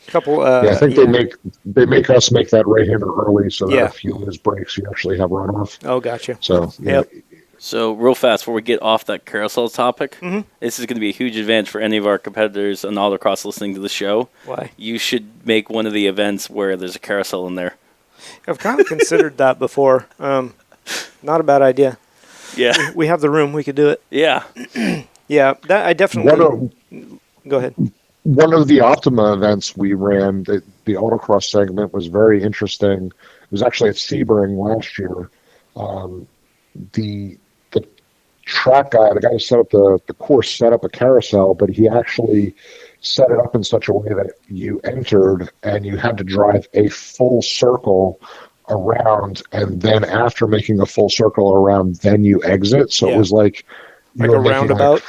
Couple. Yeah, I think they make us make that right-hander early so that Yeah. if you lose brakes, you actually have runoff. Oh, gotcha. So yeah. Yep. So real fast before we get off that carousel topic, this is going to be a huge advantage for any of our competitors and autocross listening to the show. Why? You should make one of the events where there's a carousel in there. I've kind of considered that before. Not a bad idea. Yeah. We have the room. We could do it. Yeah. Yeah, that I definitely. Go ahead. One of the Optima events we ran, the autocross segment was very interesting. It was actually at Sebring last year. The track guy, the guy who set up the course, set up a carousel, but he actually set it up in such a way that you entered and you had to drive a full circle around, and then after making a full circle around, then you exit. So it was like a roundabout.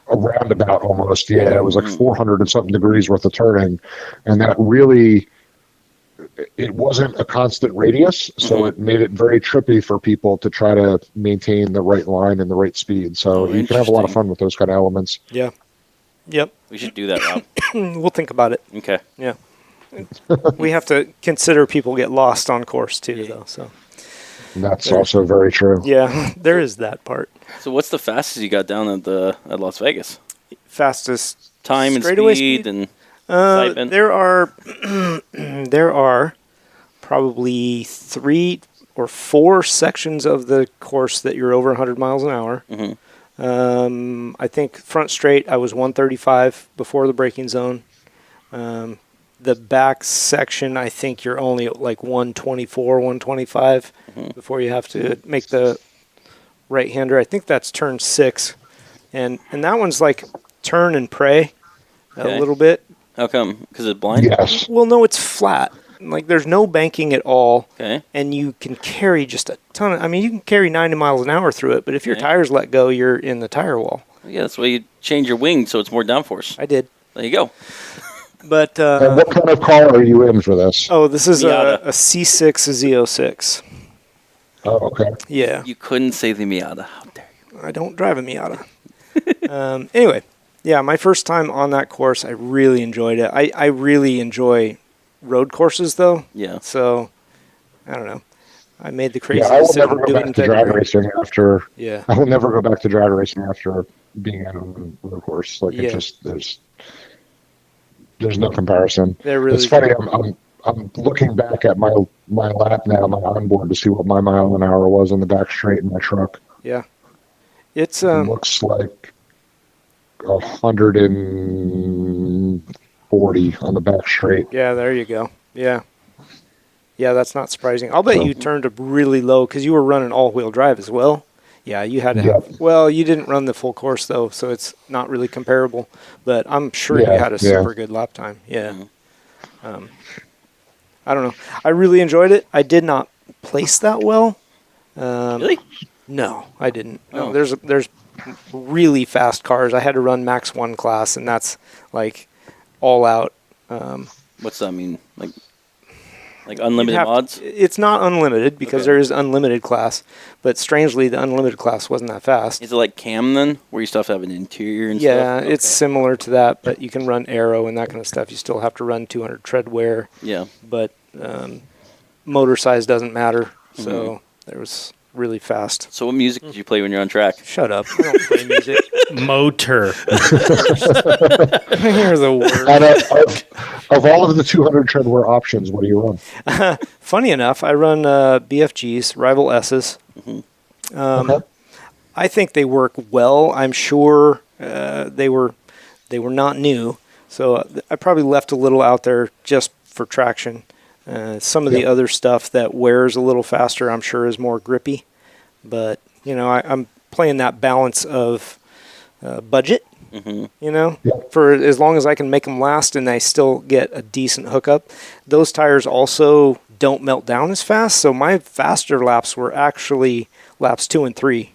A roundabout almost. Yeah, it was like 400 and something degrees worth of turning, and that really, it wasn't a constant radius, so it made it very trippy for people to try to maintain the right line and the right speed. So you can have a lot of fun with those kind of elements. Yeah. Yep. We should do that, Rob. We'll think about it. Okay. Yeah. We have to consider people get lost on course too, though. So that's also very true. Yeah, there is that part. So what's the fastest you got down at Las Vegas? Fastest time and speed and excitement? There are probably 3 or 4 sections of the course that you're over 100 miles an hour. I think front straight I was 135 before the braking zone. The back section, I think you're only at like 124, 125 before you have to make the right-hander. I think that's turn 6. And that one's like turn and pray a little bit. How come? Because it's blind? Yes. Well, no, it's flat. Like there's no banking at all. Okay. And you can carry just a ton of, you can carry 90 miles an hour through it, but if your tires let go, you're in the tire wall. Yeah, that's why you change your wing so it's more downforce. I did. There you go. But and what kind of car are you in for this? Oh, this is a C6 Z06. Oh, okay. Yeah. You couldn't say the Miata. How dare you? I don't drive a Miata. Anyway, yeah, my first time on that course, I really enjoyed it. I really enjoy road courses, though. Yeah. So, I don't know. I made the crazy I will decision never to do go it in back to drag February. racing after. Yeah. I will never go back to drag racing after being on the course. Like it just there's no comparison. It's funny. I'm looking back at my lap now, my onboard, to see what my mile an hour was on the back straight in my truck. Yeah. It looks like 140 on the back straight. Yeah, there you go. Yeah. Yeah, that's not surprising. I'll bet you turned up really low because you were running all-wheel drive as well. Yeah, you had to have... Well, you didn't run the full course, though, so it's not really comparable. But I'm sure you had a super good lap time. Yeah. I don't know. I really enjoyed it. I did not place that well. Really? No, I didn't. No, there's really fast cars. I had to run Max 1 class, and that's like all out. What's that mean? Like unlimited mods? It's not unlimited because there is unlimited class, but strangely, the unlimited class wasn't that fast. Is it like Cam then, where you still have to have an interior and stuff? Yeah, it's similar to that, but you can run aero and that kind of stuff. You still have to run 200 tread wear. Yeah. But motor size doesn't matter, so there was really fast. So what music did you play when you're on track? Shut up. I don't play music. Motor. Here's the word. And of all of the 200 treadwear options, what do you run? Funny enough, I run BFGs, Rival S's. I think they work well. I'm sure they were not new, so I probably left a little out there just for traction. Some of the other stuff that wears a little faster, I'm sure, is more grippy. But, I'm playing that balance of budget, for as long as I can make them last and I still get a decent hookup. Those tires also don't melt down as fast, so my faster laps were actually laps 2 and 3,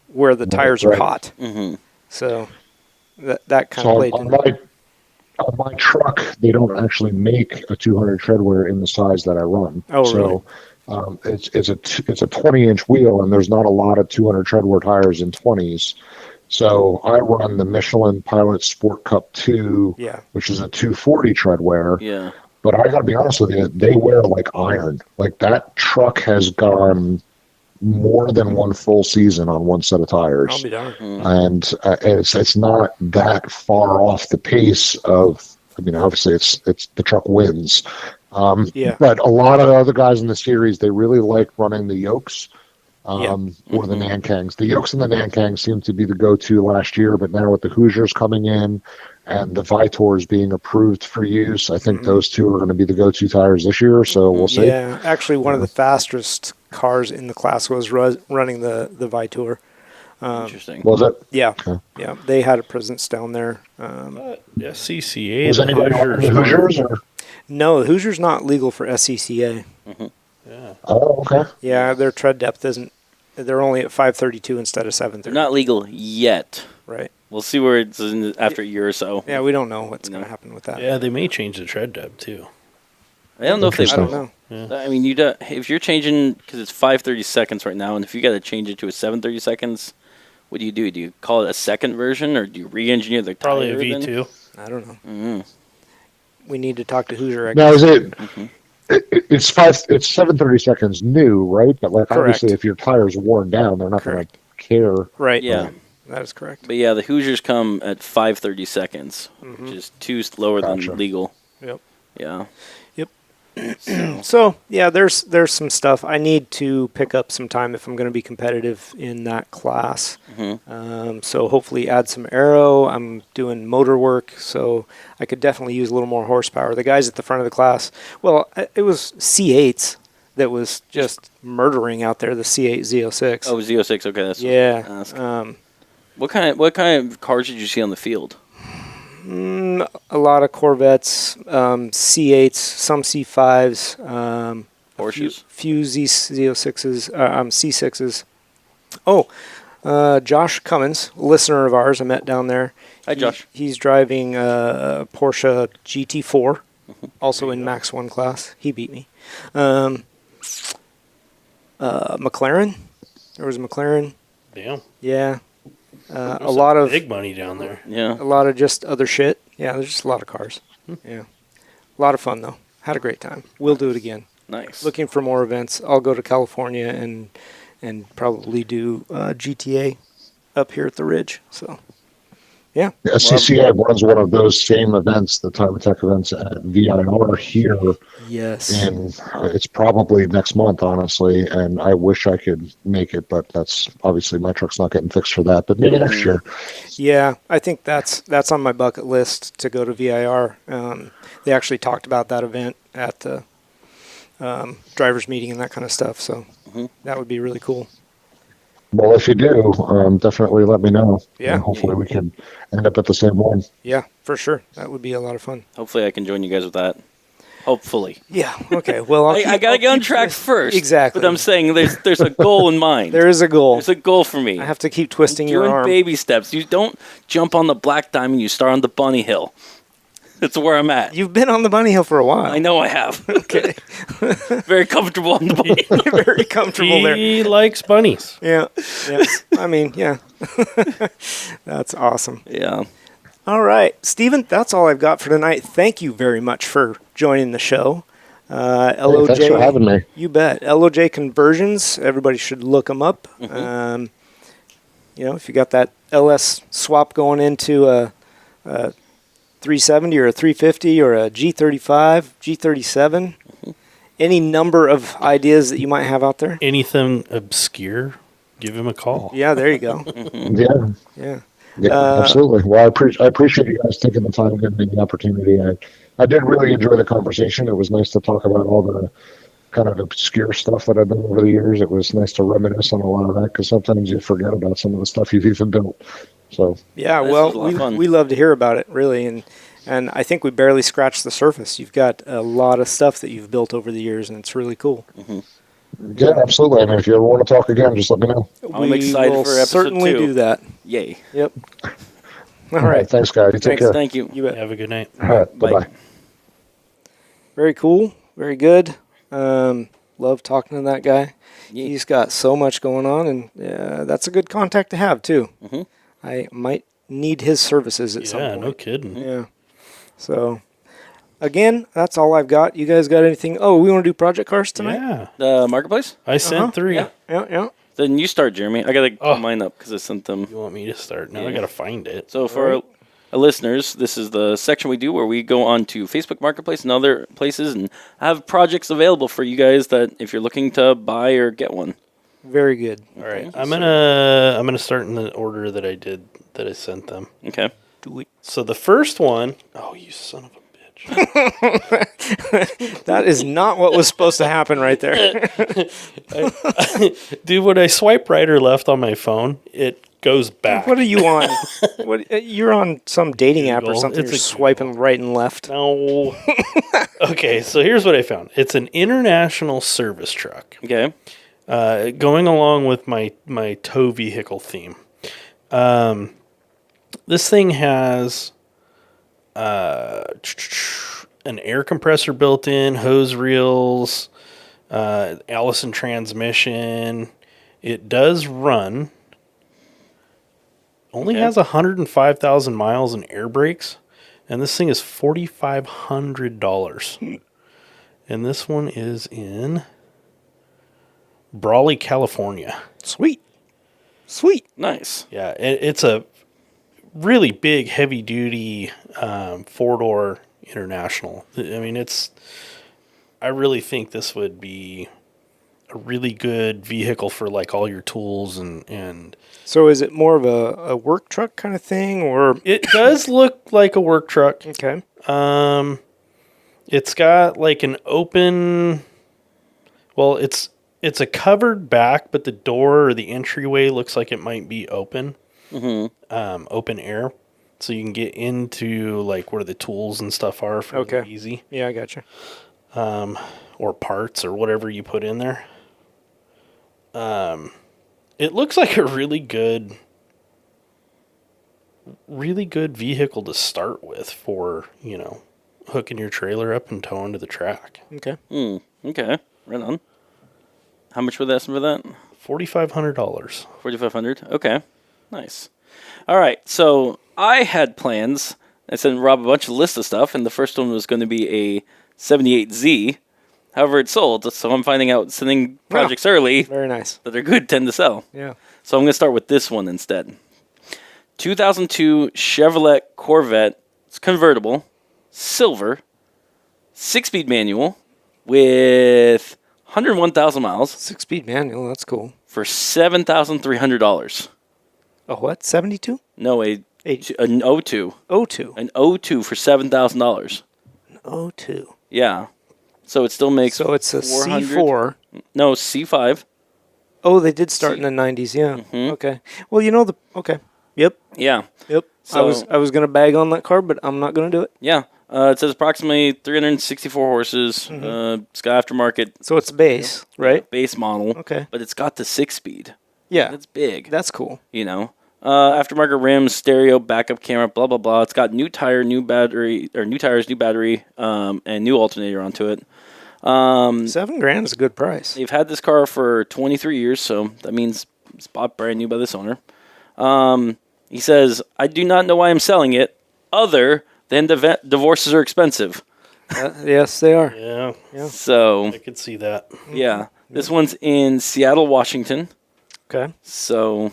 where the tires are hot. So that kind of played in. On my truck, they don't actually make a 200 treadwear in the size that I run. Oh, really? So it's a 20-inch wheel, and there's not a lot of 200 treadwear tires in 20s. So I run the Michelin Pilot Sport Cup 2, which is a 240 treadwear. Yeah. But I got to be honest with you, they wear like iron. Like that truck has gone more than one full season on one set of tires. I'll be darned. And it's not that far off the pace of. I mean, obviously, it's the truck wins. But a lot of the other guys in the series, they really like running the yokes or the Nankangs. The yokes and the Nankangs seem to be the go-to last year, but now with the Hoosiers coming in and the Vitors being approved for use, I think those two are going to be the go-to tires this year. So we'll see. Yeah, actually, one of the fastest cars in the class was running the Vitor. Interesting. Was it? Yeah. Okay. Yeah. They had a presence down there. SCCA. Was anybody on the Hoosiers? Or? No, the Hoosiers not legal for SCCA. Oh, okay. Yeah, their tread depth isn't. They're only at 532 instead of 730. They're not legal yet. Right. We'll see where it's after a year or so. Yeah, we don't know what's going to happen with that. Yeah, they may change the tread depth too. I don't know if they. I don't know. Yeah. I mean, if you're changing because it's 530 seconds right now, and if you got to change it to a 730 seconds, what do? Do you call it a second version, or do you re-engineer the Probably tire a then? V2. I don't know. Mm-hmm. We need to talk to Hoosier. I Now, guess. is it? Mm-hmm. It's 730 seconds new, right? But like obviously, if your tire's worn down, they're not going to care. Right. Yeah. That is correct. But yeah, the Hoosiers come at 530 seconds, which is 2 slower than legal. Yep. Yeah. So yeah, there's some stuff I need to pick up some time if I'm going to be competitive in that class. So hopefully add some aero. I'm doing motor work, so I could definitely use a little more horsepower. The guys at the front of the class, well, it was C8s that was just murdering out there. The C8 Z06. Oh, Z06. Okay, that's yeah. What kind of cars did you see on the field? A lot of Corvettes, C8s, some C5s, Porsches? few Z06s, C6s. Oh, Josh Cummins, listener of ours, I met down there. Hi, Josh. He's driving a Porsche GT4, also in Max 1 class. He beat me. McLaren. There was a McLaren. Damn. Yeah. A lot of big money down there. Yeah. a lot of just other shit. Yeah, there's just a lot of cars. Yeah. A lot of fun, though. Had a great time. We'll do it again. Nice. Looking for more events. I'll go to California and probably do GTA up here at the Ridge. So, yeah. CCI runs one of those same events, the Time Attack events at VIR here. Yes. And it's probably next month, honestly. And I wish I could make it, but that's obviously my truck's not getting fixed for that. But maybe next year. Yeah, I think that's on my bucket list to go to VIR. They actually talked about that event at the drivers meeting and that kind of stuff. So that would be really cool. Well, if you do, definitely let me know. Yeah. And hopefully we can end up at the same one. Yeah, for sure. That would be a lot of fun. Hopefully I can join you guys with that. Hopefully. Yeah. Okay. Well, I got to get on track first. Exactly. But I'm saying there's a goal in mind. There is a goal. There's a goal for me. I have to keep twisting your Doing arm. baby steps. You don't jump on the Black Diamond. You start on the Bunny Hill. That's where I'm at. You've been on the bunny hill for a while. I know I have. Okay. Very comfortable on the Bunny Hill. Very comfortable there. He likes bunnies. Yeah. Yes. I mean, yeah. That's awesome. Yeah. All right, Steven, that's all I've got for tonight. Thank you very much for joining the show. LOJ, Thanks for having me. You bet. LOJ Conversions, everybody should look them up. If you got that LS swap going into a 370 or a 350 or a G35, G37, any number of ideas that you might have out there. Anything obscure, give him a call. Yeah, there you go. Yeah. Yeah. Absolutely. Well, I appreciate you guys taking the time and giving me the opportunity. I did really enjoy the conversation. It was nice to talk about all the kind of obscure stuff that I've done over the years. It was nice to reminisce on a lot of that because sometimes you forget about some of the stuff you've even built. So yeah, This well, was a lot of fun. we love to hear about it, really, and I think we barely scratched the surface. You've got a lot of stuff that you've built over the years, and it's really cool. yeah, absolutely. I mean, if you ever want to talk again, just let me know. I'm excited will for episode certainly 2. do that. Yay. Yep. All right. Thanks, guys. You take care. Thank you. You bet. Have a good night. All right. Bye. Bye-bye. Very cool. Very good. Love talking to that guy. Yeah. He's got so much going on, and that's a good contact to have, too. I might need his services at some Yeah, point. no kidding. Yeah. So, again, that's all I've got. You guys got anything? Oh, we want to do project cars tonight? Yeah. Marketplace? I sent 3. Yeah. Yeah. Then you start, Jeremy. I got to pull mine up because I sent them. You want me to start? Now I got to find it. So for our listeners, this is the section we do where we go on to Facebook Marketplace and other places and have projects available for you guys that if you're looking to buy or get one. Very good. All right. I'm gonna start in the order that I sent them. Okay. Do we? So the first one, oh, you son of a That is not what was supposed to happen right there. Dude, when I swipe right or left on my phone, it goes back. What are you on? You're on some dating app or Google. something. It's You're a swiping right and left. No. Okay, so here's what I found. It's an international service truck. Okay. Going along with my tow vehicle theme. This thing has an air compressor built in, hose reels, Allison transmission. It does run. Only has 105,000 miles in air brakes, and this thing is $4,500. And this one is in Brawley, California. Sweet. Nice. Yeah, it's a really big, heavy-duty four-door international. I mean, I really think this would be a really good vehicle for like all your tools and. So is it more of a work truck kind of thing, or It does look like a work truck. okay? It's got like an open. Well, it's a covered back, but the door or the entryway looks like it might be open. Mm-hmm. Open air, so you can get into like where the tools and stuff are for easy. Yeah, I gotcha. Or parts or whatever you put in there. It looks like a really good vehicle to start with for, hooking your trailer up and towing to the track. Okay. Okay. Right on. How much were they asking for that? $4,500. $4,500. Okay. Nice. All right. So I had plans. I sent Rob a bunch of list of stuff, and the first one was going to be a 78Z. However, it sold, so I'm finding out sending projects early Very nice. that are good tend to sell. Yeah. So I'm going to start with this one instead. 2002 Chevrolet Corvette. It's convertible, silver, 6-speed manual with 101,000 miles 6-speed manual. That's cool. for $7,300. A what? 72? No, an O2. O2. An O2 for $7,000. O2. Yeah. So it still makes So it's a 400 C4. No, C5. Oh, they did start in the 90s. Yeah. Mm-hmm. Okay. Well, okay. Yep. Yeah. Yep. So- I was gonna bag on that car, but I'm not gonna do it. Yeah. It says approximately 364 horses. Mm-hmm. It's got aftermarket So it's base, right? base model. Okay. But it's got the 6-speed. Yeah. That's big. That's cool. Aftermarket rims, stereo, backup camera, blah blah blah. It's got new tires, new battery, and new alternator onto it. $7,000 is a good price. They've had this car for 23 years, so that means it's bought brand new by this owner. He says, "I do not know why I'm selling it, other than divorces are expensive." Yes, they are. Yeah, So I could see that. yeah, this one's in Seattle, Washington. Okay. So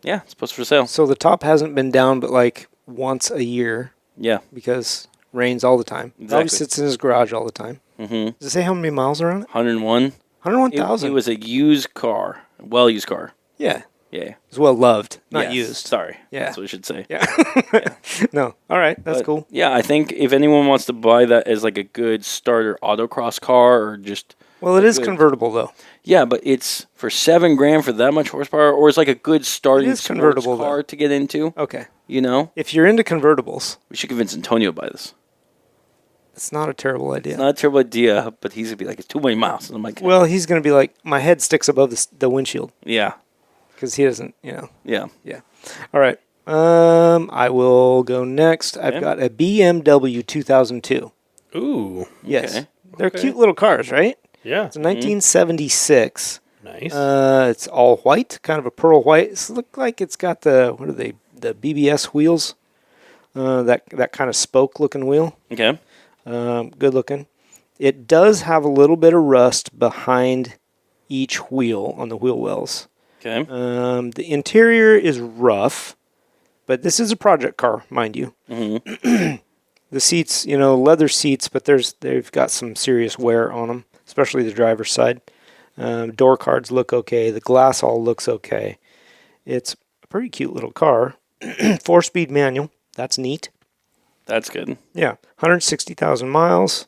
yeah, it's posted for sale. So the top hasn't been down, but like once a year Yeah. because rains all the time. Exactly. Probably sits in his garage all the time. Mm-hmm. Does it say how many miles are on it? 101. 101,000. It was a used car, well-used car. Yeah. Yeah. It's well loved, not Yes. used. Sorry. Yeah. That's what I should say. Yeah. No. All right. That's But, cool. Yeah, I think if anyone wants to buy that as like a good starter autocross car or just Well, it is good. convertible though. yeah, but it's for $7,000 for that much horsepower, or it's like a good starting It is convertible, sports car though. to get into. Okay. If you're into convertibles, we should convince Antonio to buy this. it's not a terrible idea. It's not a terrible idea, but he's gonna be like, it's too many miles, and I'm like, Well, he's going to be like, my head sticks above the windshield yeah, because he doesn't, yeah. Yeah. All right. I will go next. I've Okay. got a BMW 2002. Ooh, Yes. Okay. They're Okay. cute little cars, right? yeah, It's a 1976. nice. It's all white, kind of a pearl white. It looks like it's got the BBS wheels, that kind of spoke-looking wheel. Okay. Good looking. It does have a little bit of rust behind each wheel on the wheel wells. Okay. The interior is rough, but this is a project car, mind you. Mm-hmm. The seats, leather seats, but they've got some serious wear on them, especially the driver's side. Door cards look okay. The glass all looks okay. It's a pretty cute little car. 4-speed manual. That's neat. That's good. Yeah, 160,000 miles.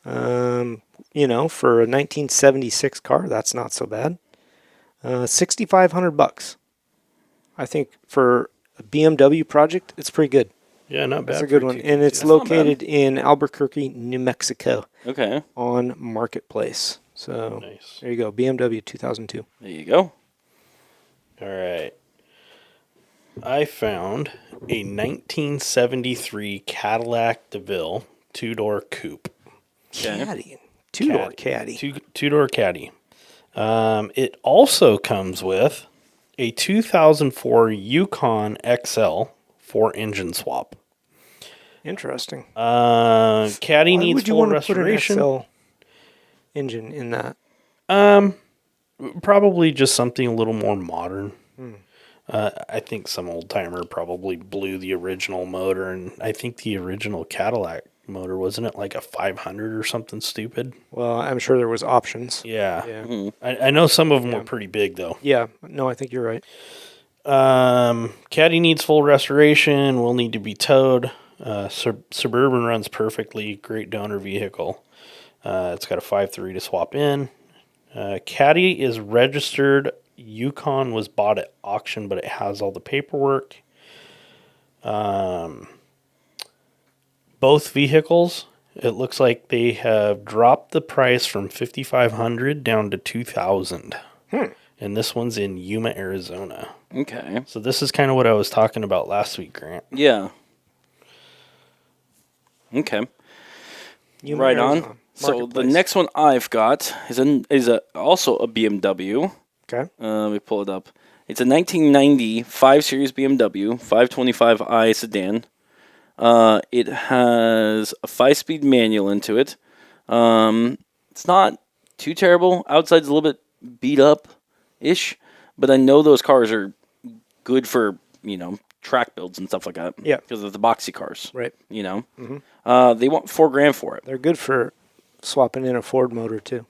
For a 1976 car, that's not so bad. $6,500. I think for a BMW project, it's pretty good. Yeah, not bad. That's a good one. And it's located in Albuquerque, New Mexico. Okay. On Marketplace. So nice. There you go. BMW 2002. There you go. All right. I found a 1973 Cadillac DeVille 2-door coupe. Caddy. Two-door caddy. Two-door caddy. It also comes with a 2004 Yukon XL 4-engine swap. Interesting. Caddy needs full restoration. Why would you want to put an XL engine in that? Probably just something a little more modern. I think some old timer probably blew the original motor, and I think the original Cadillac motor, wasn't it like a 500 or something stupid? Well, I'm sure there was options. Yeah. I know some of them were pretty big, though. Yeah. No, I think you're right. Caddy needs full restoration, will need to be towed. Suburban runs perfectly, great donor vehicle. It's got a 5.3 to swap in. Caddy is registered. Yukon was bought at auction, but it has all the paperwork. Both vehicles, it looks like they have dropped the price from $5,500 down to $2,000. And this one's in Yuma, Arizona. Okay. So this is kind of what I was talking about last week, Grant. Yeah. Okay. Yuma, right Arizona. on. So the next one I've got is also a BMW. Okay. Let me pull it up. It's a 1990 5 Series BMW 525i sedan. It has a 5-speed manual into it. It's not too terrible. Outside's a little bit beat up-ish, but I know those cars are good for, track builds and stuff like that. Yeah. Because of the boxy cars. Right. They want $4,000 for it. They're good for swapping in a Ford motor, too.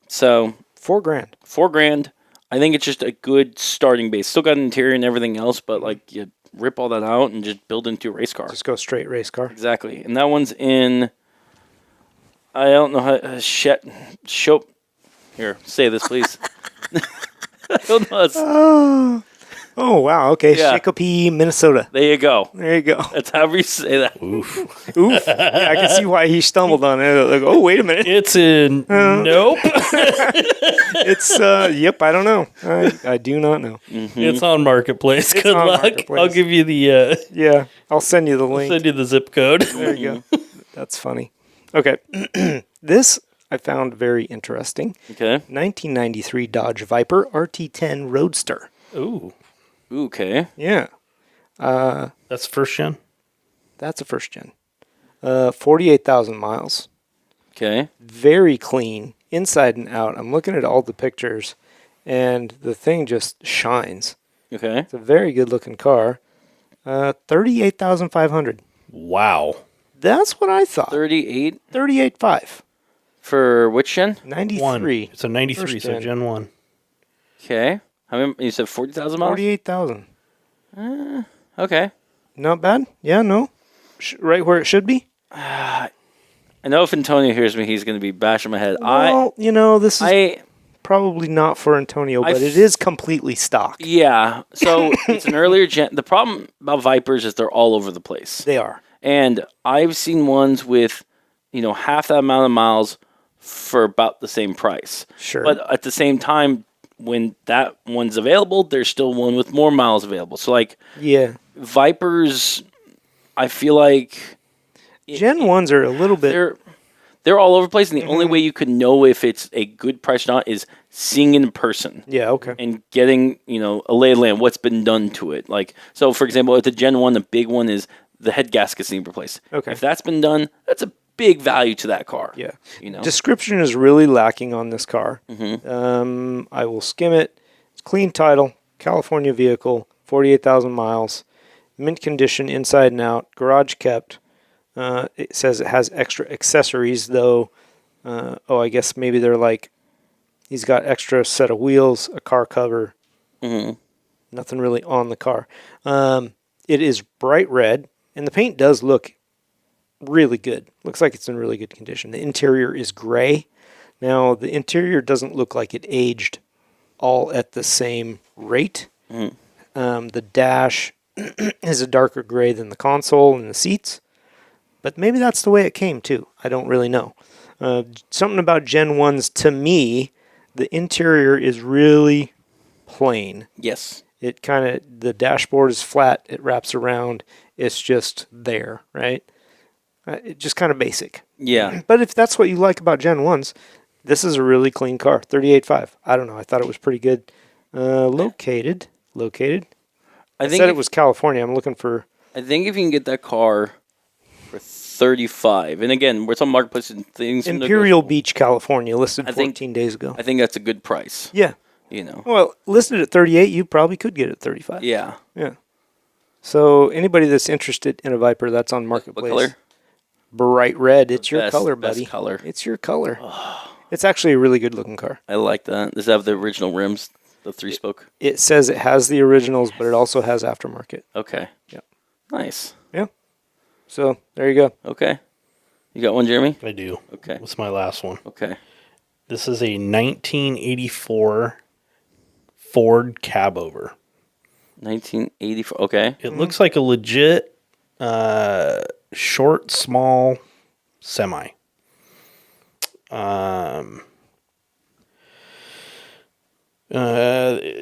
So $4,000. $4,000. I think it's just a good starting base. Still got an interior and everything else, but you rip all that out and just build into a race car. Just go straight race car. Exactly. And that one's in, I don't know how, show. Here, say this, please. I don't know. Oh, wow. Okay. Yeah. Shakopee, Minnesota. There you go. There you go. That's however you say that. Oof. Oof. Yeah, I can see why he stumbled on it. Like, oh, wait a minute. It's in nope. It's, yep, I don't know. I do not know. It's on Marketplace. It's Good on luck. Marketplace. I'll give you the Yeah, I'll send you the link. send you the zip code. There you go. That's funny. Okay. This I found very interesting. Okay. 1993 Dodge Viper RT10 Roadster. Ooh. Okay. Yeah. That's first gen? That's a first gen. 48,000 miles. Okay. Very clean, inside and out. I'm looking at all the pictures, and the thing just shines. Okay. It's a very good-looking car. 38,500. Wow. That's what I thought. 38 38.5. for which gen? 93. It's a 93, First so gen. Gen 1. Okay. How many? You said 40,000 miles? 48,000. Okay. Not bad. Yeah, no. Right where it should be. I know if Antonio hears me, he's going to be bashing my head. Well, this is probably not for Antonio, but it is completely stock. Yeah. So it's an earlier gen. The problem about Vipers is they're all over the place. They are. And I've seen ones with, half that amount of miles for about the same price. Sure. But at the same time, when that one's available, there's still one with more miles available. So, yeah. Vipers, I feel like Gen 1s are a little bit... They're all over the place, and the only way you could know if it's a good price or not is seeing it in person. Yeah, okay. And getting, a lay of the land, what's been done to it. So for example, with the Gen 1, the big one is the head gaskets need replaced. Okay. If that's been done, that's a big value to that car. Yeah. Description is really lacking on this car. I will skim it. It's clean title, California vehicle, 48,000 miles, mint condition inside and out, garage kept. It says it has extra accessories, though. I guess maybe they're he's got extra set of wheels, a car cover. Nothing really on the car. It is bright red, And the paint does look really good. Looks like it's in really good condition. The interior is gray. Now, the interior doesn't look like it aged all at the same rate. The dash is a darker gray than the console and the seats. But maybe that's the way it came, too. I don't really know. Something about Gen 1s, to me, the interior is really plain. Yes. It kind of, the dashboard is flat. It wraps around. It's just there, right? It's just kind of basic. Yeah. But if that's what you like about Gen 1s, this is a really clean car. 38.5. I don't know. I thought it was pretty good. Located. I said it was California. I'm looking for... I think if you can get that car for 35, and again, we're talking marketplace and things. Imperial Beach, California, listed 14 days ago. I think that's a good price. Yeah. You know. Well, listed at 38, you probably could get it at 35. Yeah. Yeah. So anybody that's interested in a Viper, that's on Marketplace. What color? Bright red. It's your color, buddy. Best color. It's your color. It's actually a really good looking car. I like that. Does it have the original rims, the 3-spoke? It says it has the originals, but it also has aftermarket. Okay. Yeah. Nice. Yeah. So there you go. Okay. You got one, Jeremy? I do. Okay. What's my last one? Okay. This is a 1984 Ford cabover. 1984. Okay. It looks like a legit short, small semi.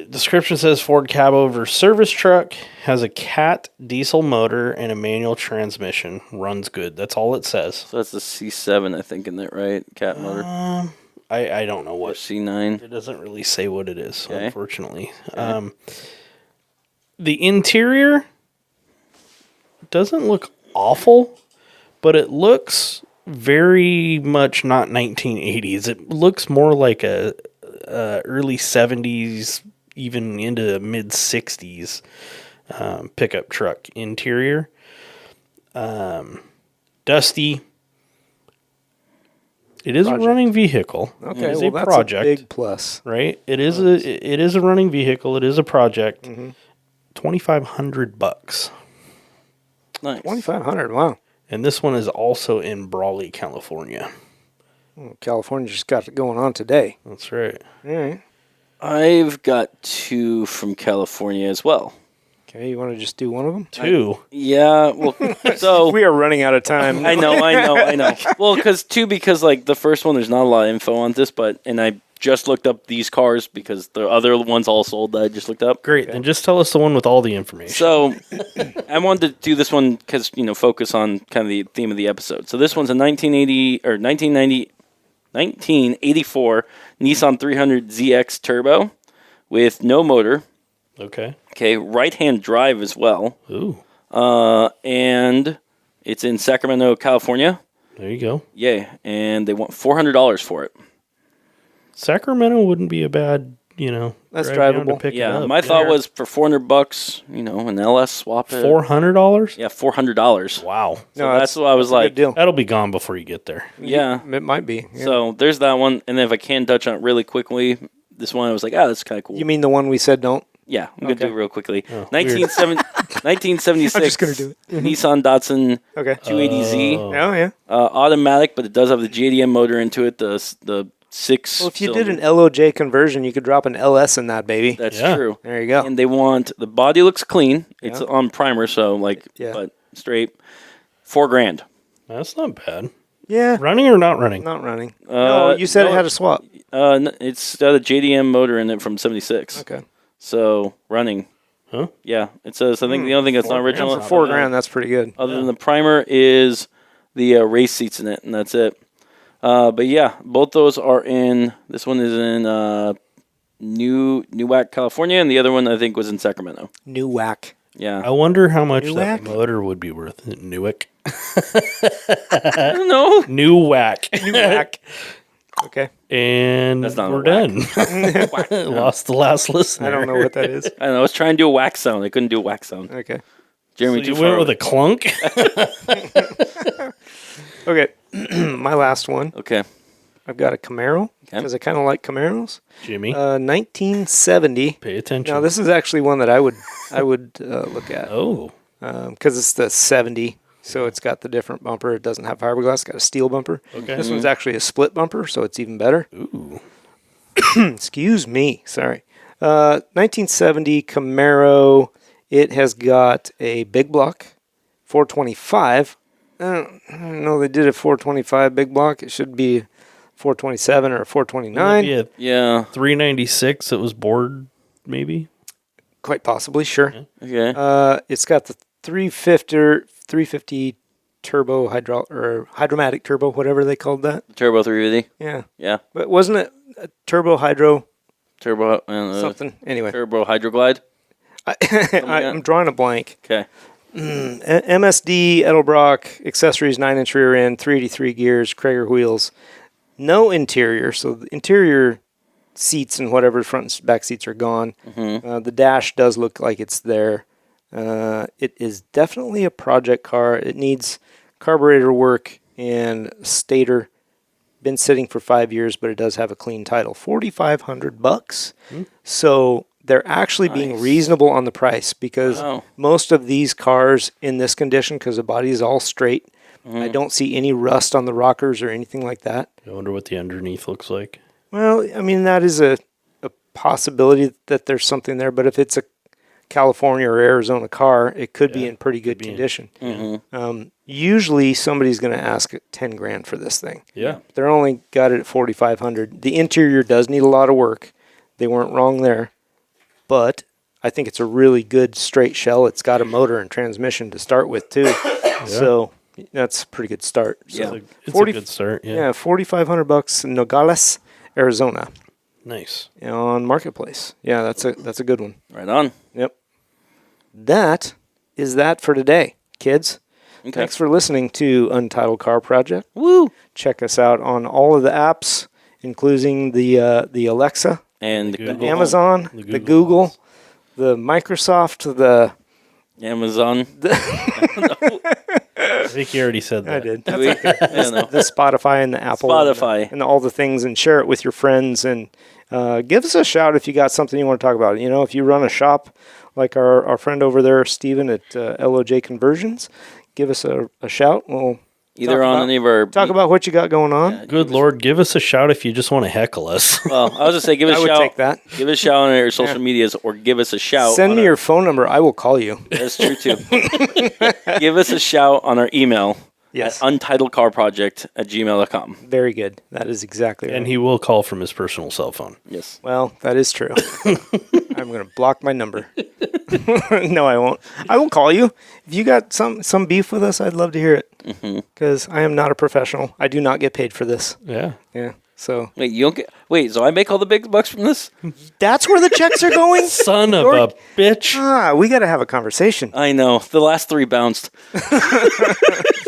Description says Ford cabover service truck, has a Cat diesel motor and a manual transmission. Runs good. That's all it says. So that's the C7, I think, in there, right? Cat motor. I don't know Or what. C9. It doesn't really say what it is, Okay. unfortunately. The interior doesn't look awful, but it looks very much not 1980s. It looks more like a early 70s, even into mid 60s pickup truck interior. Dusty. It is a running vehicle. Okay, it is well, a that's project, a big plus. right? It is a running vehicle. It is a project. $2,500. Nice. 2,500. Wow. And this one is also in Brawley, California. Well, California just got it going on today. That's right. All right. I've got two from California as well. Okay, you want to just do one of them? Two. Yeah, well, so We are running out of time. I know. Well, because like the first one, there's not a lot of info on this, and I just looked up these cars because the other ones all sold that I just looked up. Great. Then just tell us the one with all the information. So I wanted to do this one because focus on kind of the theme of the episode. So this one's a 1984 Nissan 300ZX Turbo with no motor. Okay. Okay, right-hand drive as well. Ooh. And it's in Sacramento, California. There you go. Yay. And they want $400 for it. Sacramento wouldn't be a bad, That's drive down drivable. to pick it Yeah, up. my thought was for $400, an LS swap it. $400? Yeah, $400. Wow. So that's what I was a like. good deal. That'll be gone before you get there. Yeah. It might be. Yeah. So there's that one. And then if I can touch on it really quickly, this one I was like, that's kind of cool. You mean the one we said don't? Yeah, I'm going to do it real quickly. Oh, 1976 I'm just going to do it. Nissan Datsun Okay. 280Z. Oh, yeah. Automatic, but it does have the JDM motor into it, the 6. Well, if you did an LOJ conversion, you could drop an LS in that, baby. That's Yeah. true. There you go. And they want, the body looks clean. It's Yeah. on primer, so Yeah. but straight. $4,000. That's not bad. Yeah. Running or not running? Not running. No, you said it had a swap. It's got a JDM motor in it from 76. Okay. So running. Huh? Yeah, it says. I think the only thing that's not original. For $4,000, that's pretty good. Other than the primer is the race seats in it, and that's it. But yeah, both those are in. This one is in Newark, California, and the other one I think was in Sacramento. New whack. Yeah, I wonder how much Newark? that motor would be worth. Newark. I don't know. Newark. New whack. Okay. And That's not we're a done. Lost the last listener. I don't know what that is. I don't know. I was trying to do a wax sound. I couldn't do a wax sound. Okay. Jeremy, So too you far went with away. a clunk? Okay. My last one. Okay. I've got a Camaro Okay. because I kind of like Camaros. Jimmy, 1970. pay attention. Now, this is actually one that I would look at. Oh. because it's the 70. So it's got the different bumper. It doesn't have fiberglass. It's got a steel bumper. Okay. This one's actually a split bumper, so it's even better. Ooh. Excuse me. Sorry. 1970 Camaro. It has got a big block, 425. I don't know. They did a 425 big block. It should be 427 or a 429. Yeah. 396. It was bored, maybe. Quite possibly. Sure. Okay. It's got the 350 turbo hydromatic turbo, whatever they called that. Turbo 350. Yeah. Yeah. But wasn't it a turbo hydro Turbo something? Anyway. Turbo Hydroglide. I'm drawing a blank. Okay. MSD, Edelbrock, accessories, 9-inch rear end, 383 gears, Krager wheels. No interior, so the interior seats and whatever front and back seats are gone. Mm-hmm. The dash does look like it's there. It is definitely a project car. It needs carburetor work and stator. Been sitting for 5 years, but it does have a clean title. $4,500. So they're actually being reasonable on the price because most of these cars in this condition, because the body is all straight, I don't see any rust on the rockers or anything like that. I wonder what the underneath looks like. Well, I mean, that is a possibility that there's something there, but if it's a California or Arizona car, it could be in pretty good condition. Usually somebody's going to ask $10,000 for this thing. Yeah. They're only got it at $4,500. The interior does need a lot of work. They weren't wrong there, but I think it's a really good straight shell. It's got a motor and transmission to start with too. So that's a pretty good start. So It's a good start. Yeah, $4,500 in Nogales, Arizona. Nice. On Marketplace. Yeah, that's a good one. Right on. Yep. That is that for today, kids. Okay. Thanks for listening to Untitled Car Project. Woo! Check us out on all of the apps, including the Alexa, And the Amazon, the Google, the Microsoft, the Amazon. I think you already said that. I did. I don't know. The Spotify and the Apple. Spotify. And all the things, and share it with your friends. And give us a shout if you got something you want to talk about. You know, if you run a shop like our friend over there, Steven at LOJ Conversions, give us a shout. We'll Either on any of our... talk about what you got going on. Yeah, Good Lord, give us a shout if you just want to heckle us. Well, I was going to say, give us a I would shout. take that. Give us a shout on our social medias or give us a shout. Send me your phone number. I will call you. That's true, too. Give us a shout on our email. Yes. At untitledcarproject@gmail.com. Very good. That is exactly right. And he will call from his personal cell phone. Yes. Well, that is true. I'm going to block my number. No, I won't. I will call you. If you got some beef with us, I'd love to hear it. Because I am not a professional. I do not get paid for this. Yeah. Yeah. So Wait, you don't get... Wait, so I make all the big bucks from this? that's where the checks are going? Son of a bitch. We got to have a conversation. I know. The last three bounced.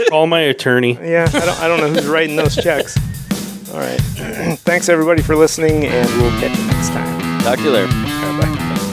Call my attorney. Yeah, I don't know who's writing those checks. All right. Thanks, everybody, for listening, and we'll catch you next time. Talk to you later. Bye-bye.